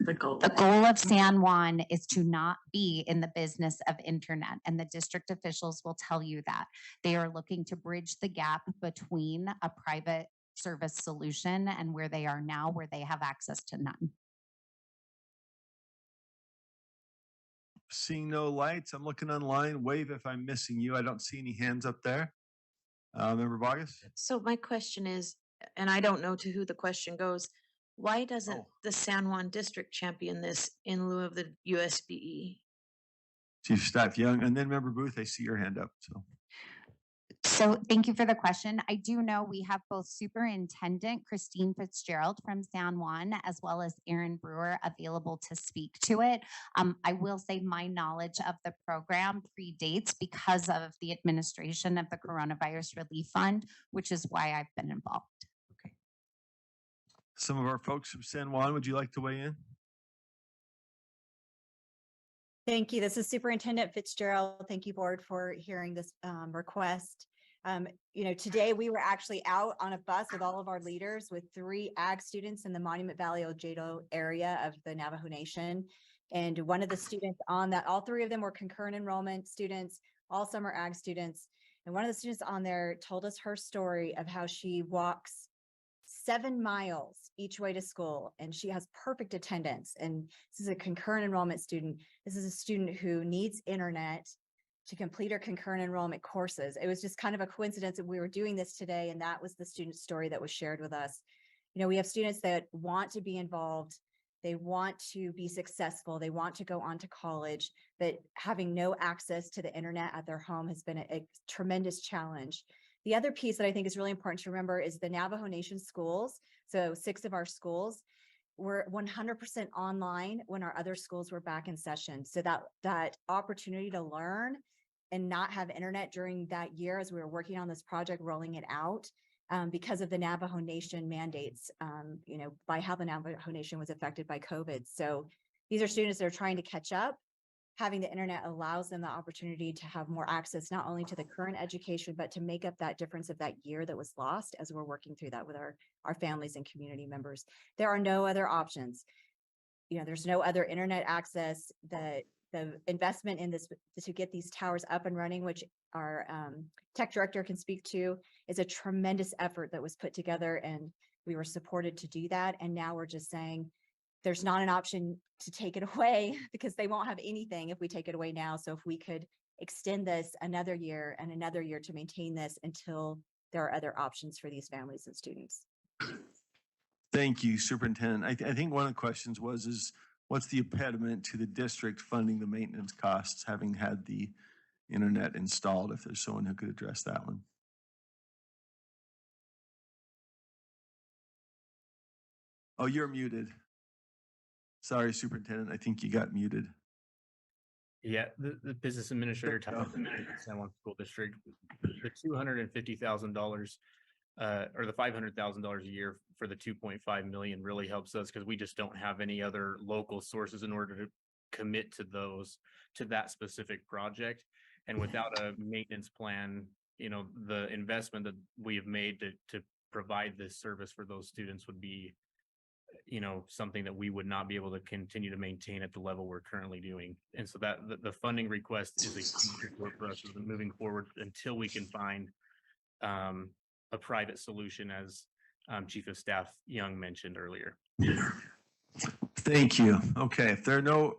the goal of San Juan is to not be in the business of internet, and the district officials will tell you that. They are looking to bridge the gap between a private service solution and where they are now, where they have access to none. Seeing no lights, I'm looking online. Wave if I'm missing you. I don't see any hands up there. Member Bogus? So my question is, and I don't know to who the question goes, why doesn't the San Juan District champion this in lieu of the USBE? Chief of Staff Young, and then Member Booth, I see your hand up. So thank you for the question. I do know we have both Superintendent Christine Fitzgerald from San Juan as well as Aaron Brewer available to speak to it. I will say my knowledge of the program predates because of the administration of the Coronavirus Relief Fund, which is why I've been involved. Some of our folks from San Juan, would you like to weigh in? Thank you. This is Superintendent Fitzgerald. Thank you, board, for hearing this request. Today we were actually out on a bus with all of our leaders with 3 ag students in the Monument Valley Ojado area of the Navajo Nation. And one of the students on that, all 3 of them were concurrent enrollment students, all summer ag students. And one of the students on there told us her story of how she walks 7 miles each way to school, and she has perfect attendance. And this is a concurrent enrollment student. This is a student who needs internet to complete her concurrent enrollment courses. It was just kind of a coincidence that we were doing this today, and that was the student story that was shared with us. We have students that want to be involved. They want to be successful. They want to go on to college, but having no access to the internet at their home has been a tremendous challenge. The other piece that I think is really important to remember is the Navajo Nation schools. So 6 of our schools were 100% online when our other schools were back in session. So that opportunity to learn and not have internet during that year as we were working on this project, rolling it out, because of the Navajo Nation mandates, by how the Navajo Nation was affected by COVID. So these are students that are trying to catch up. Having the internet allows them the opportunity to have more access, not only to the current education, but to make up that difference of that year that was lost as we're working through that with our families and community members. There are no other options. There's no other internet access. The investment in this to get these towers up and running, which our tech director can speak to, is a tremendous effort that was put together, and we were supported to do that. And now we're just saying, there's not an option to take it away because they won't have anything if we take it away now. So if we could extend this another year and another year to maintain this until there are other options for these families and students. Thank you, Superintendent. I think one of the questions is what's the impediment to the district funding the maintenance costs, having had the internet installed? If there's someone who could address that one. Oh, you're muted. Sorry, Superintendent. I think you got muted. Yeah, the business administrator talked about the San Juan School District, the $250,000 or the $500,000 a year for the 2.5 million really helps us because we just don't have any other local sources in order to commit to that specific project. And without a maintenance plan, the investment that we have made to provide this service for those students would be something that we would not be able to continue to maintain at the level we're currently doing. And so that the funding request is a huge report for us moving forward until we can find a private solution, as Chief of Staff Young mentioned earlier. Thank you. Okay, if there are no,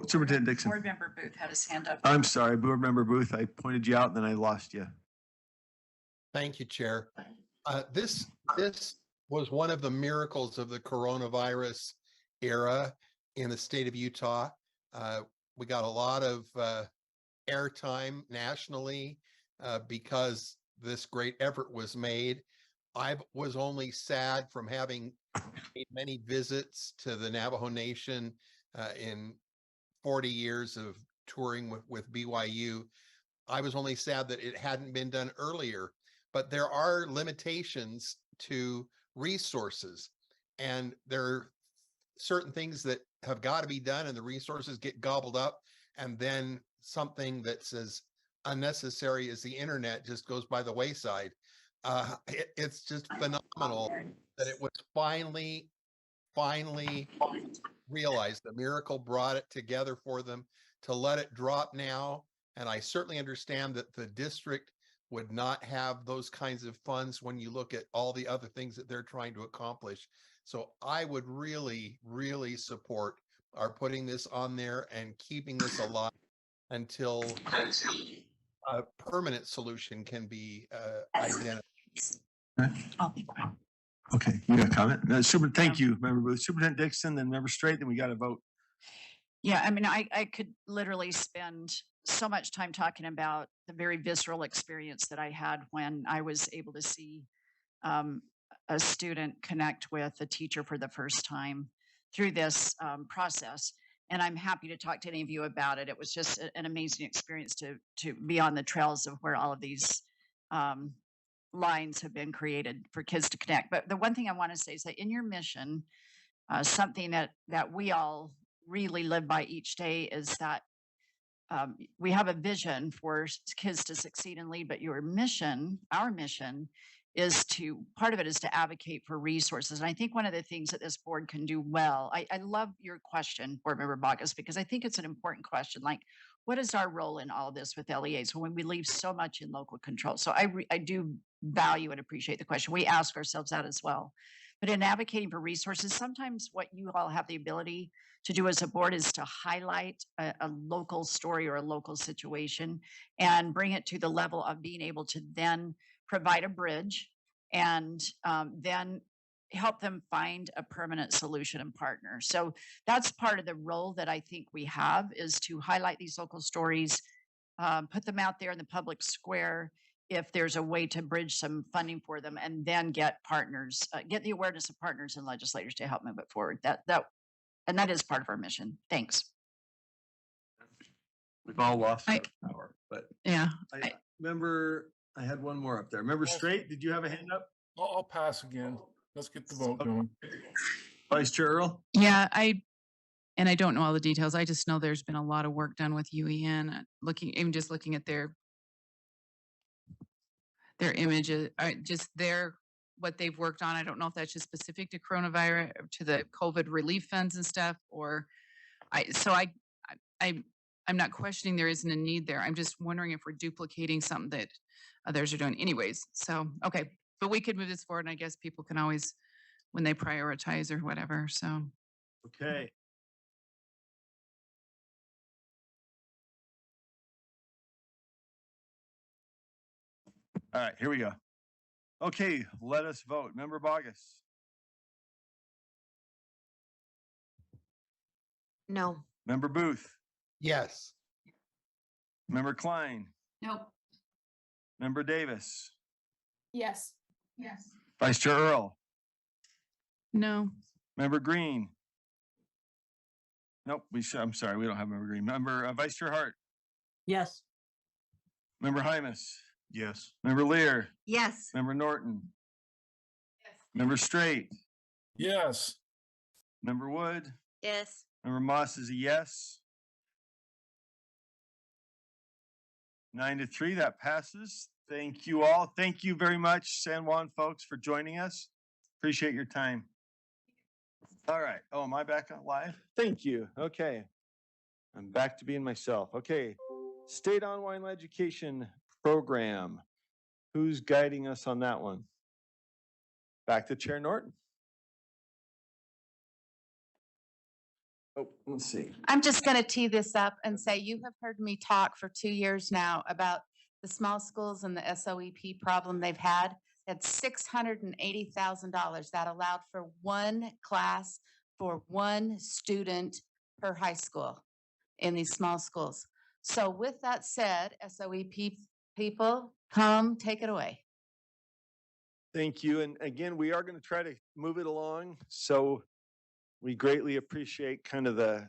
Superintendent Dixon. Board Member Booth had his hand up. I'm sorry, Board Member Booth, I pointed you out and then I lost you. Thank you, Chair. This was one of the miracles of the coronavirus era in the state of Utah. We got a lot of airtime nationally because this great effort was made. I was only sad from having made many visits to the Navajo Nation in 40 years of touring with BYU. I was only sad that it hadn't been done earlier, but there are limitations to resources, and there are certain things that have got to be done and the resources get gobbled up, and then something that's as unnecessary as the internet just goes by the wayside. It's just phenomenal that it was finally realized. The miracle brought it together for them to let it drop now. And I certainly understand that the district would not have those kinds of funds when you look at all the other things that they're trying to accomplish. So I would really, really support our putting this on there and keeping this alive until a permanent solution can be identified. Okay, you got a comment? No, thank you, Member Booth. Superintendent Dixon, then Member Straight, then we got to vote. Yeah, I mean, I could literally spend so much time talking about the very visceral experience that I had when I was able to see a student connect with a teacher for the first time through this process. And I'm happy to talk to any of you about it. It was just an amazing experience to be on the trails of where all of these lines have been created for kids to connect. But the one thing I want to say is that in your mission, something that we all really live by each day is that we have a vision for kids to succeed and lead, but your mission, our mission, is part of it is to advocate for resources. And I think one of the things that this board can do well, I love your question, Board Member Bogus, because I think it's an important question. Like, what is our role in all this with LEAs when we leave so much in local control? So I do value and appreciate the question. We ask ourselves that as well. But in advocating for resources, sometimes what you all have the ability to do as a board is to highlight a local story or a local situation and bring it to the level of being able to then provide a bridge and then help them find a permanent solution and partner. So that's part of the role that I think we have, is to highlight these local stories, put them out there in the public square if there's a way to bridge some funding for them, and then get partners, get the awareness of partners and legislators to help move it forward. And that is part of our mission. Thanks. We've all lost our power, but Yeah. I had one more up there. Remember Straight? Did you have a hand up? I'll pass again. Let's get the vote going. Vice Chair Earl? Yeah, I don't know all the details. I just know there's been a lot of work done with UEN, even just looking at their images, just what they've worked on. I don't know if that's just specific to coronavirus, to the COVID relief funds and stuff, or I'm not questioning there isn't a need there. I'm just wondering if we're duplicating something that others are doing anyways. So, okay, but we could move this forward, and I guess people can always, when they prioritize or whatever, so. Okay. All right, here we go. Okay, let us vote. Member Bogus? No. Member Booth? Yes. Member Klein? Nope. Member Davis? Yes. Yes. Vice Chair Earl? No. Member Green? Nope, I'm sorry, we don't have Member Green. Member Vice Chair Hart? Yes. Member Hymas? Yes. Member Lear? Yes. Member Norton? Member Straight? Yes. Member Wood? Yes. Member Moss is a yes. 9-3, that passes. Thank you all. Thank you very much, San Juan folks, for joining us. Appreciate your time. All right. Oh, am I back on live? Thank you. Okay. I'm back to being myself. Okay. State online education program. Who's guiding us on that one? Back to Chair Norton. Oh, let's see. I'm just going to tee this up and say you have heard me talk for 2 years now about the small schools and the SOEP problem they've had. That's $680,000 that allowed for one class for one student per high school in these small schools. So with that said, SOEP people, come take it away. Thank you. And again, we are going to try to move it along. So we greatly appreciate kind of the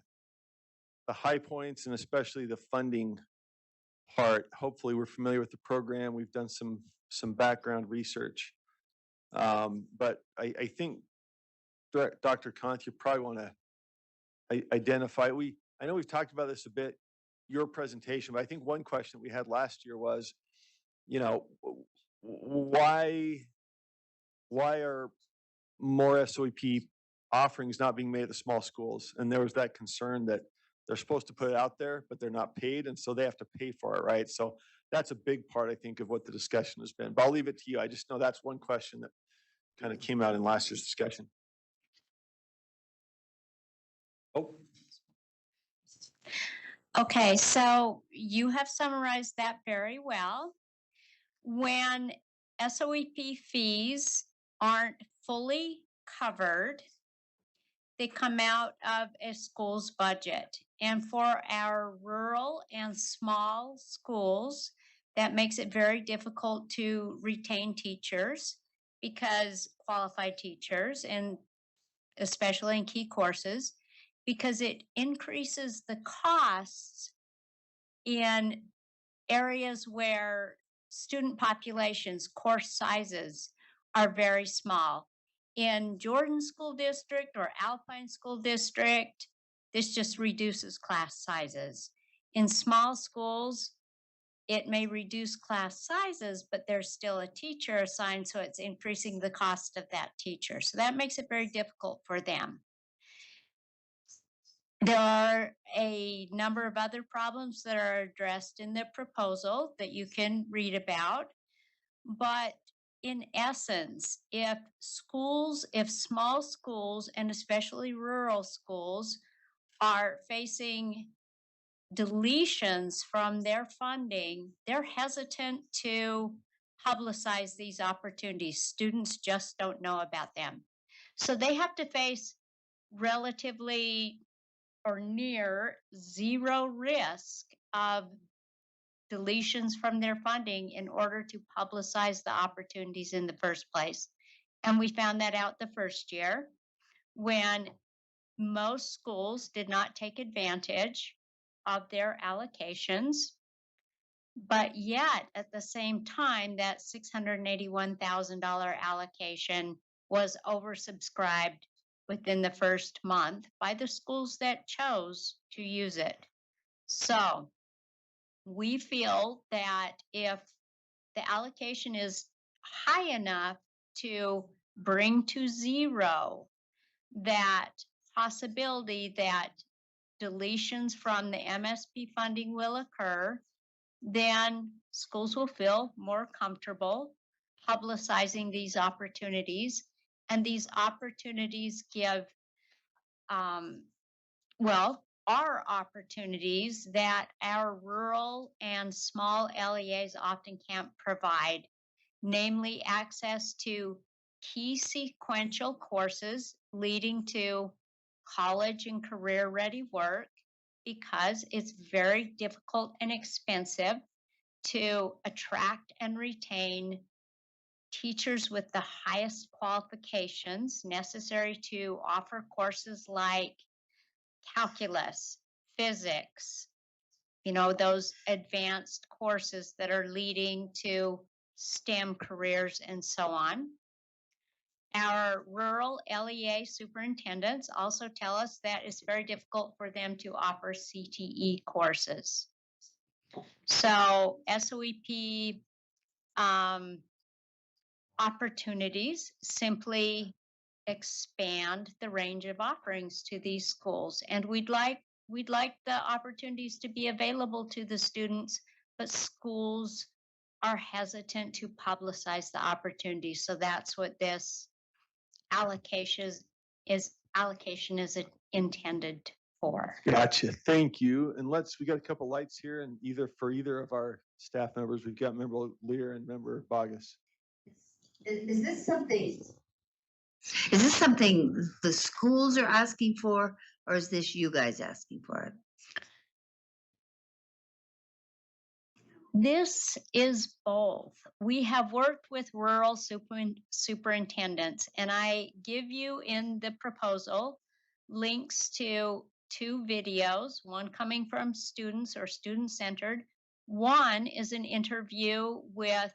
high points and especially the funding part. Hopefully we're familiar with the program. We've done some background research. But I think Dr. Kant, you probably want to identify, I know we've talked about this a bit, your presentation, but I think one question we had last year was, you know, why are more SOEP offerings not being made at the small schools? And there was that concern that they're supposed to put it out there, but they're not paid. And so they have to pay for it, right? So that's a big part, I think, of what the discussion has been. But I'll leave it to you. I just know that's one question that kind of came out in last year's discussion. Oh. Okay, so you have summarized that very well. When SOEP fees aren't fully covered, they come out of a school's budget. And for our rural and small schools, that makes it very difficult to retain teachers because qualified teachers, and especially in key courses, because it increases the costs in areas where student populations, course sizes are very small. In Jordan School District or Alpine School District, this just reduces class sizes. In small schools, it may reduce class sizes, but there's still a teacher assigned, so it's increasing the cost of that teacher. So that makes it very difficult for them. There are a number of other problems that are addressed in the proposal that you can read about. But in essence, if small schools, and especially rural schools, are facing deletions from their funding, they're hesitant to publicize these opportunities. Students just don't know about them. So they have to face relatively or near zero risk of deletions from their funding in order to publicize the opportunities in the first place. And we found that out the first year when most schools did not take advantage of their allocations. But yet, at the same time, that $681,000 allocation was oversubscribed within the first month by the schools that chose to use it. So we feel that if the allocation is high enough to bring to zero that possibility that deletions from the MSP funding will occur, then schools will feel more comfortable publicizing these opportunities. And these opportunities give, are opportunities that our rural and small LEAs often can't provide, namely access to key sequential courses leading to college and career ready work, because it's very difficult and expensive to attract and retain teachers with the highest qualifications necessary to offer courses like calculus, physics, those advanced courses that are leading to STEM careers and so on. Our rural LEA superintendents also tell us that it's very difficult for them to offer CTE courses. So SOEP opportunities simply expand the range of offerings to these schools. And we'd like the opportunities to be available to the students, but schools are hesitant to publicize the opportunities. So that's what this allocation is intended for. Gotcha. Thank you. And we got a couple lights here, and for either of our staff members, we've got member Lear and member Bogus. Is this something the schools are asking for, or is this you guys asking for it? This is both. We have worked with rural superintendents, and I give you in the proposal links to 2 videos, one coming from students or student-centered. One is an interview with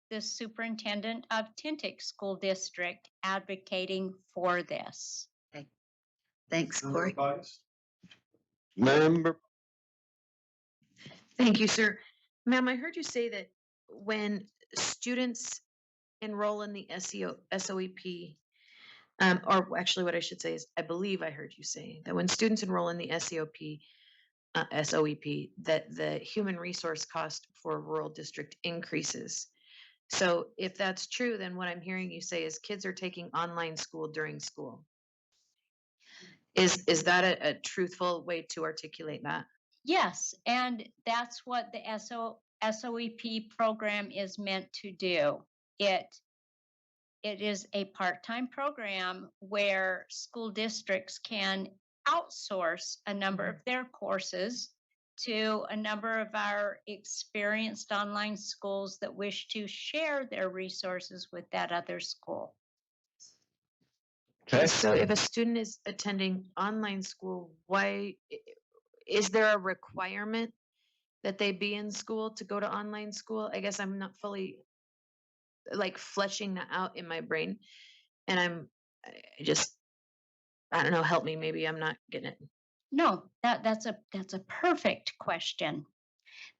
the superintendent of Tintic School District advocating for this. Okay. Thanks, Corey. Member. Thank you, sir. Ma'am, I heard you say that when students enroll in the SOEP, or actually what I should say is, I believe I heard you say that when students enroll in the SOEP, that the human resource cost for a rural district increases. So if that's true, then what I'm hearing you say is kids are taking online school during school. Is that a truthful way to articulate that? Yes, and that's what the SOEP program is meant to do. It is a part-time program where school districts can outsource a number of their courses to a number of our experienced online schools that wish to share their resources with that other school. Okay, so if a student is attending online school, is there a requirement that they be in school to go to online school? I guess I'm not fully like fleshing that out in my brain, and I don't know, help me. Maybe I'm not getting it. No, that's a perfect question.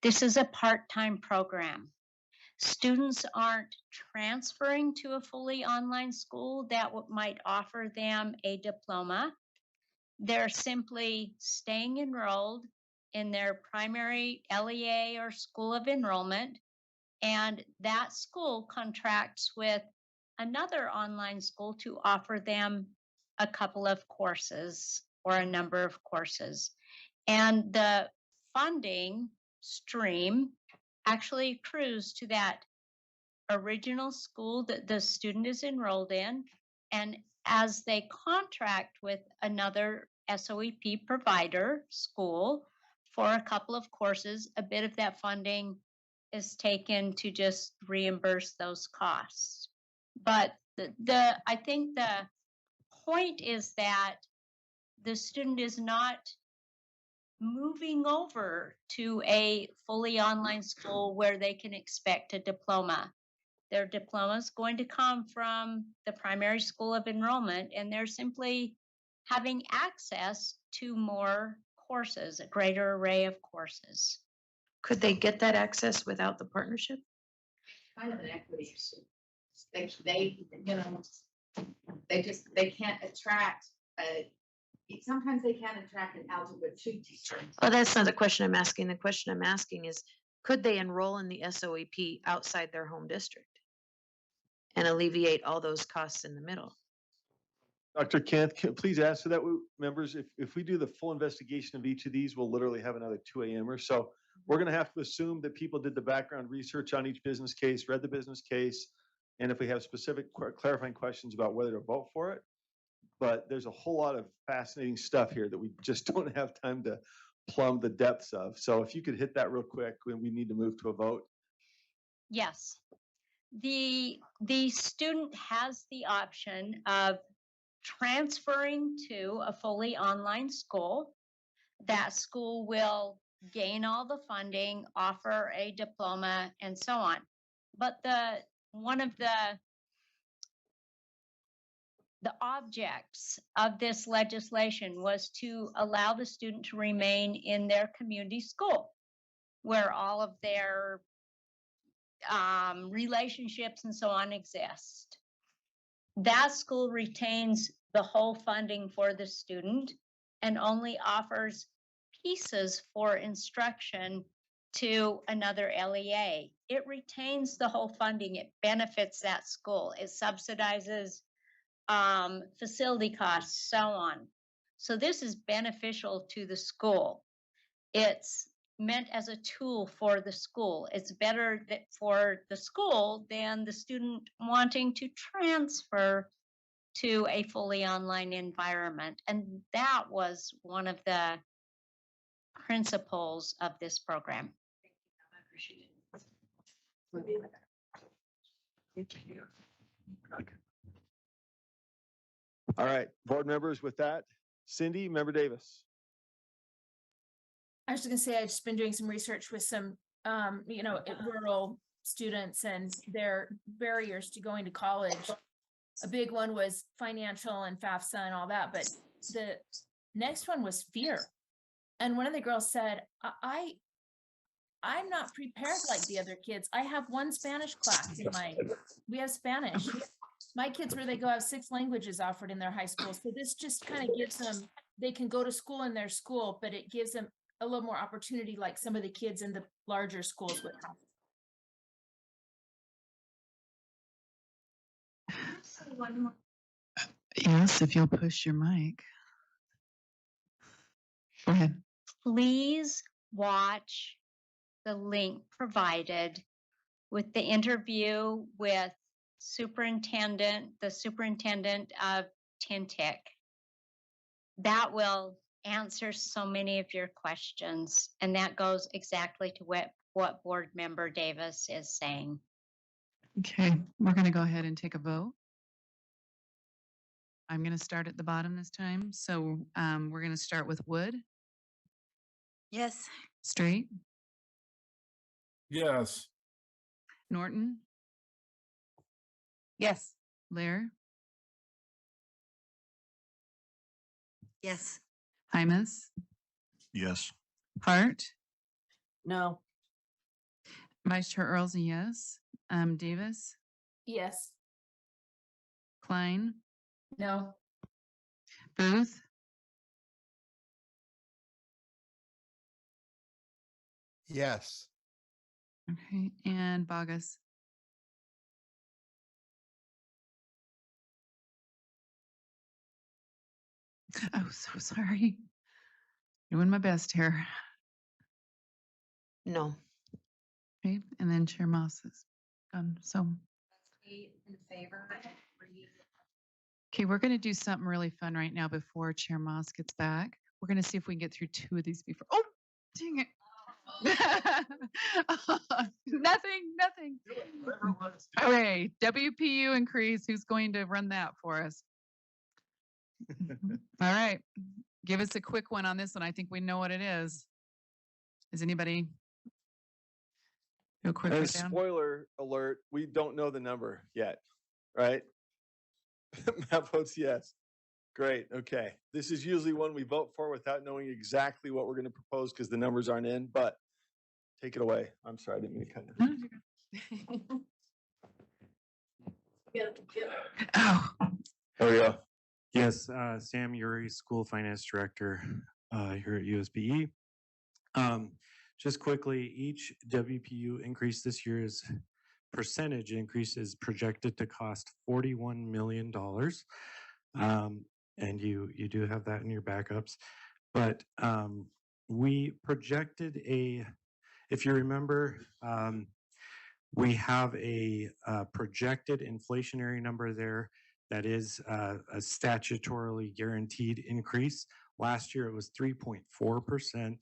This is a part-time program. Students aren't transferring to a fully online school that might offer them a diploma. They're simply staying enrolled in their primary LEA or school of enrollment, and that school contracts with another online school to offer them a couple of courses or a number of courses. And the funding stream actually accrues to that original school that the student is enrolled in. And as they contract with another SOEP provider school for a couple of courses, a bit of that funding is taken to just reimburse those costs. But I think the point is that the student is not moving over to a fully online school where they can expect a diploma. Their diploma is going to come from the primary school of enrollment, and they're simply having access to more courses, a greater array of courses. Could they get that access without the partnership? Kind of an equity issue. They, you know, they can't attract, sometimes they can't attract an algebra 2 teacher. Oh, that's not the question I'm asking. The question I'm asking is, could they enroll in the SOEP outside their home district and alleviate all those costs in the middle? Dr. Kent, please answer that, members. If we do the full investigation of each of these, we'll literally have another 2 a.m.er. So we're going to have to assume that people did the background research on each business case, read the business case, and if we have specific clarifying questions about whether to vote for it. But there's a whole lot of fascinating stuff here that we just don't have time to plumb the depths of. So if you could hit that real quick, when we need to move to a vote. Yes. The student has the option of transferring to a fully online school. That school will gain all the funding, offer a diploma, and so on. But one of the objects of this legislation was to allow the student to remain in their community school, where all of their relationships and so on exist. That school retains the whole funding for the student and only offers pieces for instruction to another LEA. It retains the whole funding. It benefits that school. It subsidizes facility costs, so on. So this is beneficial to the school. It's meant as a tool for the school. It's better for the school than the student wanting to transfer to a fully online environment. And that was one of the principles of this program. I appreciate it. All right, board members, with that, Cindy, Member Davis. I was just gonna say, I've just been doing some research with some, rural students and their barriers to going to college. A big one was financial and FAFSA and all that, but the next one was fear. And one of the girls said, I'm not prepared like the other kids. I have one Spanish class we have Spanish. My kids, where they go, have 6 languages offered in their high school. So this just kind of gives them, they can go to school in their school, but it gives them a little more opportunity like some of the kids in the larger schools would have. Yes, if you'll push your mic. Go ahead. Please watch the link provided with the interview with the superintendent of Tintic. that will answer so many of your questions. And that goes exactly to what Board Member Davis is saying. Okay, we're going to go ahead and take a vote. I'm going to start at the bottom this time. So we're going to start with Wood, Yes. Straight, Yes. Norton, Yes. Lair, Yes. Hymas, Yes. Hart, No. Vice Chair Earl's a yes. Davis, Yes. Klein, No. Booth, Yes. okay, and Bogus. Oh, so sorry. Doing my best here. No. Okay, and then Chair Moss is done. So, 8 in favor. okay, we're going to do something really fun right now before Chair Moss gets back. We're going to see if we can get through 2 of these before. Oh, dang it. Nothing. Okay, WPU increase. Who's going to run that for us? All right. Give us a quick one on this one. I think we know what it is. Is anybody? Real quick. And breakdown? spoiler alert, we don't know the number yet, right? Matt votes yes. Great. Okay. This is usually one we vote for without knowing exactly what we're going to propose because the numbers aren't in, but take it away. I'm sorry, I didn't mean to cut you. Oh, There we go. Yes, Sam Uri, School Finance Director here at USBE. Just quickly, each WPU increase this year's percentage increase is projected to cost $41 million. And you do have that in your backups. But we projected if you remember, we have a projected inflationary number there that is a statutorily guaranteed increase. Last year it was 3.4%.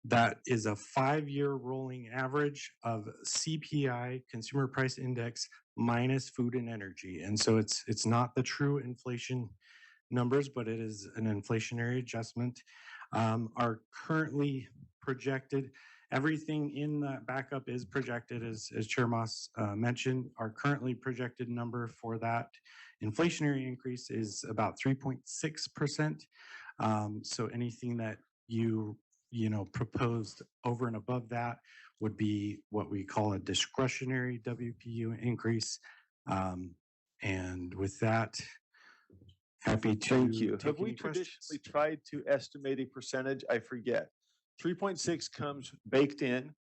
That is a 5-year rolling average of CPI, Consumer Price Index, minus food and energy. And so it's not the true inflation numbers, but it is an inflationary adjustment. Our currently projected, everything in that backup is projected, as Chair Moss mentioned. Our currently projected number for that inflationary increase is about 3.6%. So anything that you proposed over and above that would be what we call a discretionary WPU increase. And with that, happy to Thank you. take Have we any questions. traditionally tried to estimate a percentage? I forget. 3.6 comes baked in.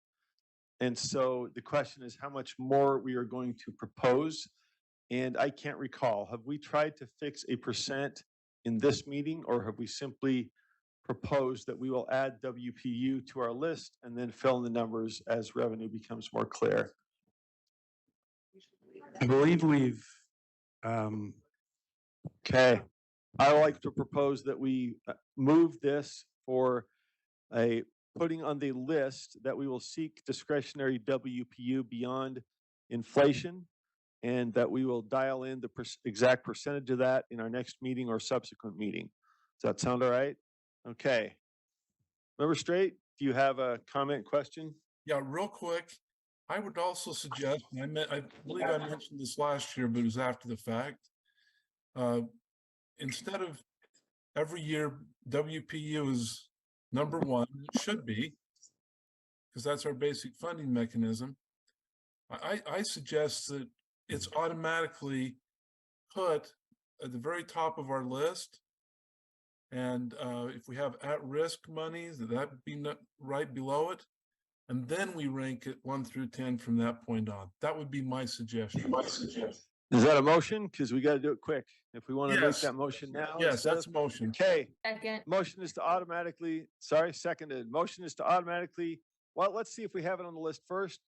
And so the question is how much more we are going to propose. And I can't recall, have we tried to fix a percent in this meeting, or have we simply proposed that we will add WPU to our list and then fill in the numbers as revenue becomes more clear? I believe we've Okay. I would like to propose that we move this for a putting on the list that we will seek discretionary WPU beyond inflation, and that we will dial in the exact percentage of that in our next meeting or subsequent meeting. Does that sound all right? Okay. Member Straight, do you have a comment, question? Yeah, real quick. I would also suggest, and I believe I mentioned this last year, but it was after the fact. Instead of every year WPU is number 1, it should be, because that's our basic funding mechanism. I suggest that it's automatically put at the very top of our list. And if we have at-risk monies, that be right below it. And then we rank it 1 through 10 from that point on. That would be my suggestion. Is that a motion? Because we got to do it quick. If we want to make Yes. that motion now. Yes, that's a motion. Okay. Second. Motion is to automatically, sorry, seconded. Motion is to automatically, well, let's see if we have it on the list first.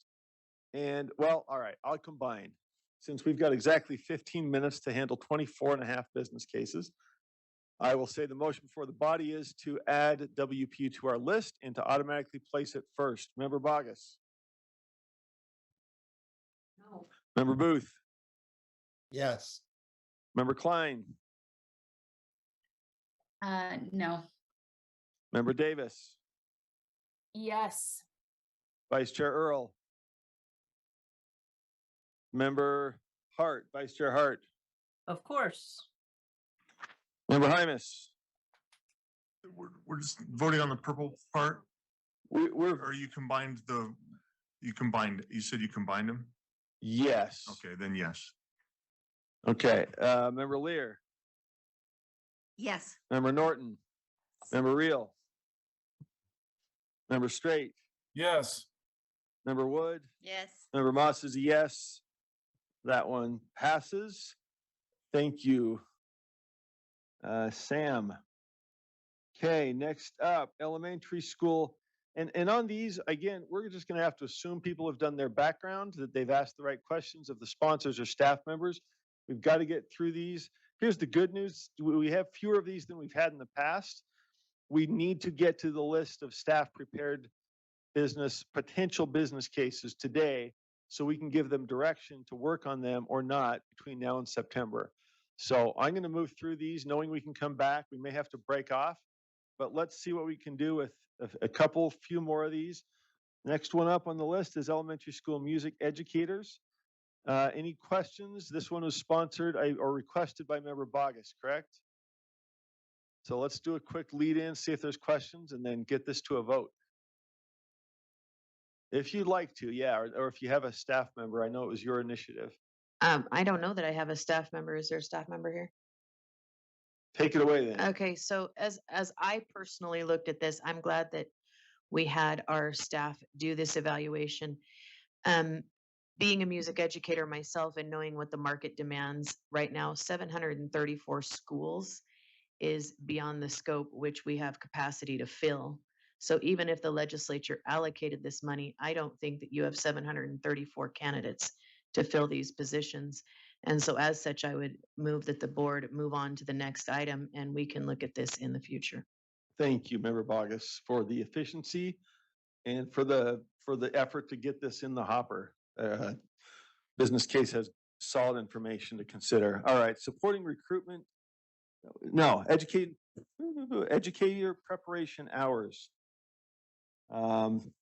And well, all right, I'll combine. Since we've got exactly 15 minutes to handle 24 and a half business cases, I will say the motion before the body is to add WPU to our list and to automatically place it first. Member Bogus. No. Member Booth. Yes. Member Klein. No. Member Davis. Yes. Vice Chair Earl. Member Hart, Vice Chair Hart. Of course. Member Hymus. We're just voting on the purple part, We're, or you said you combined them? yes. Okay, then yes. Okay, Member Lear. Yes. Member Norton. Member Reel. Member Straight. Yes. Member Wood. Yes. Member Moss is a yes. That one passes. Thank you. Sam. Okay, next up, elementary school. And on these, again, we're just going to have to assume people have done their background, that they've asked the right questions of the sponsors or staff members. We've got to get through these. Here's the good news. We have fewer of these than we've had in the past. We need to get to the list of staff prepared potential business cases today so we can give them direction to work on them or not between now and September. So I'm going to move through these knowing we can come back. We may have to break off, but let's see what we can do with a few more of these. Next one up on the list is elementary school music educators. Any questions? This one was sponsored or requested by Member Bogus, correct? So let's do a quick lead in, see if there's questions, and then get this to a vote. If you'd like to, yeah, or if you have a staff member, I know it was your initiative. I don't know that I have a staff member. Is there a staff member here? Take it away then. Okay, so as I personally looked at this, I'm glad that we had our staff do this evaluation. Being a music educator myself and knowing what the market demands right now, 734 schools is beyond the scope which we have capacity to fill. So even if the legislature allocated this money, I don't think that you have 734 candidates to fill these positions. And so as such, I would move that the board move on to the next item and we can look at this in the future. Thank you, Member Bogus, for the efficiency and for the effort to get this in the hopper. Business case has solid information to consider. All right, supporting recruitment. No, educator preparation hours.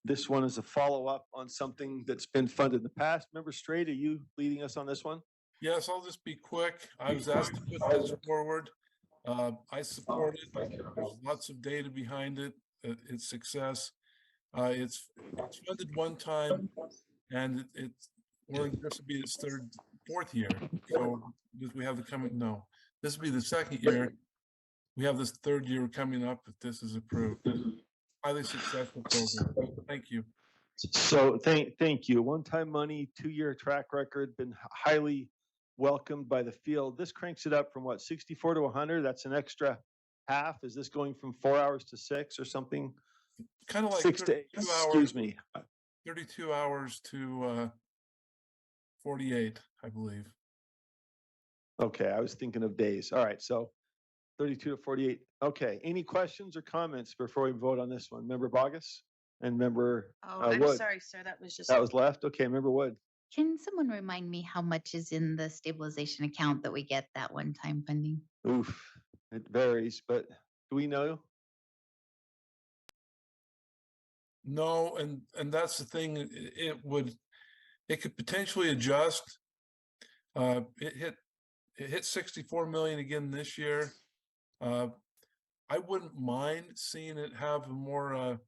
This one is a follow-up on something that's been funded in the past. Member Straight, are you leading us on this one? Yes, I'll just be quick. I was asked to put this forward. I support it. There's lots of data behind it. Its success. It's funded one time, and this will be its fourth year. So we have this will be the second year. We have this third year coming up if this is approved. Highly successful program. Thank you. So thank you. One-time money, 2-year track record, been highly welcomed by the field. This cranks it up from what, 64 to 100? That's an extra half. Is this going from 4 hours to 6 or something? Kind of like 6 to 8. Excuse me. 32 hours to 48, I believe. Okay, I was thinking of days. All right, so 32 to 48. Okay, any questions or comments before we vote on this one? Member Bogus and Member I'm Wood. sorry, sir. That was just. That was left. Okay, Member Wood. Can someone remind me how much is in the stabilization account that we get that one-time funding? Oof, it varies, but do we know? No, and that's the thing. It could potentially adjust. It hit 64 million again this year. I wouldn't mind seeing it have a more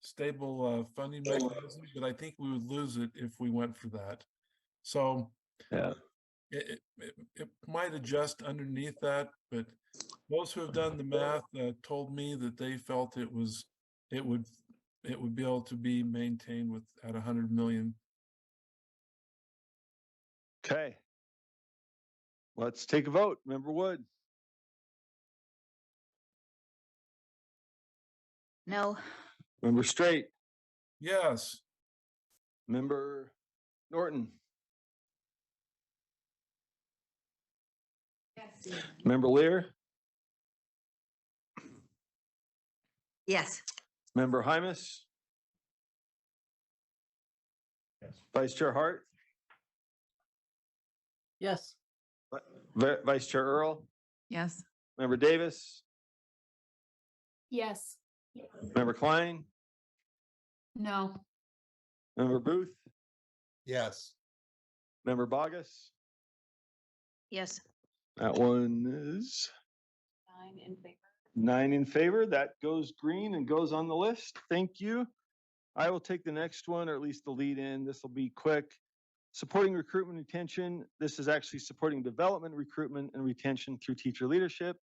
stable funding mechanism, but I think we would lose it if we went for that. So yeah, it might adjust underneath that, but those who have done the math told me that they felt it would be able to be maintained at 100 million. Okay. Let's take a vote. Member Wood. No. Member Straight. Yes. Member Norton. Yes. Member Lear. Yes. Member Hymus? Vice Chair Hart? Yes. Vice Chair Earl? Yes. Member Davis? Yes. Member Klein? No. Member Booth? Yes. Member Bogus? Yes. That one is 9 in favor. 9 in favor. That goes green and goes on the list. Thank you. I will take the next one, or at least the lead in. This will be quick. Supporting recruitment and retention. This is actually supporting development, recruitment, and retention through teacher leadership.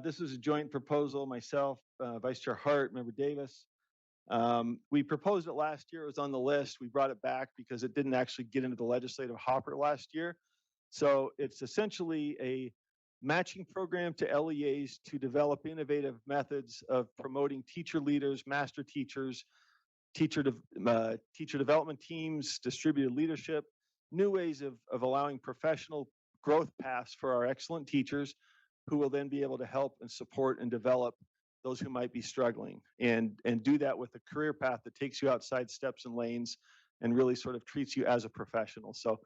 This is a joint proposal, myself, Vice Chair Hart, Member Davis. We proposed it last year. It was on the list. We brought it back because it didn't actually get into the legislative hopper last year. So it's essentially a matching program to LEAs to develop innovative methods of promoting teacher leaders, master teachers, teacher development teams, distributed leadership, new ways of allowing professional growth paths for our excellent teachers who will then be able to help and support and develop those who might be struggling and do that with a career path that takes you outside steps and lanes and really sort of treats you as a professional. So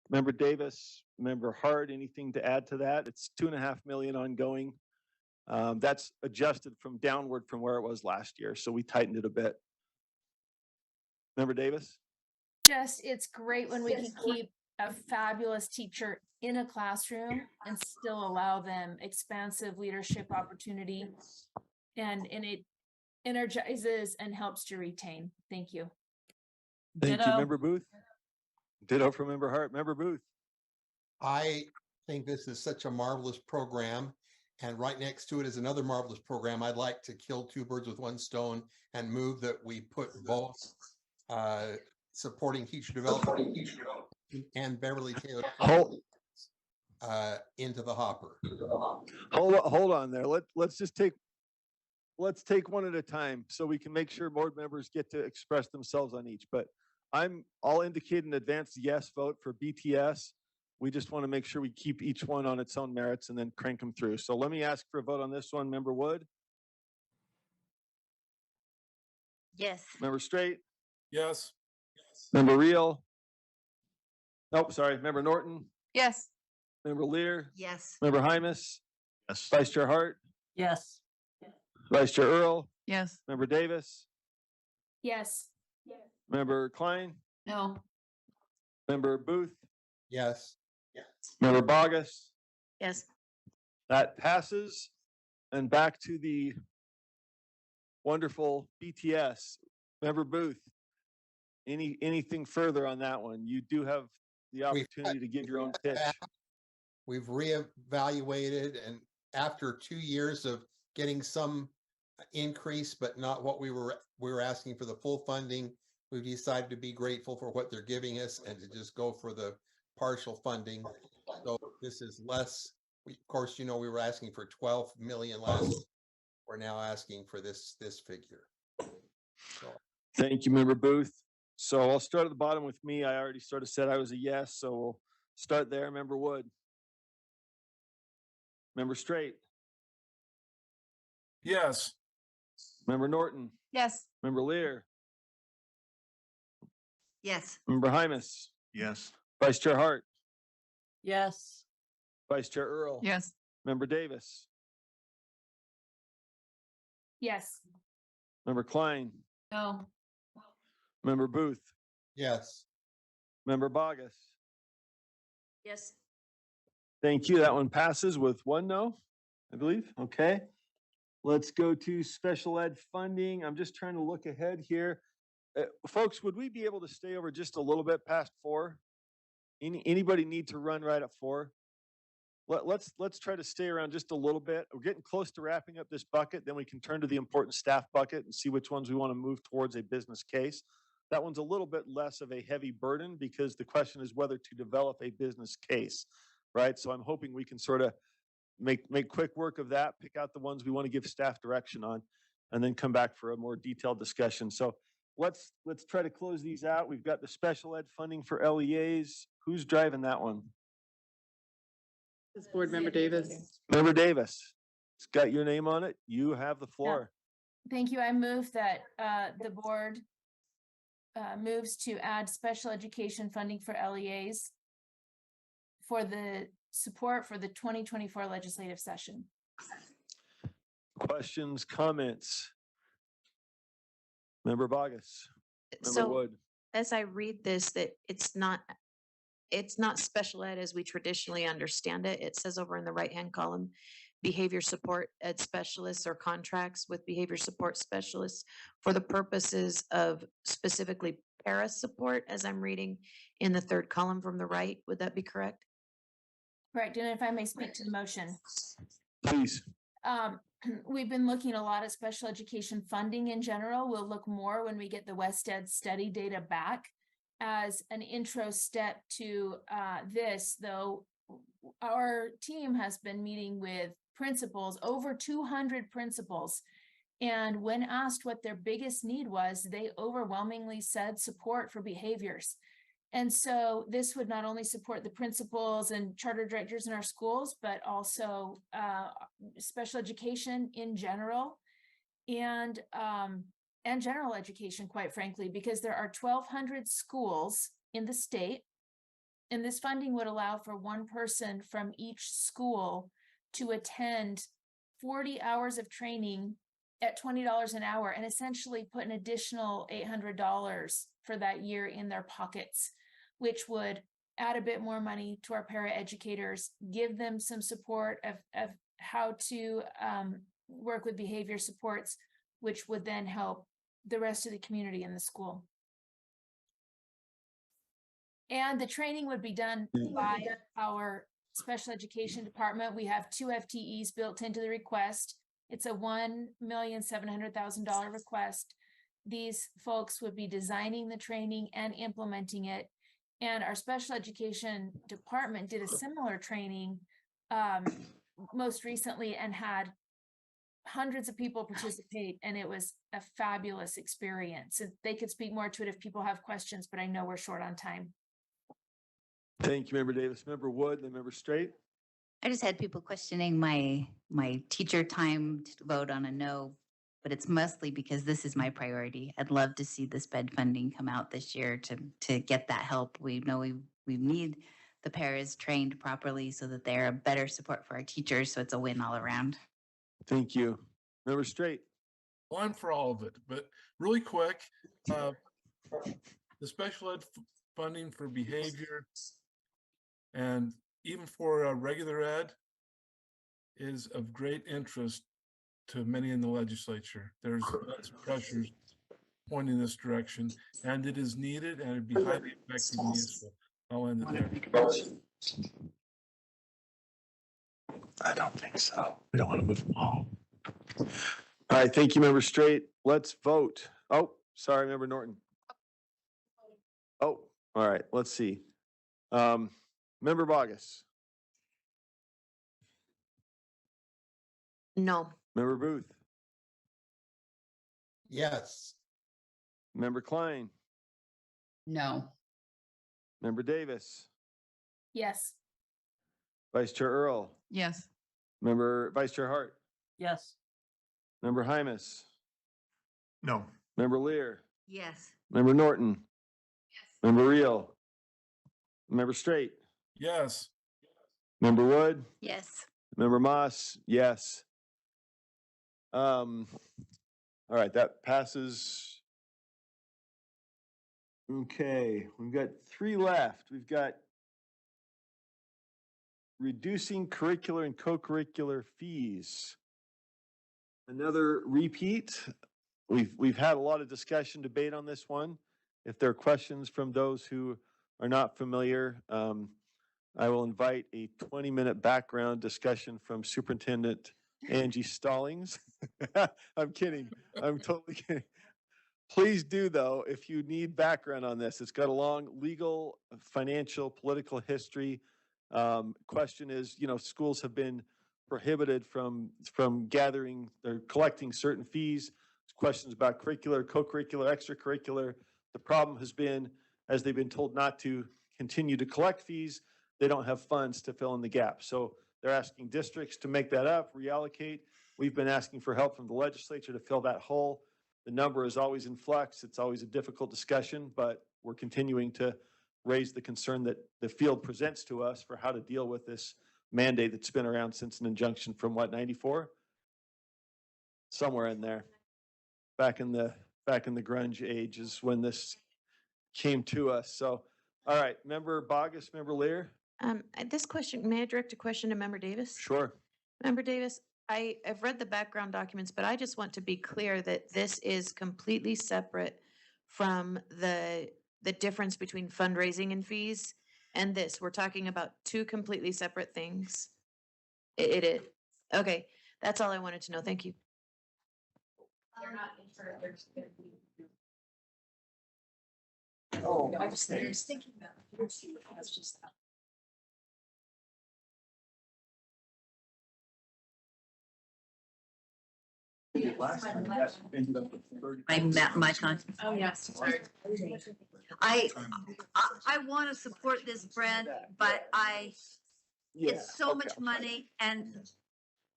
Member Davis, Member Hart, anything to add to that? It's $2.5 million ongoing. That's adjusted from downward from where it was last year. So we tightened it a bit. Member Davis? Just, it's great when we can keep a fabulous teacher in a classroom and still allow them expansive leadership opportunity. And it energizes and helps to retain. Thank you. Thank you, Member Booth. Ditto from Member Hart. Member Booth. I think this is such a marvelous program. And right next to it is another marvelous program. I'd like to kill two birds with one stone and move that we put both supporting teacher development and Beverly Taylor into the hopper. Hold on there. Let's take one at a time so we can make sure board members get to express themselves on each. But I'll indicate an advanced yes vote for BTS. We just want to make sure we keep each one on its own merits and then crank them through. So let me ask for a vote on this one. Member Wood? Yes. Member Straight? Yes. Member Reel? Nope, sorry. Member Norton? Yes. Member Lear? Yes. Member Hymus? Yes. Vice Chair Hart? Yes. Vice Chair Earl? Yes. Member Davis? Yes. Member Klein? No. Member Booth? Yes. Member Bogus? Yes. That passes. And back to the wonderful BTS. Member Booth, anything further on that one? You do have the opportunity to give your own pitch. We've reevaluated, and after 2 years of getting some increase, but not what we were asking for the full funding, we've decided to be grateful for what they're giving us and to just go for the partial funding. So this is less. Of course, we were asking for 12 million last. We're now asking for this figure. So. Thank you, Member Booth. So I'll start at the bottom with me. I already sort of said I was a yes, so we'll start there. Member Wood. Member Straight. Yes. Member Norton. Yes. Member Lear. Yes. Member Hymus. Yes. Vice Chair Hart. Yes. Vice Chair Earl. Yes. Member Davis. Yes. Member Klein. No. Member Booth. Yes. Member Bogus. Yes. Thank you. That one passes with one no, I believe. Okay. Let's go to special ed funding. I'm just trying to look ahead here. Folks, would we be able to stay over just a little bit past 4? Anybody need to run right at 4? Let's try to stay around just a little bit. We're getting close to wrapping up this bucket. Then we can turn to the important staff bucket and see which ones we want to move towards a business case. That one's a little bit less of a heavy burden because the question is whether to develop a business case, right? So I'm hoping we can sort of make quick work of that, pick out the ones we want to give staff direction on, and then come back for a more detailed discussion. So let's try to close these out. We've got the special ed funding for LEAs. Who's driving that one? This Board Member Davis. Member Davis. It's got your name on it. You have the floor. Thank you. I move that the board moves to add special education funding for LEAs for the support for the 2024 legislative session. Questions, comments? Member Bogus, Member So Wood. as I read this, that it's not special ed as we traditionally understand it. It says over in the right-hand column, behavior support ed specialists or contracts with behavior support specialists for the purposes of specifically para support, as I'm reading in the third column from the right. Would that be correct? Correct. And if I may speak to the motion. Please. We've been looking a lot at special education funding in general. We'll look more when we get the West Ed study data back. As an intro step to this, though, our team has been meeting with principals, over 200 principals. And when asked what their biggest need was, they overwhelmingly said support for behaviors. And so this would not only support the principals and charter directors in our schools, but also special education in general and general education, quite frankly, because there are 1,200 schools in the state. And this funding would allow for one person from each school to attend 40 hours of training at $20 an hour and essentially put an additional $800 for that year in their pockets, which would add a bit more money to our paraeducators, give them some support of how to work with behavior supports, which would then help the rest of the community in the school. And the training would be done by our special education department. We have 2 FTEs built into the request. It's a $1,700,000 request. These folks would be designing the training and implementing it. And our special education department did a similar training most recently and had hundreds of people participate, and it was a fabulous experience. And they could speak more to it if people have questions, but I know we're short on time. Thank you, Member Davis. Member Wood, then Member Straight. I just had people questioning my teacher time to vote on a no, but it's mostly because this is my priority. I'd love to see the SPED funding come out this year to get that help. We know we need the paras trained properly so that they're a better support for our teachers. So it's a win all around. Thank you. Member Straight. Well, I'm for all of it, but really quick, the special ed funding for behavior and even for regular ed is of great interest to many in the legislature. There's lots of pressures pointing this direction, and it is needed, and it'd be highly effective and useful. I'll end it there. I don't think so. We don't want to move them all. All right, thank you, Member Straight. Let's vote. Oh, sorry, Member Norton. Oh, all right, let's see. Member Bogus. No. Member Booth. Yes. Member Klein. No. Member Davis. Yes. Vice Chair Earl. Yes. Member Vice Chair Hart. Yes. Member Hymas. No. Member Lear. Yes. Member Norton. Yes. Member Reel. Member Straight. Yes. Member Wood. Yes. Member Moss. Yes. All right, that passes. Okay, we've got 3 left. We've got reducing curricular and co-curricular fees. Another repeat. We've had a lot of discussion, debate on this one. If there are questions from those who are not familiar, I will invite a 20-minute background discussion from Superintendent Angie Stallings. I'm kidding. I'm totally kidding. Please do, though, if you need background on this. It's got a long legal, financial, political history. Question is, schools have been prohibited from gathering or collecting certain fees. Questions about curricular, co-curricular, extracurricular. The problem has been, as they've been told not to continue to collect fees, they don't have funds to fill in the gap. So They're asking districts to make that up, reallocate. We've been asking for help from the legislature to fill that hole. The number is always in flux. It's always a difficult discussion, but we're continuing to raise the concern that the field presents to us for how to deal with this mandate that's been around since an injunction from what, 94? Somewhere in there. Back in the grunge age is when this came to us. So, all right, Member Bogus, Member Lear? This question, may I direct a question to Member Davis? Sure. Member Davis, I've read the background documents, but I just want to be clear that this is completely separate from the difference between fundraising and fees and this. We're talking about two completely separate things. It is. Okay, that's all I wanted to know. Thank you. Oh, I was thinking about it. That's just that. My time. Oh, yes. Sorry. I want to support this, Brent, but it's so much money and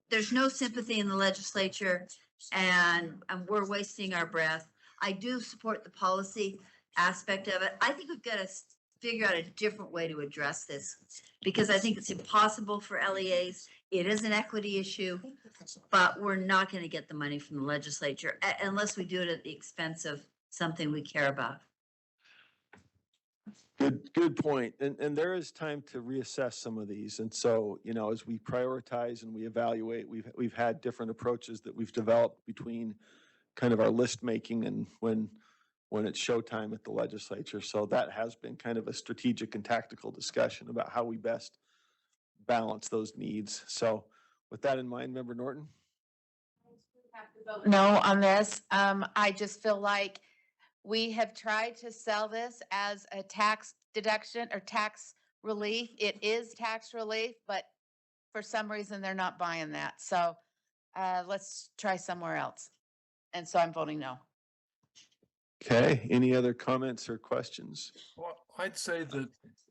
there's no sympathy in the legislature and we're wasting our breath. I do support the policy aspect of it. I think we've got to figure out a different way to address this because I think it's impossible for LEAs. It is an equity issue, but we're not going to get the money from the legislature unless we do it at the expense of something we care about. Good point. And there is time to reassess some of these. And so, you know, as we prioritize and we evaluate, we've had different approaches that we've developed between kind of our list making and when it's showtime at the legislature. So that has been kind of a strategic and tactical discussion about how we best balance those needs. So with that in mind, Member Norton? No, on this, I just feel like we have tried to sell this as a tax deduction or tax relief. It is tax relief, but for some reason they're not buying that. So let's try somewhere else. And so I'm voting no. Okay, any other comments or questions? Well, I'd say that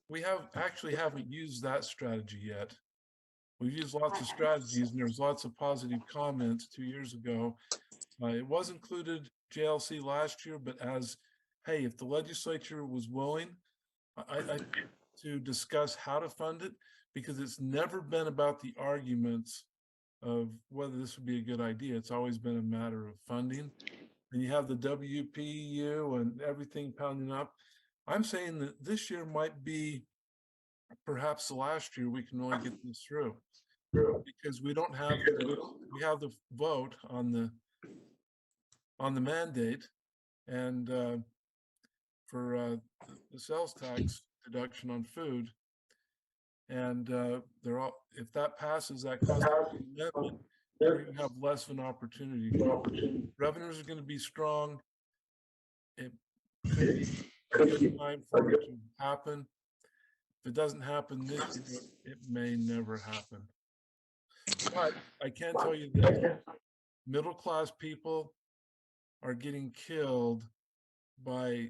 we haven't used that strategy yet. We've used lots of strategies and there's lots of positive comments 2 years ago. It was included JLC last year, but as, hey, if the legislature was willing to discuss how to fund it, because it's never been about the arguments of whether this would be a good idea. It's always been a matter of funding. And you have the WPU and everything pounding up. I'm saying that this year might be perhaps the last year we can really get this through because we don't have we have the vote on the mandate and for the sales tax deduction on food, and they're all, if that passes that constitutional amendment, you're going to have less of an opportunity. Revenues are going to be strong. It could be a good time for it to happen. If it doesn't happen this year, it may never happen. But I can tell you that middle-class people are getting killed by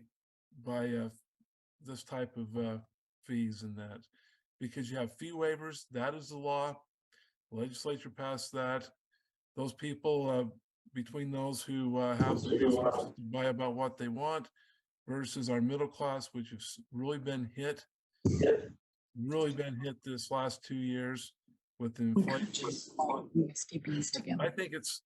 this type of fees and that, because you have fee waivers. That is the law. The legislature passed that. Those people, between those who have the resources to buy about what they want versus our middle class, which has really been hit this last 2 years with the inflation. I think that's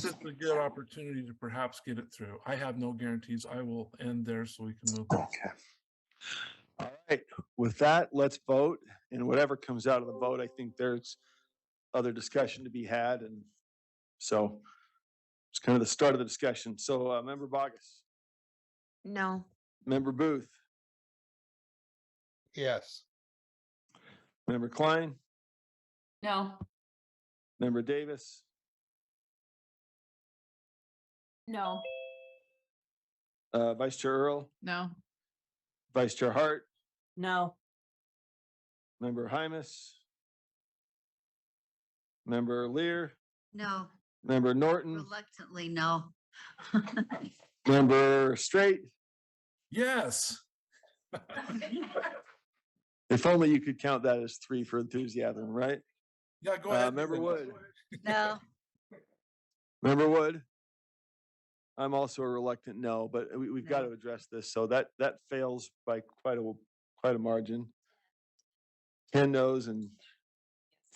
a good opportunity to perhaps get it through. I have no guarantees. I will end there so we can move on. Okay. All right. With that, let's vote. And whatever comes out of the vote, I think there's other discussion to be had. And so it's kind of the start of the discussion. So Member Bogus. No. Member Booth. Yes. Member Klein. No. Member Davis. No. Vice Chair Earl. No. Vice Chair Hart. No. Member Hymas. Member Lear. No, Member Norton. reluctantly, no. Member Straight. Yes. If only you could count that as 3 for enthusiasm, right? Yeah, go ahead. Member Wood. No. Member Wood. I'm also a reluctant no, but we've got No. to address this. So that fails by quite a margin. 10 no's and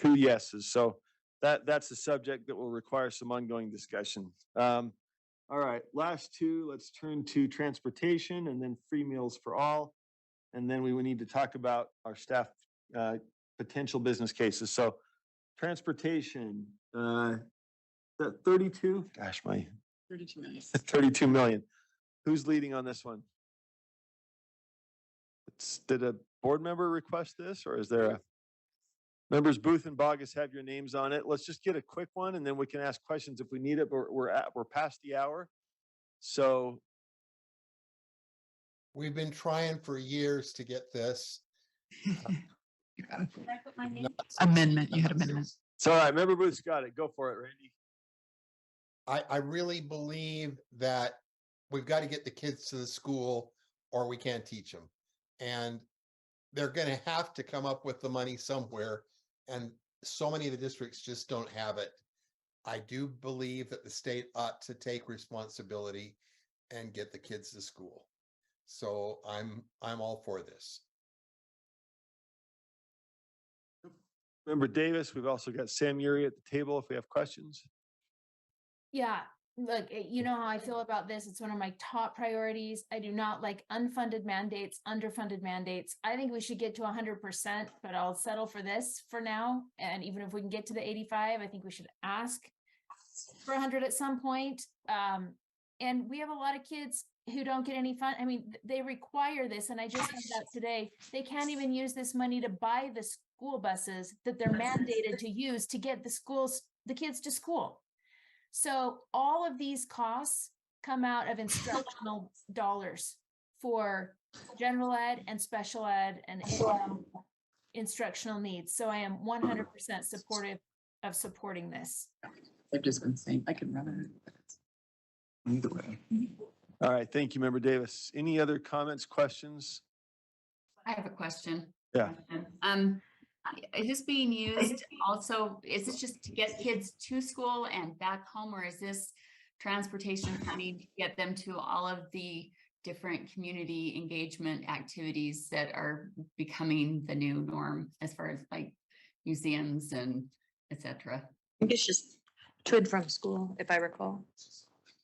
2 yeses. So that's a subject that will require some ongoing discussion. All right, last two. Let's turn to transportation and then free meals for all, and then we would need to talk about our staff potential business cases. So transportation. That 32. Gosh, my 32 million. 32 million. Who's leading on this one? Did a board member request this, or is there a members Booth and Bogus have your names on it? Let's just get a quick one, and then we can ask questions if we need it. But we're past the hour, so We've been trying for years to get this. Amendment, you had amendment. it's all right. Member Booth's got it. Go for it, Randy. I really believe that we've got to get the kids to the school or we can't teach them. And they're going to have to come up with the money somewhere. And so many of the districts just don't have it. I do believe that the state ought to take responsibility and get the kids to school. So I'm all for this. Member Davis, we've also got Sam Uri at the table if we have questions. Yeah, look, you know how I feel about this. It's one of my top priorities. I do not like unfunded mandates, underfunded mandates. I think we should get to 100%, but I'll settle for this for now. And even if we can get to the 85, I think we should ask for 100 at some point. And we have a lot of kids who don't get any fun. I mean, they require this. And I just found out today, they can't even use this money to buy the school buses that they're mandated to use to get the kids to school. So all of these costs come out of instructional dollars for general ed and special ed and instructional needs. So I am 100% supportive of supporting this. I've just been saying I can run it. Either way. All right. Thank you, Member Davis. Any other comments, questions? I have a question. Yeah. Is this being used also, is this just to get kids to school and back home, or is this transportation funding to get them to all of the different community engagement activities that are becoming the new norm as far as like museums and et cetera? I think it's just to and from school, if I recall.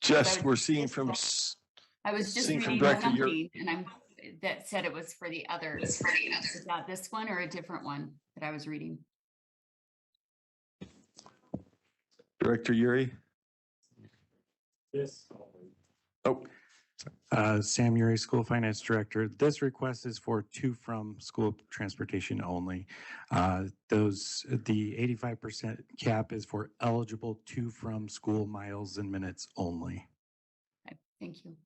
Just we're seeing from. I was just seeing from reading Director something and that said it was for the others. Is that this one or a different one that I was reading? Director Uri. Yes. Oh. Sam Uri, School Finance Director. This request is for to from school transportation only. The 85% cap is for eligible to from school miles and minutes only. Okay, thank you.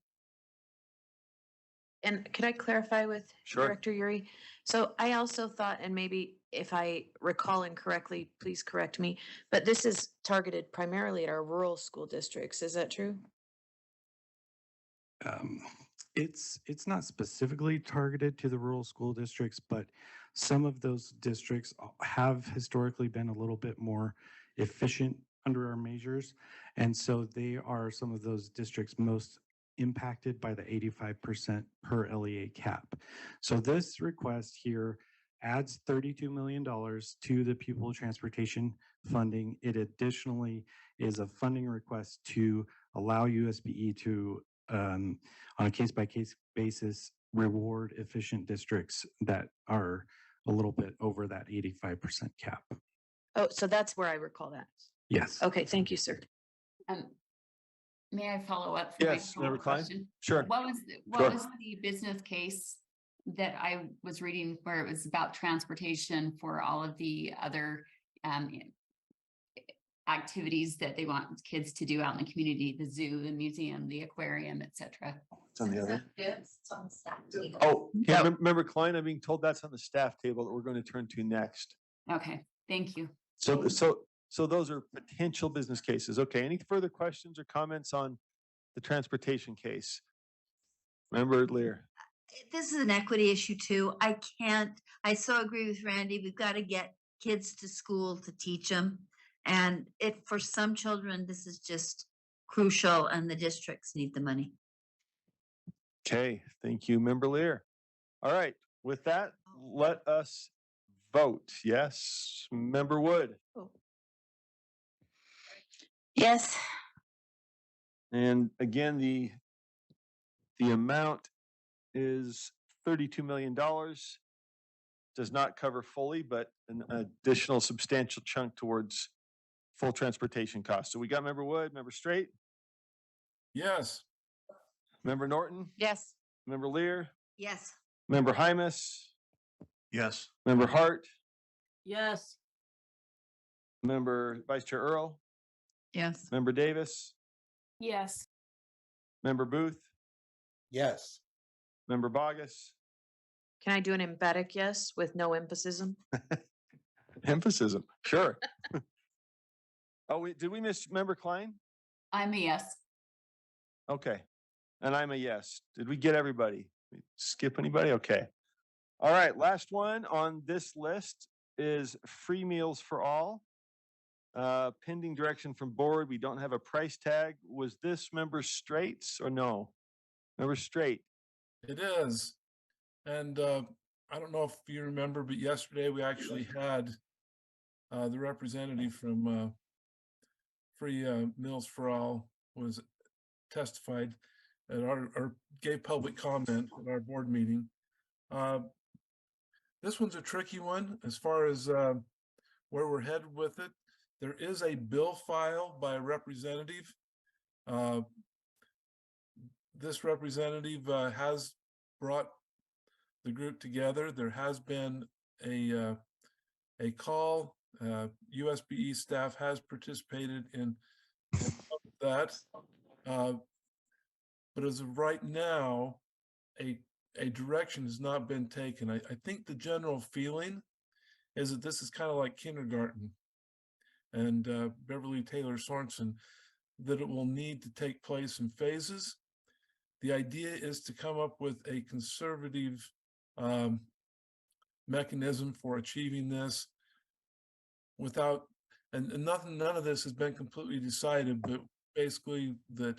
And could I clarify with Sure. Director Uri? So I also thought, and maybe if I recall incorrectly, please correct me, but this is targeted primarily at our rural school districts. Is that true? It's not specifically targeted to the rural school districts, but some of those districts have historically been a little bit more efficient under our measures. And so they are some of those districts most impacted by the 85% per LEA cap. So this request here adds $32 million to the pupil transportation funding. It additionally is a funding request to allow USBE to, on a case-by-case basis, reward efficient districts that are a little bit over that 85% cap. Oh, so that's where I recall that. Yes. Okay, thank you, sir. May I follow up? For Yes, my Member Klein. question? Sure. What was Sure. the business case that I was reading where it was about transportation for all of the other activities that they want kids to do out in the community, the zoo, the museum, the aquarium, etc. It's on the other. Yes, it's on the staff table. Oh, yeah. Member Klein, I'm being told that's on the staff table that we're going to turn to next. Okay, thank you. So those are potential business cases. Okay. Any further questions or comments on the transportation case? Member Lear. This is an equity issue too. I so agree with Randy. We've got to get kids to school to teach them. And for some children, this is just crucial and the districts need the money. Okay, thank you, Member Lear. All right, with that, let us vote. Yes, Member Wood. Yes. And again, the amount is $32 million. Does not cover fully, but an additional substantial chunk towards full transportation costs. So we got Member Wood, Member Straight, Yes. Member Norton, Yes. Member Lear, Yes. Member Hymas, Yes. Member Hart, Yes. Member Vice Chair Earl, Yes. Member Davis, Yes. Member Booth, Yes. Member Bogus, Can I do an emphatic yes with no emphasis? emphasis. Sure. Oh, did we miss Member Klein? I'm a yes. Okay. And I'm a yes. Did we get everybody? Skip anybody? Okay. All right. Last one on this list is free meals for all. Pending direction from board. We don't have a price tag. Was this Member Straight's or no? Member Straight. It is. And I don't know if you remember, but yesterday we actually had the representative from Free Meals for All was testified at or gave public comment at our board meeting. This one's a tricky one as far as where we're headed with it. There is a bill filed by a representative. This representative has brought the group together. There has been a call. USBE staff has participated in that. But as of right now, a direction has not been taken. I think the general feeling is that this is kind of like kindergarten and Beverly Taylor Sorensen, that it will need to take place in phases. The idea is to come up with a conservative mechanism for achieving this without, and none of this has been completely decided, but basically that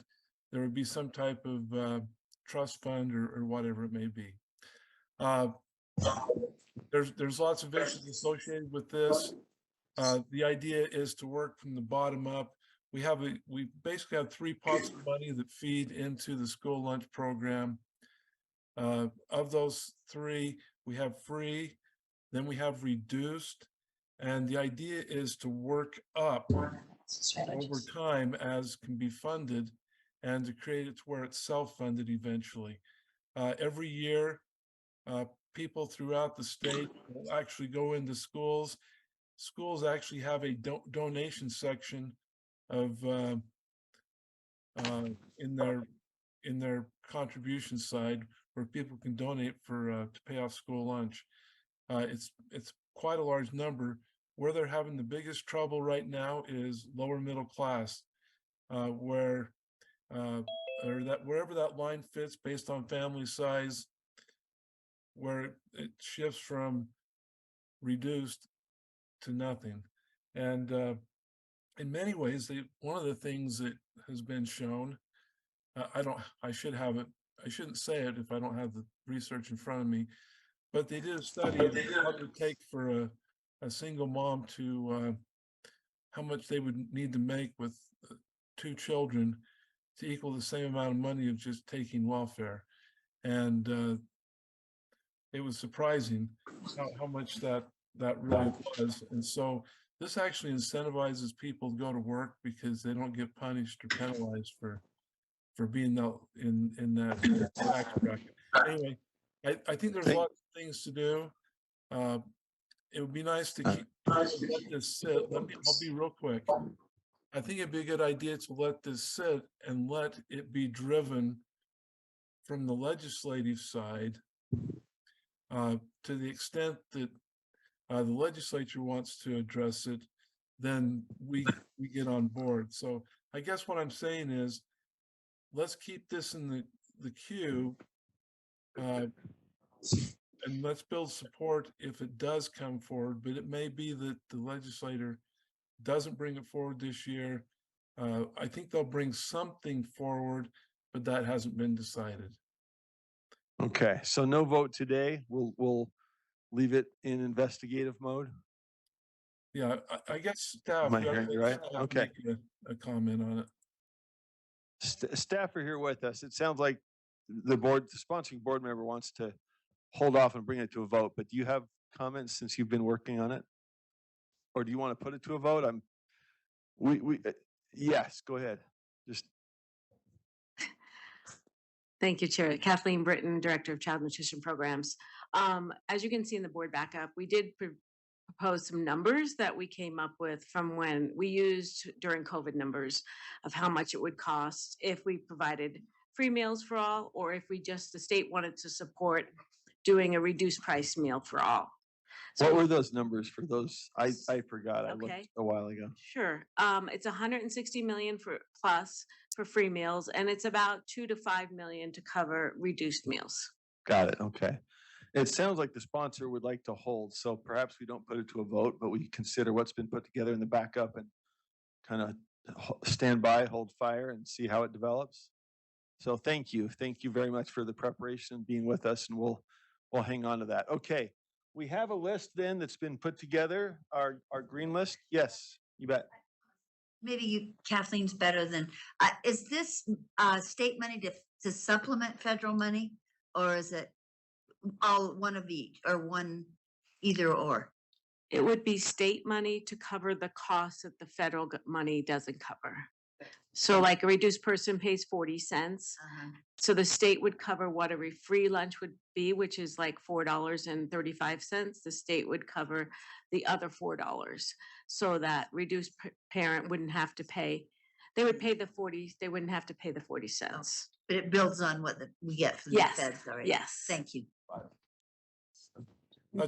there would be some type of trust fund or whatever it may be. There's lots of issues associated with this. The idea is to work from the bottom up. We basically have 3 pots of money that feed into the school lunch program. Of those 3, we have free, then we have reduced, and the idea is to work up over time as can be funded and to create it to where it's self-funded eventually. Every year, people throughout the state will actually go into schools. Schools actually have a donation section of in their contribution side where people can donate for to pay off school lunch. It's quite a large number. Where they're having the biggest trouble right now is lower middle class, where or that wherever that line fits based on family size, where it shifts from reduced to nothing. And in many ways, one of the things that has been shown, I shouldn't say it if I don't have the research in front of me, but they did a study of what it would take for a single mom to, how much they would need to make with 2 children to equal the same amount of money of just taking welfare. And it was surprising how much that really was. And so this actually incentivizes people to go to work because they don't get punished or penalized for being in that tax bracket. Anyway, I think there's lots of things to do. It would be nice to let this sit. I'll be real quick. I think it'd be a good idea to let this sit and let it be driven from the legislative side to the extent that the legislature wants to address it, then we get on board. So I guess what I'm saying is, let's keep this in the queue And let's build support if it does come forward, but it may be that the legislator doesn't bring it forward this year. I think they'll bring something forward, but that hasn't been decided. Okay, so no vote today. We'll leave it in investigative mode. Yeah, I guess staff. Am I yeah, hearing you let right? staff Okay. make a comment on it. Staff are here with us. It sounds like the sponsoring board member wants to hold off and bring it to a vote, but do you have comments since you've been working on it? Or do you want to put it to a vote? Yes, go ahead. Just Thank you, Chair. Kathleen Britton, Director of Child Nutrition Programs. As you can see in the board backup, we did propose some numbers that we came up with from when we used during COVID numbers of how much it would cost if we provided free meals for all, or if the state wanted to support doing a reduced price meal for all. what were those numbers for those? I forgot. I looked Okay. a while ago. Sure. It's 160 million for free meals, and it's about 2 to 5 million to cover reduced meals. Got it. Okay. It sounds like the sponsor would like to hold, so perhaps we don't put it to a vote, but we consider what's been put together in the backup and kind of stand by, hold fire, and see how it develops. So thank you. Thank you very much for the preparation, being with us, and we'll hang on to that. Okay. We have a list then that's been put together, our green list. Yes, you bet. Maybe you, Kathleen's better than, is this state money to supplement federal money? Or is it all one of each, or one, either or? It would be state money to cover the costs that the federal money doesn't cover. So like a reduced person pays 40 cents. So the state would cover what a free lunch would be, which is like $4.35. The state would cover the other $4. So that reduced parent wouldn't have to pay. They would pay the 40, they wouldn't have to pay the 40 cents. But it builds on what we get from the Yes, feds already. yes. Thank you.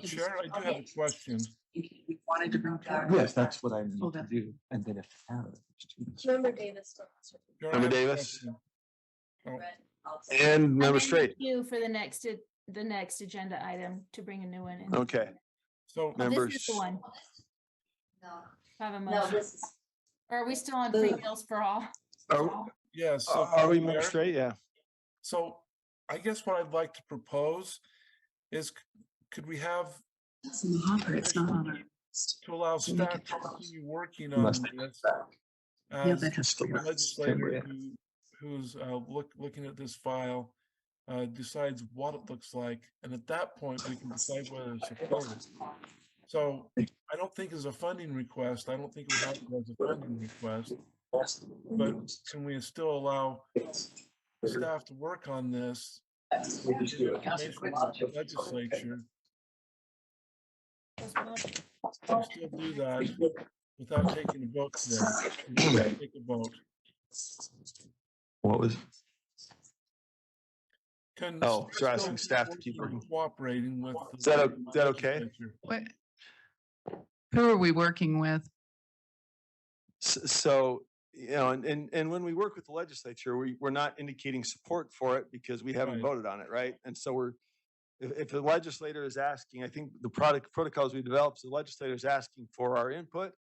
Chair, I do have a question. We wanted to bring down. Yes, that's what I need to do. And then if. Member Davis. Chair, I Member have a Davis. question. Oh, And member Straight. You for the next agenda item to bring a new one in. Okay. So Oh, members. this is the one. No. Have a No, motion. this is. Or are we still on free meals for all? yes. So Are we member Chair, Straight? Yeah. So I guess what I'd like to propose is, could we have It's in the hopper, it's not on our. to allow So make staff it to public. continue working on Must this Yeah, as that has to the be. legislator who's looking at this file decides what it looks like, and at that point we can decide whether to support it. So I don't think as a funding request, I don't think we have it as a funding request, but can we still allow staff to work on this in coordination with the legislature? We'll still do that without taking a vote today. We're gonna take a vote. What was? Can Oh, so still asking staff to keep working. cooperating with. Is that okay? legislature. What, who are we working with? So, you know, and when we work with the legislature, we're not indicating support for it because we haven't Right. voted on it, right? And so if the legislator is asking, I think the protocols we developed, the legislator is asking for our input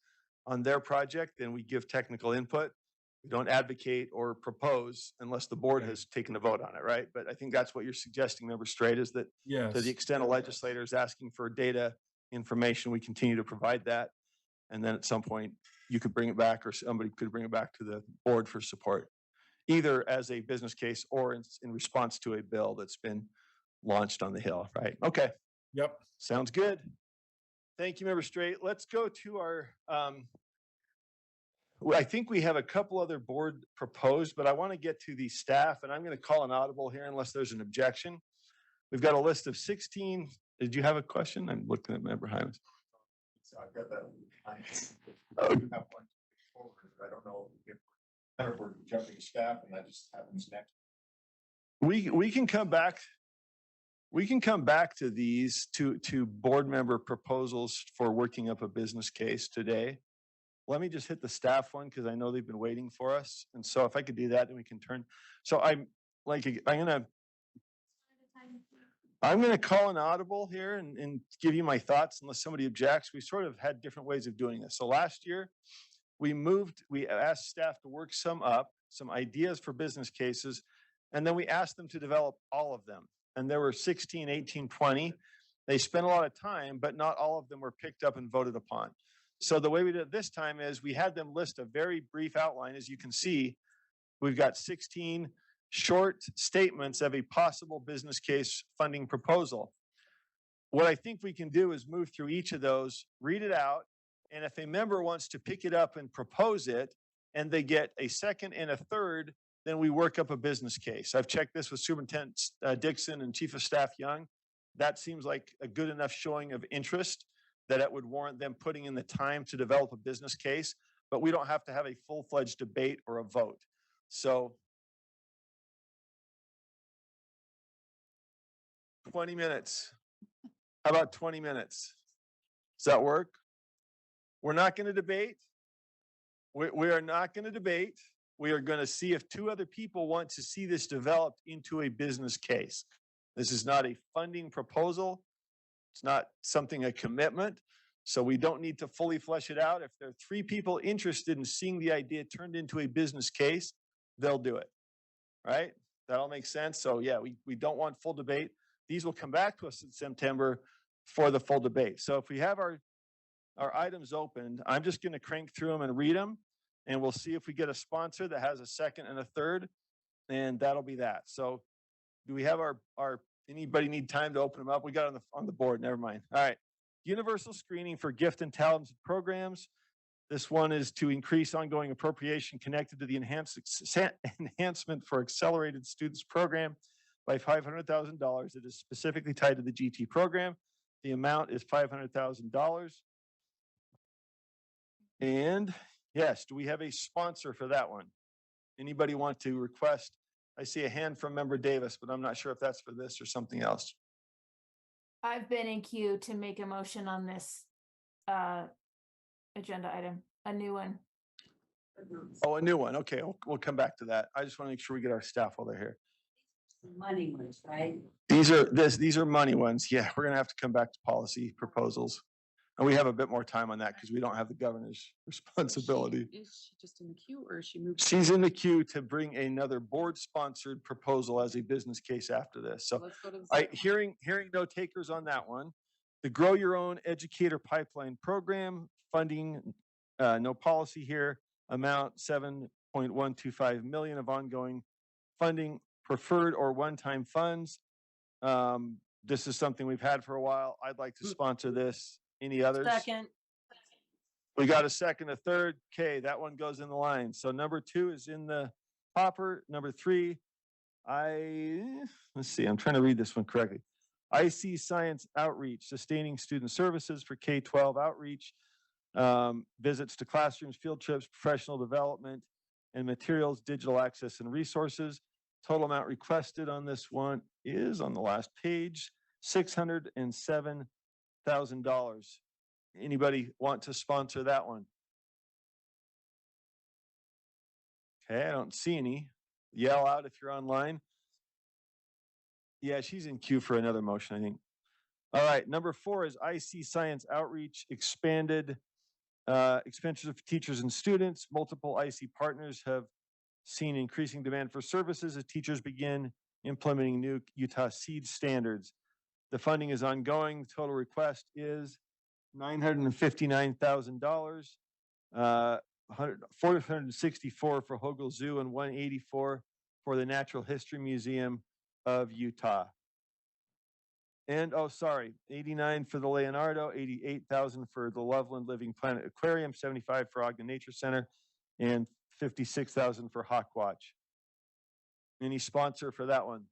on their project, then we give technical input. We don't advocate or propose unless the board has taken a vote on it, right? But I think that's what you're suggesting, Member Straight, is that Yes. to the extent a legislator is asking for data information, we continue to provide that. And then at some point, you could bring it back, or somebody could bring it back to the board for support, either as a business case or in response to a bill that's been launched on the Hill, right? Okay. Yep. Sounds good. Thank you, Member Straight. Let's go to our, I think we have a couple other board proposed, but I want to get to the staff, and I'm going to call an audible here unless there's an objection. We've got a list of 16. Did you have a question? I'm looking at Member Hymas. So I've got that. I Oh. do have one forward. I don't know if we're jumping staff and that just happens next. We can come back. We can come back to these to board member proposals for working up a business case today. Let me just hit the staff one because I know they've been waiting for us. And so if I could do that, then we can turn. So I'm gonna. I'm going to call an audible here and give you my thoughts unless somebody objects. We sort of had different ways of doing this. So last year, we asked staff to work some ideas for business cases, and then we asked them to develop all of them. And there were 16, 18, 20. They spent a lot of time, but not all of them were picked up and voted upon. So the way we did it this time is we had them list a very brief outline. As you can see, we've got 16 short statements of a possible business case funding proposal. What I think we can do is move through each of those, read it out, and if a member wants to pick it up and propose it, and they get a second and a third, then we work up a business case. I've checked this with Superintendent Dixon and Chief of Staff Young. That seems like a good enough showing of interest that it would warrant them putting in the time to develop a business case, but we don't have to have a full-fledged debate or a vote. So 20 minutes. How about 20 minutes? Does that work? We're not going to debate. We are not going to debate. We are going to see if two other people want to see this developed into a business case. This is not a funding proposal. It's not a commitment. So we don't need to fully flesh it out. If there are three people interested in seeing the idea turned into a business case, they'll do it. Right? That all makes sense. So yeah, we don't want full debate. These will come back to us in September for the full debate. So if we have our items opened, I'm just going to crank through them and read them, and we'll see if we get a sponsor that has a second and a third, and that'll be that. So do we have anybody need time to open them up? We got on the board, never mind. All right. Universal screening for gift and talented programs. This one is to increase ongoing appropriation connected to the enhancement for accelerated students program by $500,000. It is specifically tied to the GT program. The amount is $500,000. And yes, do we have a sponsor for that one? Anybody want to request? I see a hand from Member Davis, but I'm not sure if that's for this or something else. I've been in queue to make a motion on this agenda item, a new one. Oh, a new one. Okay, we'll come back to that. I just want to make sure we get our staff while they're here. Money ones, right? These are money ones. Yeah, we're gonna have to come back to policy proposals. And we have a bit more time on that because we don't have the governor's responsibility. Is she just in the queue or is she moved? She's in the queue to bring another board-sponsored proposal as a business case after this. So Let's go to the hearing no takers on that one. The Grow Your Own Educator Pipeline Program funding, no policy here. Amount $7.125 million of ongoing funding, preferred or one-time funds. This is something we've had for a while. I'd like to sponsor this. Any others? Second. We got a second, a third. Okay, that one goes in the line. So number 2 is in the hopper. Number 3, let's see, I'm trying to read this one correctly. IC Science Outreach, sustaining student services for K-12 outreach, visits to classrooms, field trips, professional development, and materials, digital access and resources. Total amount requested on this one is on the last page, $607,000. Anybody want to sponsor that one? Okay, I don't see any. Yell out if you're online. Yeah, she's in queue for another motion, I think. All right, number 4 is IC Science Outreach, expanded expenditures for teachers and students. Multiple IC partners have seen increasing demand for services as teachers begin implementing new Utah seed standards. The funding is ongoing. The total request is $959,000, $464 for Hogle Zoo and $184 for the Natural History Museum of Utah. And, oh, sorry, 89 for the Leonardo, 88,000 for the Loveland Living Planet Aquarium, 75 for Ogden Nature Center, and 56,000 for Hawk Watch. Any sponsor for that one?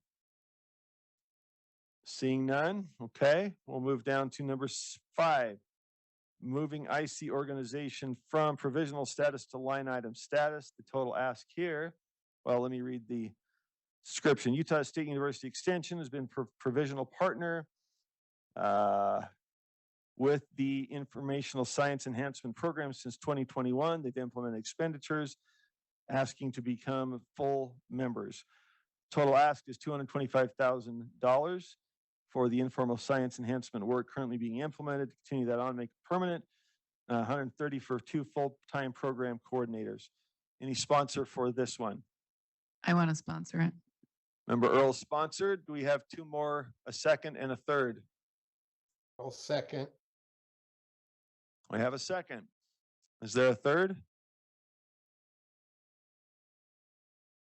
Seeing none, okay, we'll move down to number 5. Moving IC organization from provisional status to line item status. The total ask here, well, let me read the description. Utah State University Extension has been provisional partner with the Informational Science Enhancement Program since 2021. They've implemented expenditures, asking to become full members. Total ask is $225,000. for the informal science enhancement work currently being implemented, to continue that on, make it permanent. 130 for 2 full-time program coordinators. Any sponsor for this one? I want to sponsor it. Member Earl sponsored. Do we have 2 more, a second and a third? I'll second. We have a second. Is there a third?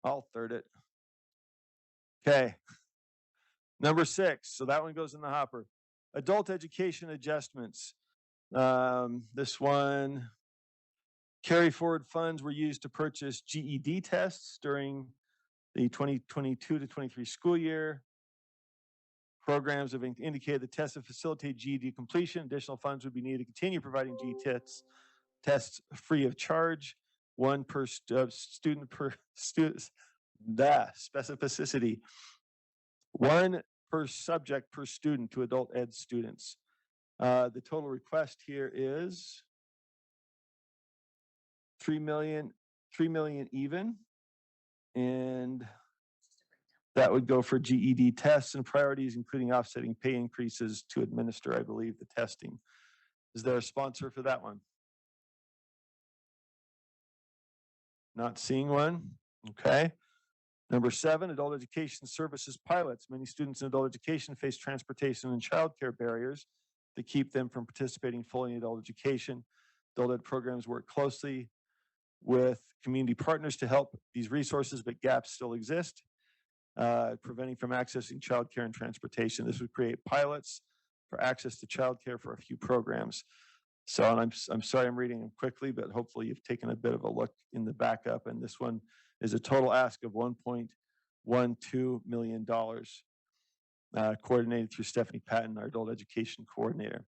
I'll third it. Okay. Number 6. So that one goes in the hopper. Adult education adjustments. This one, carry forward funds were used to purchase GED tests during the 2022 to 23 school year. Programs have indicated the tests that facilitate GED completion. Additional funds would be needed to continue providing tests free of charge. 1 per student per student. Specificity. 1 per subject per student to adult ed students. The total request here is 3 million even. And that would go for GED tests and priorities, including offsetting pay increases to administer, I believe, the testing. Is there a sponsor for that one? Not seeing one. Okay. Number 7, adult education services pilots. Many students in adult education face transportation and childcare barriers to keep them from participating fully in adult education. Adult ed programs work closely with community partners to help these resources, but gaps still exist, preventing from accessing childcare and transportation. This would create pilots for access to childcare for a few programs. So, and I'm sorry I'm reading them quickly, but hopefully you've taken a bit of a look in the backup. And this one is a total ask of $1.12 million, coordinated through Stephanie Patton, our adult education coordinator.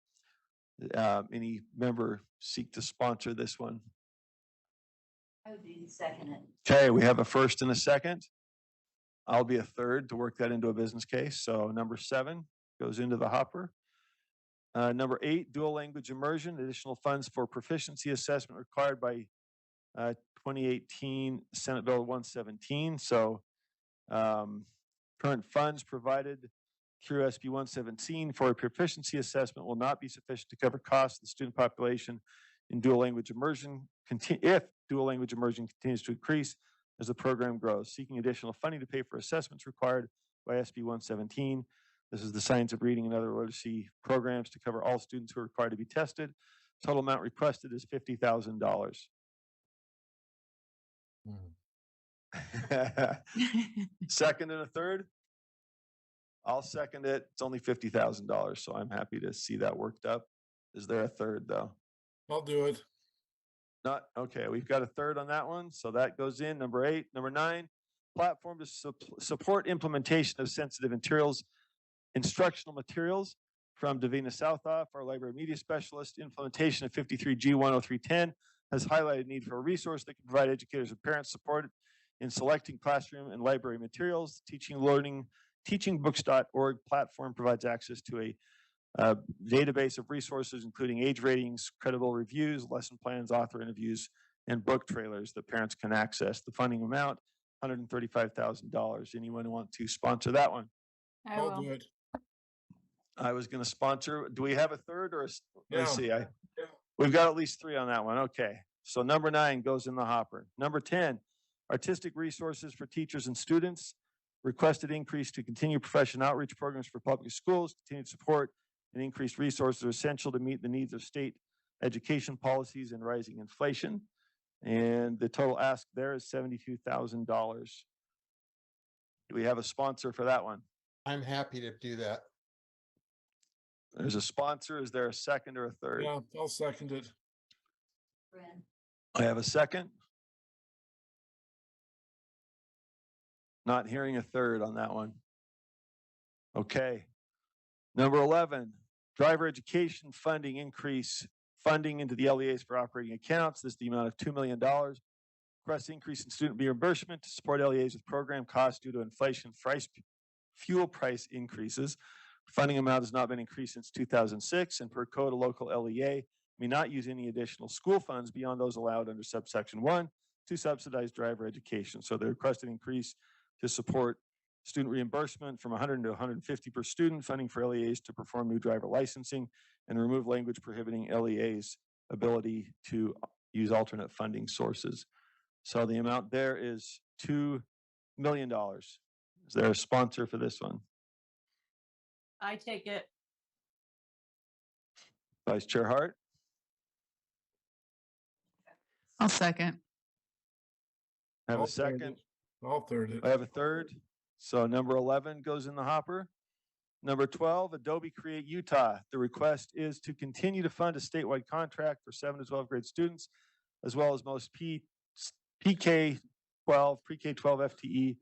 Any member seek to sponsor this one? I would be second it. Okay, we have a first and a second. I'll be a third to work that into a business case. So number 7 goes into the hopper. Number 8, dual language immersion, additional funds for proficiency assessment required by 2018 Senate Bill 117. So current funds provided through SB 117 for a proficiency assessment will not be sufficient to cover costs of the student population in dual language immersion if dual language immersion continues to increase as the program grows. Seeking additional funding to pay for assessments required by SB 117. This is the Science of Reading and Other Literacy programs to cover all students who are required to be tested. Total amount requested is $50,000. Second and a third? I'll second it. It's only $50,000, so I'm happy to see that worked up. Is there a third, though? I'll do it. Not okay. We've got a third on that one, so that goes in. Number 8, number 9, platform to support implementation of sensitive materials, instructional materials from Davina Southoff, our library media specialist. Implementation of 53G 10310 has highlighted need for a resource that can provide educators and parents support in selecting classroom and library materials. Teachingbooks.org platform provides access to a database of resources, including age ratings, credible reviews, lesson plans, author interviews, and book trailers that parents can access. The funding amount, $135,000. Anyone want to sponsor that one? I'll do it. I was going to sponsor. Do we have a third or let's see? Yeah. We've got at least 3 on that one. Okay. So number 9 goes in the hopper. Number 10, artistic resources for teachers and students. Requested increase to continue professional outreach programs for public schools. Continued support and increased resources are essential to meet the needs of state education policies and rising inflation. And the total ask there is $72,000. Do we have a sponsor for that one? I'm happy to do that. There's a sponsor. Is there a second or a third? Yeah, I'll second it. I have a second. Not hearing a third on that one. Okay. Number 11, driver education funding increase. Funding into the LEAs for operating accounts. This is the amount of $2 million. Request increase in student reimbursement to support LEAs with program costs due to inflation, fuel price increases. Funding amount has not been increased since 2006, and per code, a local LEA may not use any additional school funds beyond those allowed under subsection 1 to subsidize driver education. So the requested increase to support student reimbursement from 100 to 150 per student, funding for LEAs to perform new driver licensing, and remove language prohibiting LEAs ability to use alternate funding sources. So the amount there is $2 million. Is there a sponsor for this one? I take it. Vice Chair Hart? I'll second. Have I'll a third second? it. I'll third it. I have a third. So number 11 goes in the hopper. Number 12, Adobe Create Utah. The request is to continue to fund a statewide contract for 7 to 12 grade students, as well as most PK-12 FTE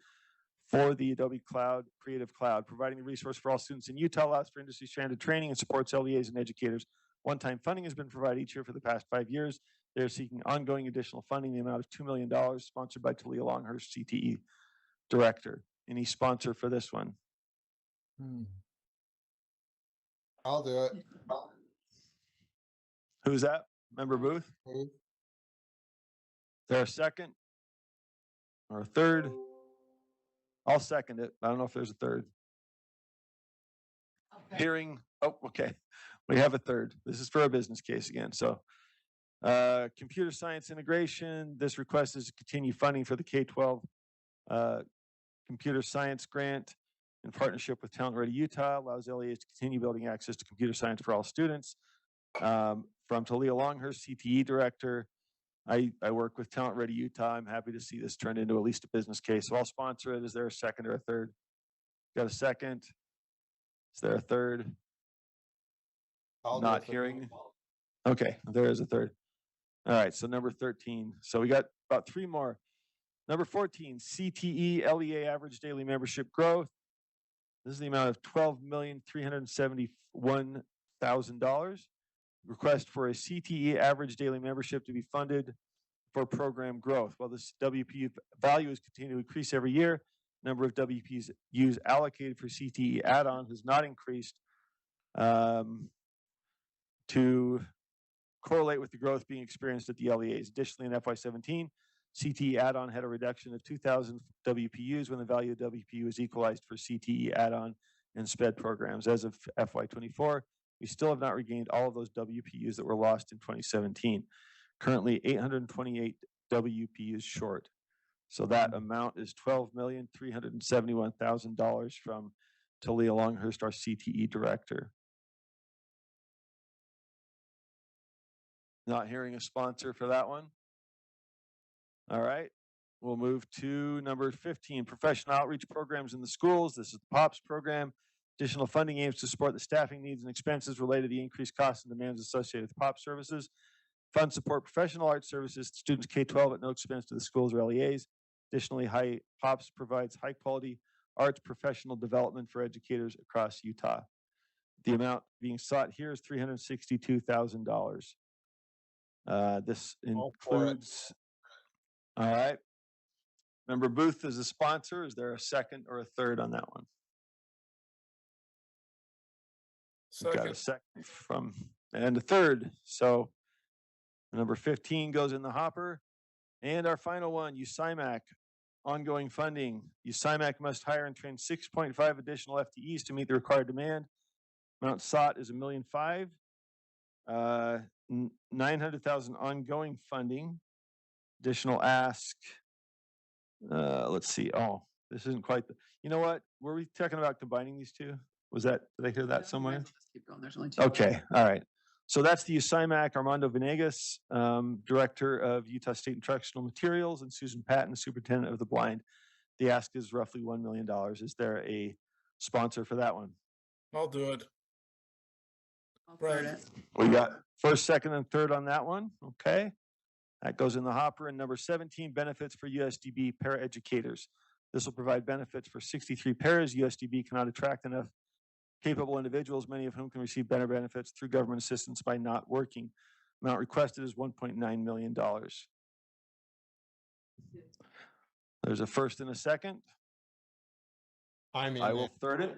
for the Adobe Cloud, Creative Cloud, providing the resource for all students in Utah, allows for industry stranded training and supports LEAs and educators. One-time funding has been provided each year for the past 5 years. They're seeking ongoing additional funding, the amount of $2 million, sponsored by Talia Longhurst, CTE Director. Any sponsor for this one? I'll do it. Who's that? Member Booth? Is there a second? Or a third? I'll second it. I don't know if there's a third. Hearing, oh, okay. We have a third. This is for a business case again. So computer science integration. This request is to continue funding for the K-12 computer science grant in partnership with Talent Ready Utah, allows LEAs to continue building access to computer science for all students. From Talia Longhurst, CTE Director. I work with Talent Ready Utah. I'm happy to see this turned into at least a business case. So I'll sponsor it. Is there a second or a third? Got a second? Is there a third? Not hearing. Okay, there is a third. All right, so number 13. So we got about 3 more. Number 14, CTE LEA average daily membership growth. This is the amount of $12,371,000. Request for a CTE average daily membership to be funded for program growth. While this WPU value is continuing to increase every year, number of WPUs allocated for CTE add-on has not increased to correlate with the growth being experienced at the LEAs. Additionally, in FY17, CTE add-on had a reduction of 2,000 WPUs when the value of WPU is equalized for CTE add-on and SPED programs. As of FY24, we still have not regained all of those WPUs that were lost in 2017. Currently, 828 WPUs short. So that amount is $12,371,000 from Talia Longhurst, our CTE Director. Not hearing a sponsor for that one. All right, we'll move to number 15, professional outreach programs in the schools. This is the POPS program. Additional funding aims to support the staffing needs and expenses related to the increased costs and demands associated with POPS services. Fund support professional arts services to students K-12 at no expense to the schools or LEAs. Additionally, POPS provides high quality arts professional development for educators across Utah. The amount being sought here is $362,000. This includes, all right. Member Booth is a sponsor. Is there a second or a third on that one? Got a second from, and a third. So number 15 goes in the hopper. And our final one, USIMAC, ongoing funding. USIMAC must hire and train 6.5 additional FTEs to meet the required demand. Amount sought is $1,500,000. 900,000 ongoing funding. Additional ask. Let's see. Oh, this isn't quite the, you know what? Were we talking about combining these two? Was that, did I hear that somewhere? Keep going. There's only 2. Okay, all right. So that's the USIMAC, Armando Venegas, Director of Utah State Instructional Materials, and Susan Patton, Superintendent of the Blind. The ask is roughly $1 million. Is there a sponsor for that one? I'll do it. Right. We got first, second, and third on that one. Okay. That goes in the hopper. And number 17, benefits for USDB paraeducators. This will provide benefits for 63 paras. USDB cannot attract enough capable individuals, many of whom can receive better benefits through government assistance by not working. Amount requested is $1.9 million. There's a first and a second. I will third it.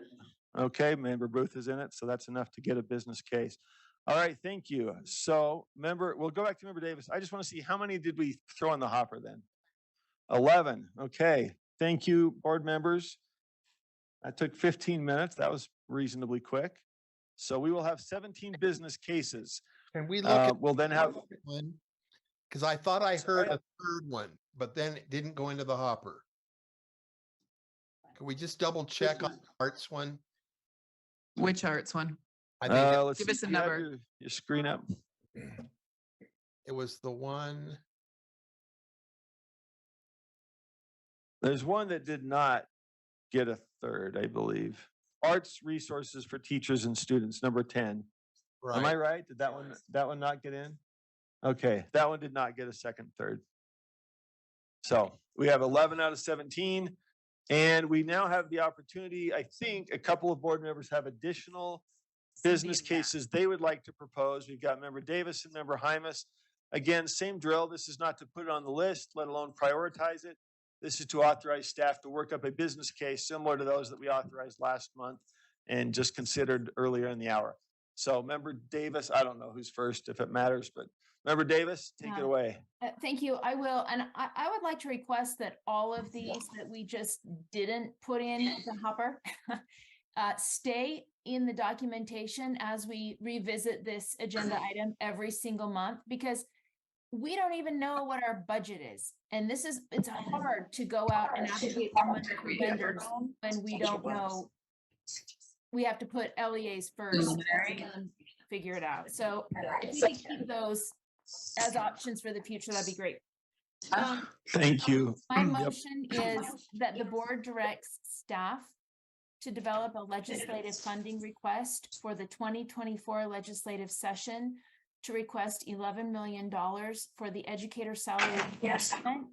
Okay, Member Booth is in it, so that's enough to get a business case. All right, thank you. So, we'll go back to Member Davis. I just want to see how many did we throw in the hopper then? 11. Okay, thank you, board members. That took 15 minutes. That was reasonably quick. So we will have 17 business cases. Can we look at? We'll then have, one? Because I thought I heard a third one, but then it didn't go into the hopper. Can we just double check on the arts one? Which arts one? I think let's Give see, us a do you have number. your screen up. it was the one. There's one that did not get a third, I believe. Arts resources for teachers and students, number 10. Am I right? Did that one not get in? Okay, that one did not get a second, third. So we have 11 out of 17. And we now have the opportunity, I think a couple of board members have additional business cases they would like to propose. We've got Member Davis and Member Hymas. Again, same drill. This is not to put it on the list, let alone prioritize it. This is to authorize staff to work up a business case similar to those that we authorized last month and just considered earlier in the hour. So Member Davis, I don't know who's first if it matters, but Member Davis, take it away. Thank you. I will. And I would like to request that all of these that we just didn't put in the hopper stay in the documentation as we revisit this agenda item every single month, because we don't even know what our budget is. And it's hard to go out and advocate for money for vendors when we don't know. We have to put LEAs first and figure it out. So if we could keep those as options for the future, that'd be great. Thank you. My motion is that the board directs staff to develop a legislative funding request for the 2024 legislative session to request $11 million for the educator salary adjustment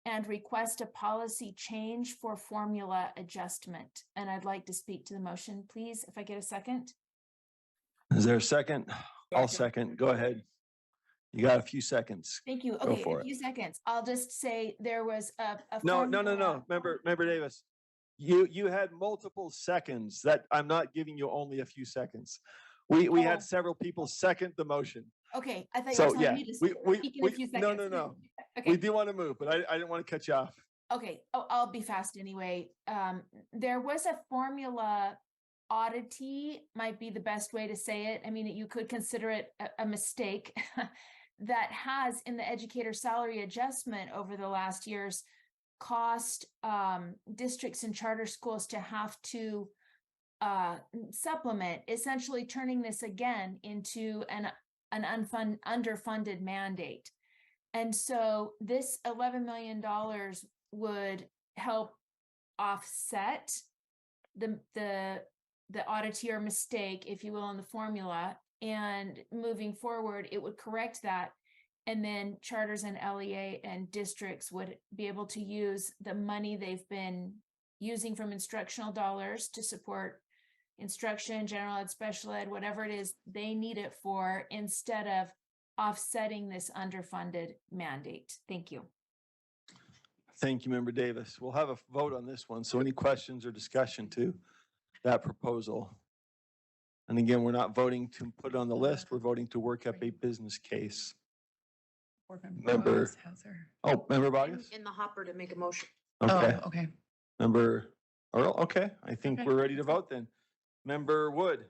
and request a policy change for formula adjustment. And I'd like to speak to the motion, please, if I get a second. Is there a second? I'll second. Go ahead. You got a few seconds. Thank you. Go Okay, for a it. few seconds. I'll just say there was a No. formula- Member Davis, you had multiple seconds. That I'm not giving you only a few seconds. We Oh. had several people second the motion. Okay, I thought you So were telling yeah, me to speak in a few seconds. no. Okay. We do want to move, but I didn't want to cut you off. Okay, I'll be fast anyway. There was a formula oddity, might be the best way to say it. I mean, you could consider it a mistake that has in the educator salary adjustment over the last years cost districts and charter schools to have to supplement, essentially turning this again into an underfunded mandate. And so this $11 million would help offset the oddity or mistake, if you will, in the formula. And moving forward, it would correct that. And then charters and LEA and districts would be able to use the money they've been using from instructional dollars to support instruction, general ed, special ed, whatever it is they need it for, instead of offsetting this underfunded mandate. Thank you. Thank you, Member Davis. We'll have a vote on this one. So any questions or discussion to that proposal? And again, we're not voting to put it on the list. We're voting to work up a business case. Member Bogus? In the hopper to make a motion. Okay. Oh, okay. Member Earl? Okay. I think we're ready to vote then. Member Wood?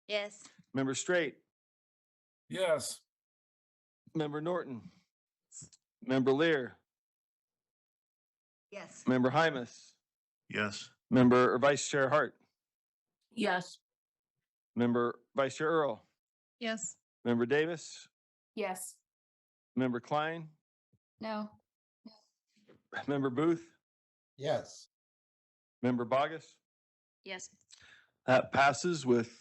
Yes. Member Straight? Yes. Member Norton? Member Lear? Yes. Member Hymas? Yes. Member or Vice Chair Hart? Yes. Member Vice Chair Earl? Yes. Member Davis? Yes. Member Klein? No. Member Booth? Yes. Member Bogus? Yes. That passes with,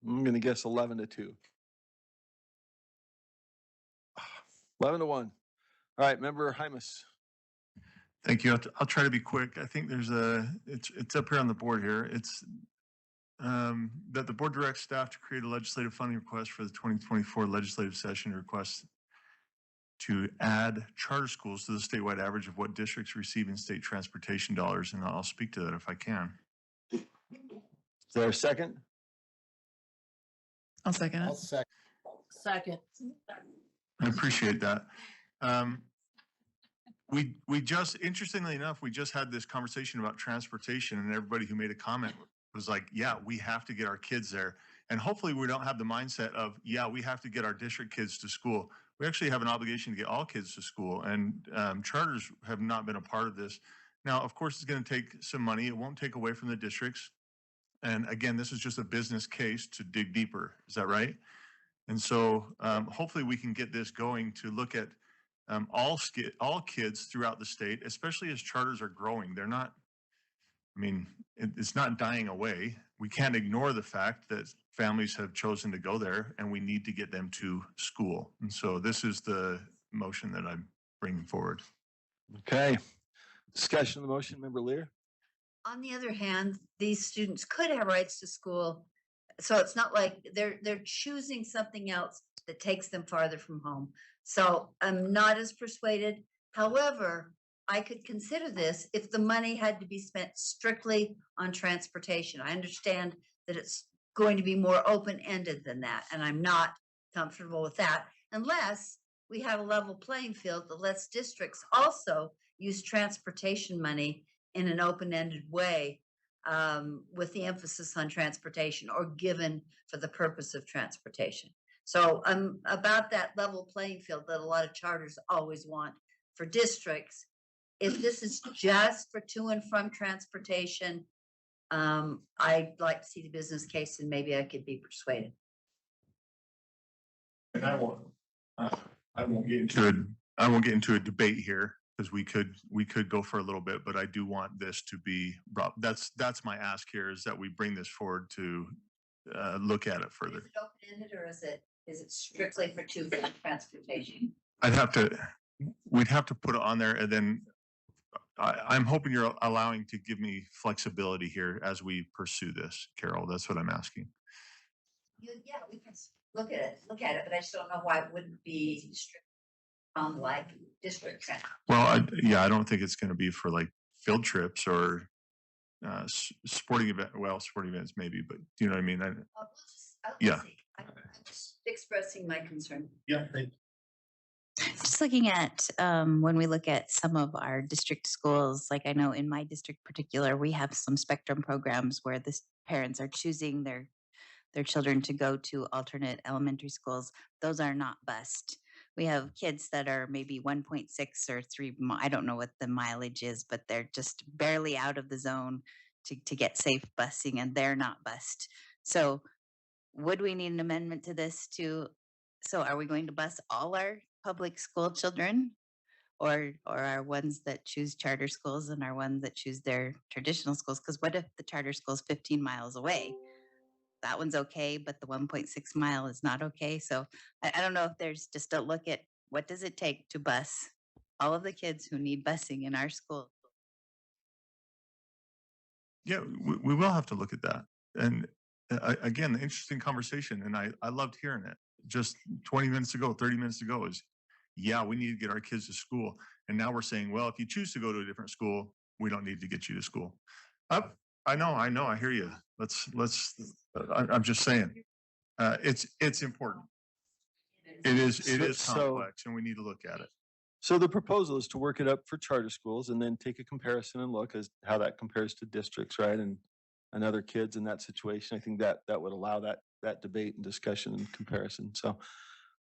I'm going to guess 11-2. 11-1. All right, Member Hymas. Thank you. I'll try to be quick. I think there's it's up here on the board here. It's that the board directs staff to create a legislative funding request for the 2024 legislative session, request to add charter schools to the statewide average of what districts receive in state transportation dollars. And I'll speak to that if I can. Is there a second? I'll second it. I'll second. Second. I appreciate that. we just, interestingly enough, we just had this conversation about transportation, and everybody who made a comment was like, yeah, we have to get our kids there. And hopefully we don't have the mindset of, yeah, we have to get our district kids to school. We actually have an obligation to get all kids to school, and charters have not been a part of this. Now, of course, it's going to take some money. It won't take away from the districts. And again, this is just a business case to dig deeper. Is that right? And so hopefully we can get this going to look at all kids throughout the state, especially as charters are growing. They're not, I mean, it's not dying away. We can't ignore the fact that families have chosen to go there, and we need to get them to school. And so this is the motion that I'm bringing forward. Okay. Discussion of the motion, Member Lear. On the other hand, these students could have rights to school. So it's not like they're choosing something else that takes them farther from home. So I'm not as persuaded. However, I could consider this if the money had to be spent strictly on transportation. I understand that it's going to be more open-ended than that, and I'm not comfortable with that unless we have a level playing field that lets districts also use transportation money in an open-ended way, with the emphasis on transportation or given for the purpose of transportation. So I'm about that level playing field that a lot of charters always want for districts. If this is just for to and from transportation, I'd like to see the business case, and maybe I could be persuaded. And I won't get into a debate here, because we could go for a little bit, but I do want this to be brought. That's my ask here, is that we bring this forward to look at it further. Is it open-ended, or is it strictly for to and from transportation? We'd have to put it on there, and then I'm hoping you're allowing to give me flexibility here as we pursue this, Carol. That's what I'm asking. Yeah, we can look at it, but I just don't know why it wouldn't be strict like district. Well, I don't think it's going to be for like field trips or sporting event. Well, sporting events maybe, but you know what I mean? Yeah. I'm just expressing my concern. Yeah. Thank you. Just looking at when we look at some of our district schools, like I know in my district particular, we have some spectrum programs where the parents are choosing their children to go to alternate elementary schools. Those are not bused. We have kids that are maybe 1.6 or 3, I don't know what the mileage is, but they're just barely out of the zone to get safe busing, and they're not bused. So would we need an amendment to this so are we going to bus all our public school children, or our ones that choose charter schools and our ones that choose their traditional schools? Because what if the charter school is 15 miles away? That one's okay, but the 1.6 mile is not okay. So I don't know if there's just a look at what does it take to bus all of the kids who need busing in our school. Yeah, we will have to look at that. And again, the interesting conversation, and I loved hearing it just 20 minutes ago, 30 minutes ago, is yeah, we need to get our kids to school. And now we're saying, well, if you choose to go to a different school, we don't need to get you to school. I know, I hear you. I'm just saying, it's important. It is complex, and we need to look at it. So the proposal is to work it up for charter schools and then take a comparison and look as how that compares to districts, right? And other kids in that situation. I think that would allow that debate and discussion and comparison. So,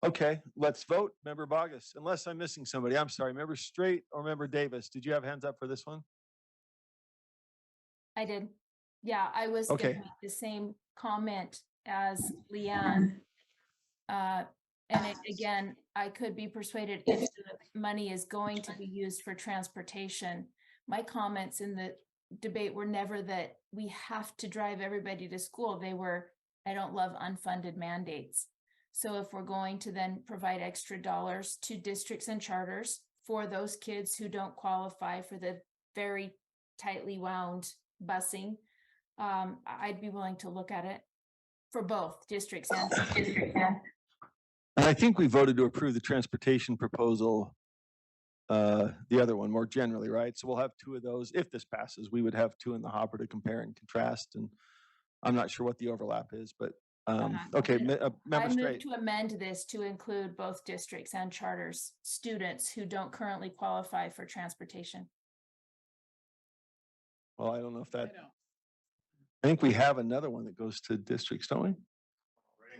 okay, let's vote. Member Bogus, unless I'm missing somebody. I'm sorry. Member Straight or Member Davis, did you have hands up for this one? I did. Yeah, I was Okay. gonna make the same comment as Leanne. Again, I could be persuaded if the money is going to be used for transportation. My comments in the debate were never that we have to drive everybody to school. They were, I don't love unfunded mandates. So if we're going to then provide extra dollars to districts and charters for those kids who don't qualify for the very tightly wound busing, I'd be willing to look at it for both districts and And I think we voted to approve the transportation proposal, the other one more generally, right? So we'll have 2 of those. If this passes, we would have 2 in the hopper to compare and contrast. And I'm not sure what the overlap is, but Okay, I member move Straight. to amend this to include both districts and charters, students who don't currently qualify for transportation. Well, I don't know if that, I think we have another one that goes to districts, don't we?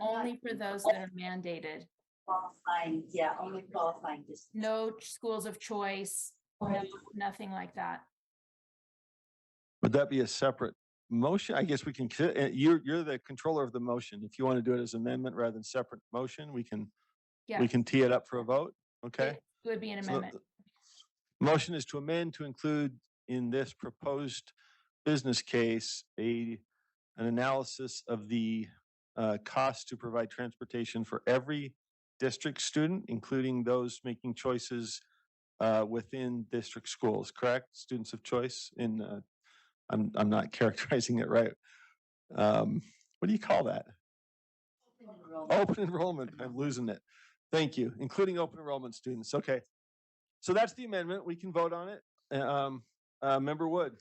Only for those that are mandated. Qualifying, yeah, only qualifying districts. No schools of choice, nothing like that. Would that be a separate motion? I guess we can, you're the controller of the motion. If you want to do it as amendment rather than separate motion, we can Yeah, tee it up for a vote. Okay. it would be an So the- amendment. Motion is to amend to include in this proposed business case an analysis of the cost to provide transportation for every district student, including those making choices within district schools. Correct? Students of choice. I'm not characterizing it right. What do you call that? Open enrollment. I'm losing it. Thank you. Including open enrollment students. Okay. So that's the amendment. We can vote on it. Member Wood.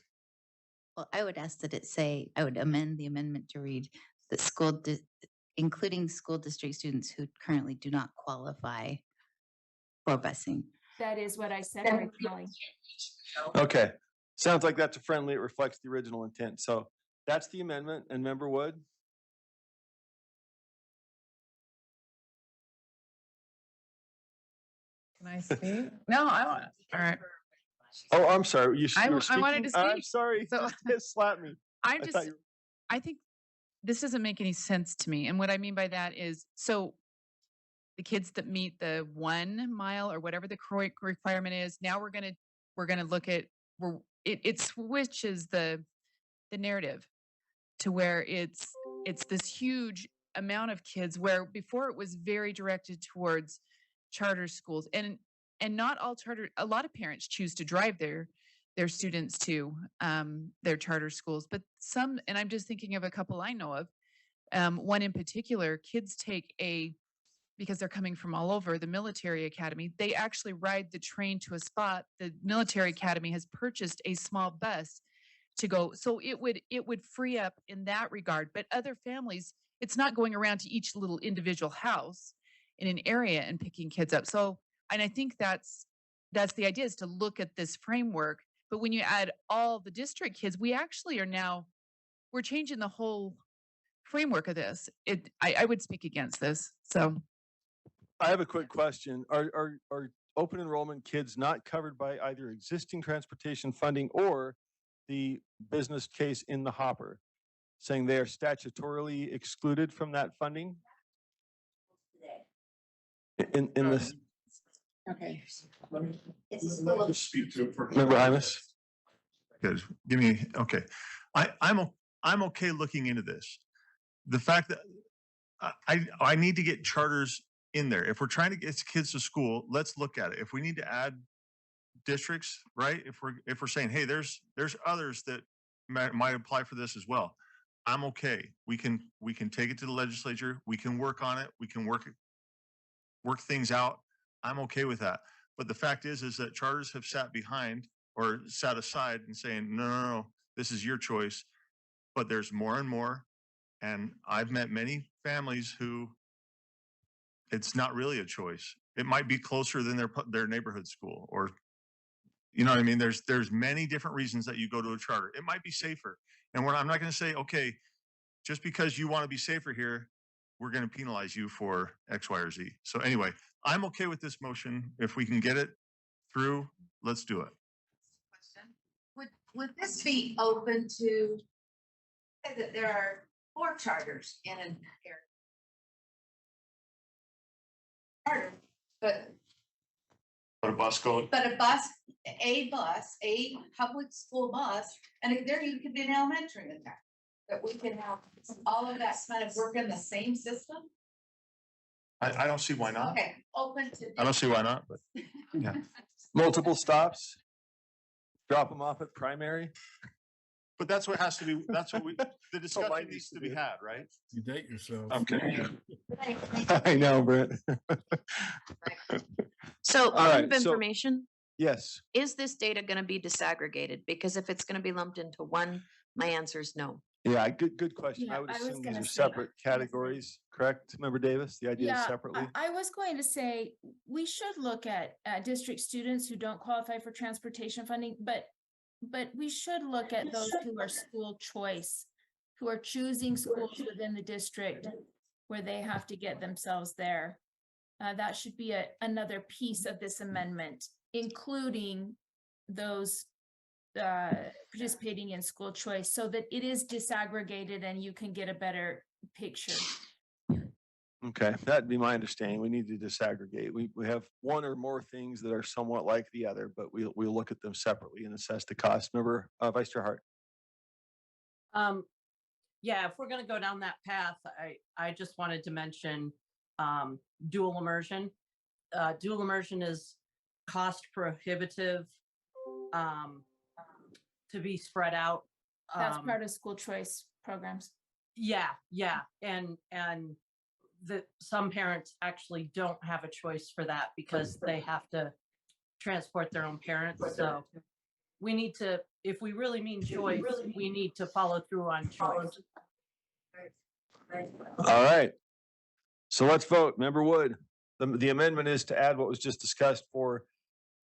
Well, I would ask that it say, I would amend the amendment to read that including school district students who currently do not qualify for busing. That is what I said originally. Okay. Sounds like that's a friendly. It reflects the original intent. So that's the amendment. And Member Wood. Can I speak? No, I want, all right. Oh, I'm sorry. You I were wanted to speaking? I'm speak. sorry. So- Just slap me. I thought just, you- I think this doesn't make any sense to me. And what I mean by that is, so the kids that meet the 1 mile or whatever the requirement is, now we're gonna look at, it switches the narrative to where it's this huge amount of kids, where before it was very directed towards charter schools, and not all charter, a lot of parents choose to drive their students to their charter schools, but some, and I'm just thinking of a couple I know of, one in particular, kids take because they're coming from all over, the military academy, they actually ride the train to a spot. The military academy has purchased a small bus to go. So it would free up in that regard. But other families, it's not going around to each little individual house in an area and picking kids up. So, and I think that's the idea, is to look at this framework. But when you add all the district kids, we actually we're changing the whole framework of this. I would speak against this. So I have a quick question. Are open enrollment kids not covered by either existing transportation funding or the business case in the hopper, saying they are statutorily excluded from that funding? In this, Okay. Speak to it for. Member Hymas? Good. Give me, okay. I'm okay looking into this. The fact that I need to get charters in there. If we're trying to get kids to school, let's look at it. If we need to add districts, right? If we're saying, hey, there's others that might apply for this as well, I'm okay. We can take it to the legislature. We can work on it. We can work things out. I'm okay with that. But the fact is that charters have sat behind or sat aside and saying, no, this is your choice. But there's more and more. And I've met many families who it's not really a choice. It might be closer than their neighborhood school, or, you know what I mean? There's many different reasons that you go to a charter. It might be safer. And I'm not going to say, okay, just because you want to be safer here, we're going to penalize you for X, Y, or Z. So anyway, I'm okay with this motion. If we can get it through, let's do it. Would this be open to, say that there are 4 charters in an area? Charter, but But a bus going. a public school bus, and there you could be an elementary in there. That we can have all of that kind of work in the same system? I don't see why not. Okay, open to. I don't see why not, but yeah. Multiple stops? Drop them off at primary? But that's what has to be, the discussion needs to be had, right? You date yourself. Okay. I know, Brent. So, All right, point of so- information, Yes, is this data going to be disaggregated? Because if it's going to be lumped into one, my answer is no. Yeah, good question. Yeah, I would I was assume these gonna are say- separate categories, correct, Member Davis? The idea is Yeah, separately? I was going to say, we should look at district students who don't qualify for transportation funding, but we should look at those who are school choice, who are choosing schools within the district where they have to get themselves there. That should be another piece of this amendment, including those participating in school choice, so that it is disaggregated and you can get a better picture. Okay, that'd be my understanding. We need to disaggregate. We have one or more things that are somewhat like the other, but we'll look at them separately and assess the cost. Member Vice Chair Hart. Yeah, if we're gonna go down that path, I just wanted to mention dual immersion. Dual immersion is cost prohibitive to be spread out. That's part of school choice programs. Yeah, and that some parents actually don't have a choice for that because they have to transport their own parents. So we need to, if we really mean choice, we need to follow through on choice. All right. So let's vote. Member Wood, the amendment is to add what was just discussed for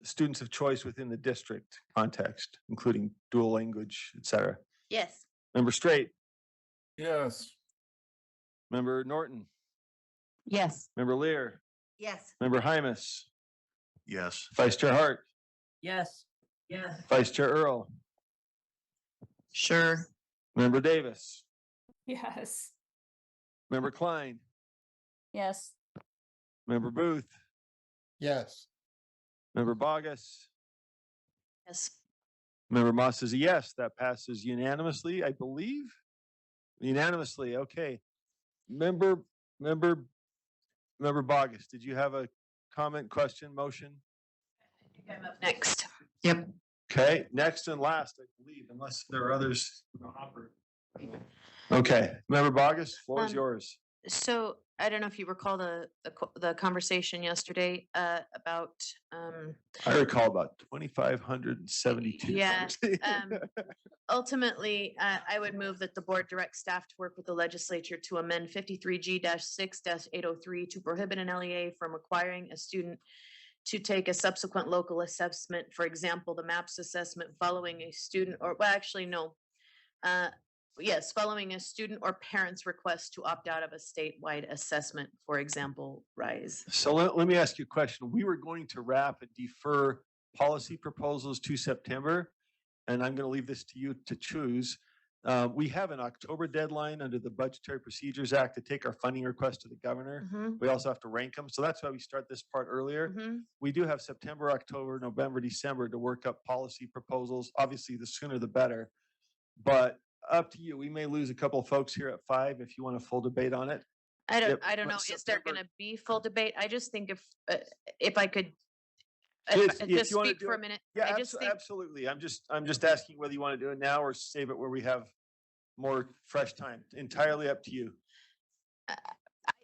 students of choice within the district context, including dual language, et cetera. Yes. Member Straight, Yes. Member Norton, Yes. Member Lear, Yes. Member Hymas, Yes. Vice Chair Hart, Yes. Vice Chair Earl, Sure. Member Davis, Yes. Member Klein, Yes. Member Booth, Yes. Member Bogus, Yes. Member Moss is a yes. That passes unanimously, I believe. Unanimously, okay. Member Bogus, did you have a comment, question, motion? I'm up next. Yep. Okay, next and last, I believe, unless there are others. Okay, Member Bogus, floor is yours. So I don't know if you recall the conversation yesterday about I recall about 2,572. Yeah, ultimately, I would move that the board direct staff to work with the legislature to amend 53G-6-803 to prohibit an LEA from requiring a student to take a subsequent local assessment, for example, the MAPS assessment following a student, or well, actually, no. Yes, following a student or parent's request to opt out of a statewide assessment, for example, RISE. So let me ask you a question. We were going to wrap and defer policy proposals to September, and I'm going to leave this to you to choose. We have an October deadline under the Budgetary Procedures Act to take our funding request to the governor. Mhm. We also have to rank them. So that's why we start this part earlier. Mhm. We do have September, October, November, December to work up policy proposals. Obviously, the sooner the better. But up to you. We may lose a couple of folks here at 5 if you want a full debate on it. I Yep, don't know. but Is there September- going to be full debate? I just think if I could If just you wanna speak do for a it- minute. Yeah, I just think absolutely. I'm just asking whether you want to do it now or save it where we have more fresh time. Entirely up to you.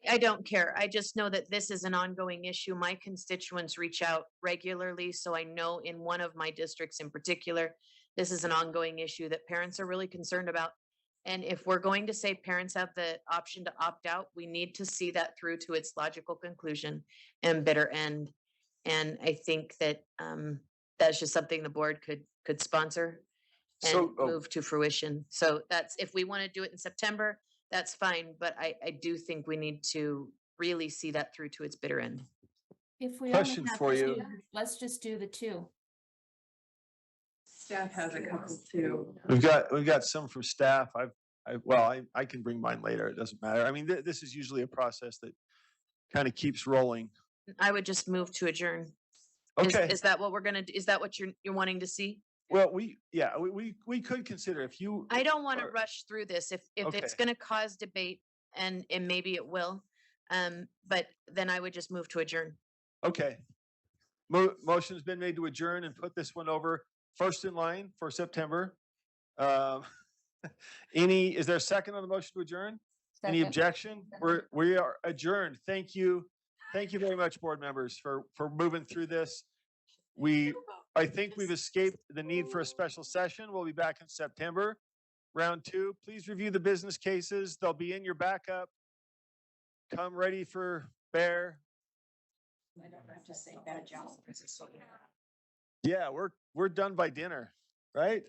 I don't care. I just know that this is an ongoing issue. My constituents reach out regularly, so I know in one of my districts in particular, this is an ongoing issue that parents are really concerned about. And if we're going to say parents have the option to opt out, we need to see that through to its logical conclusion and bitter end. And I think that that's just something the board could sponsor and So- oh. move to fruition. So that's, if we want to do it in September, that's fine, but I do think we need to really see that through to its bitter end. If we Question only have for you. two, let's just do the two. Staff has a couple too. We've got some from staff. I can bring mine later. It doesn't matter. I mean, this is usually a process that kind of keeps rolling. I would just move to adjourn. Okay. Is that what we're gonna do? Is that what you're wanting to see? Well, we could consider if you. I don't want to are- rush through this if it's Okay. gonna cause debate and maybe it will. But then I would just move to adjourn. Okay. Motion's been made to adjourn and put this one over first in line for September. Is there a second on the motion to adjourn? Any Second. objection? We are adjourned. Thank you. Thank you very much, board members, for moving through this. I think we've escaped the need for a special session. We'll be back in September. round two. Please review the business cases. They'll be in your backup. Come ready for bear. I don't have to say bad job. Yeah, we're done by dinner, right?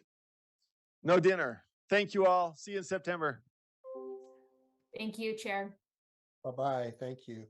No dinner. Thank you all. See you in September. Thank you, Chair. Bye-bye. Thank you.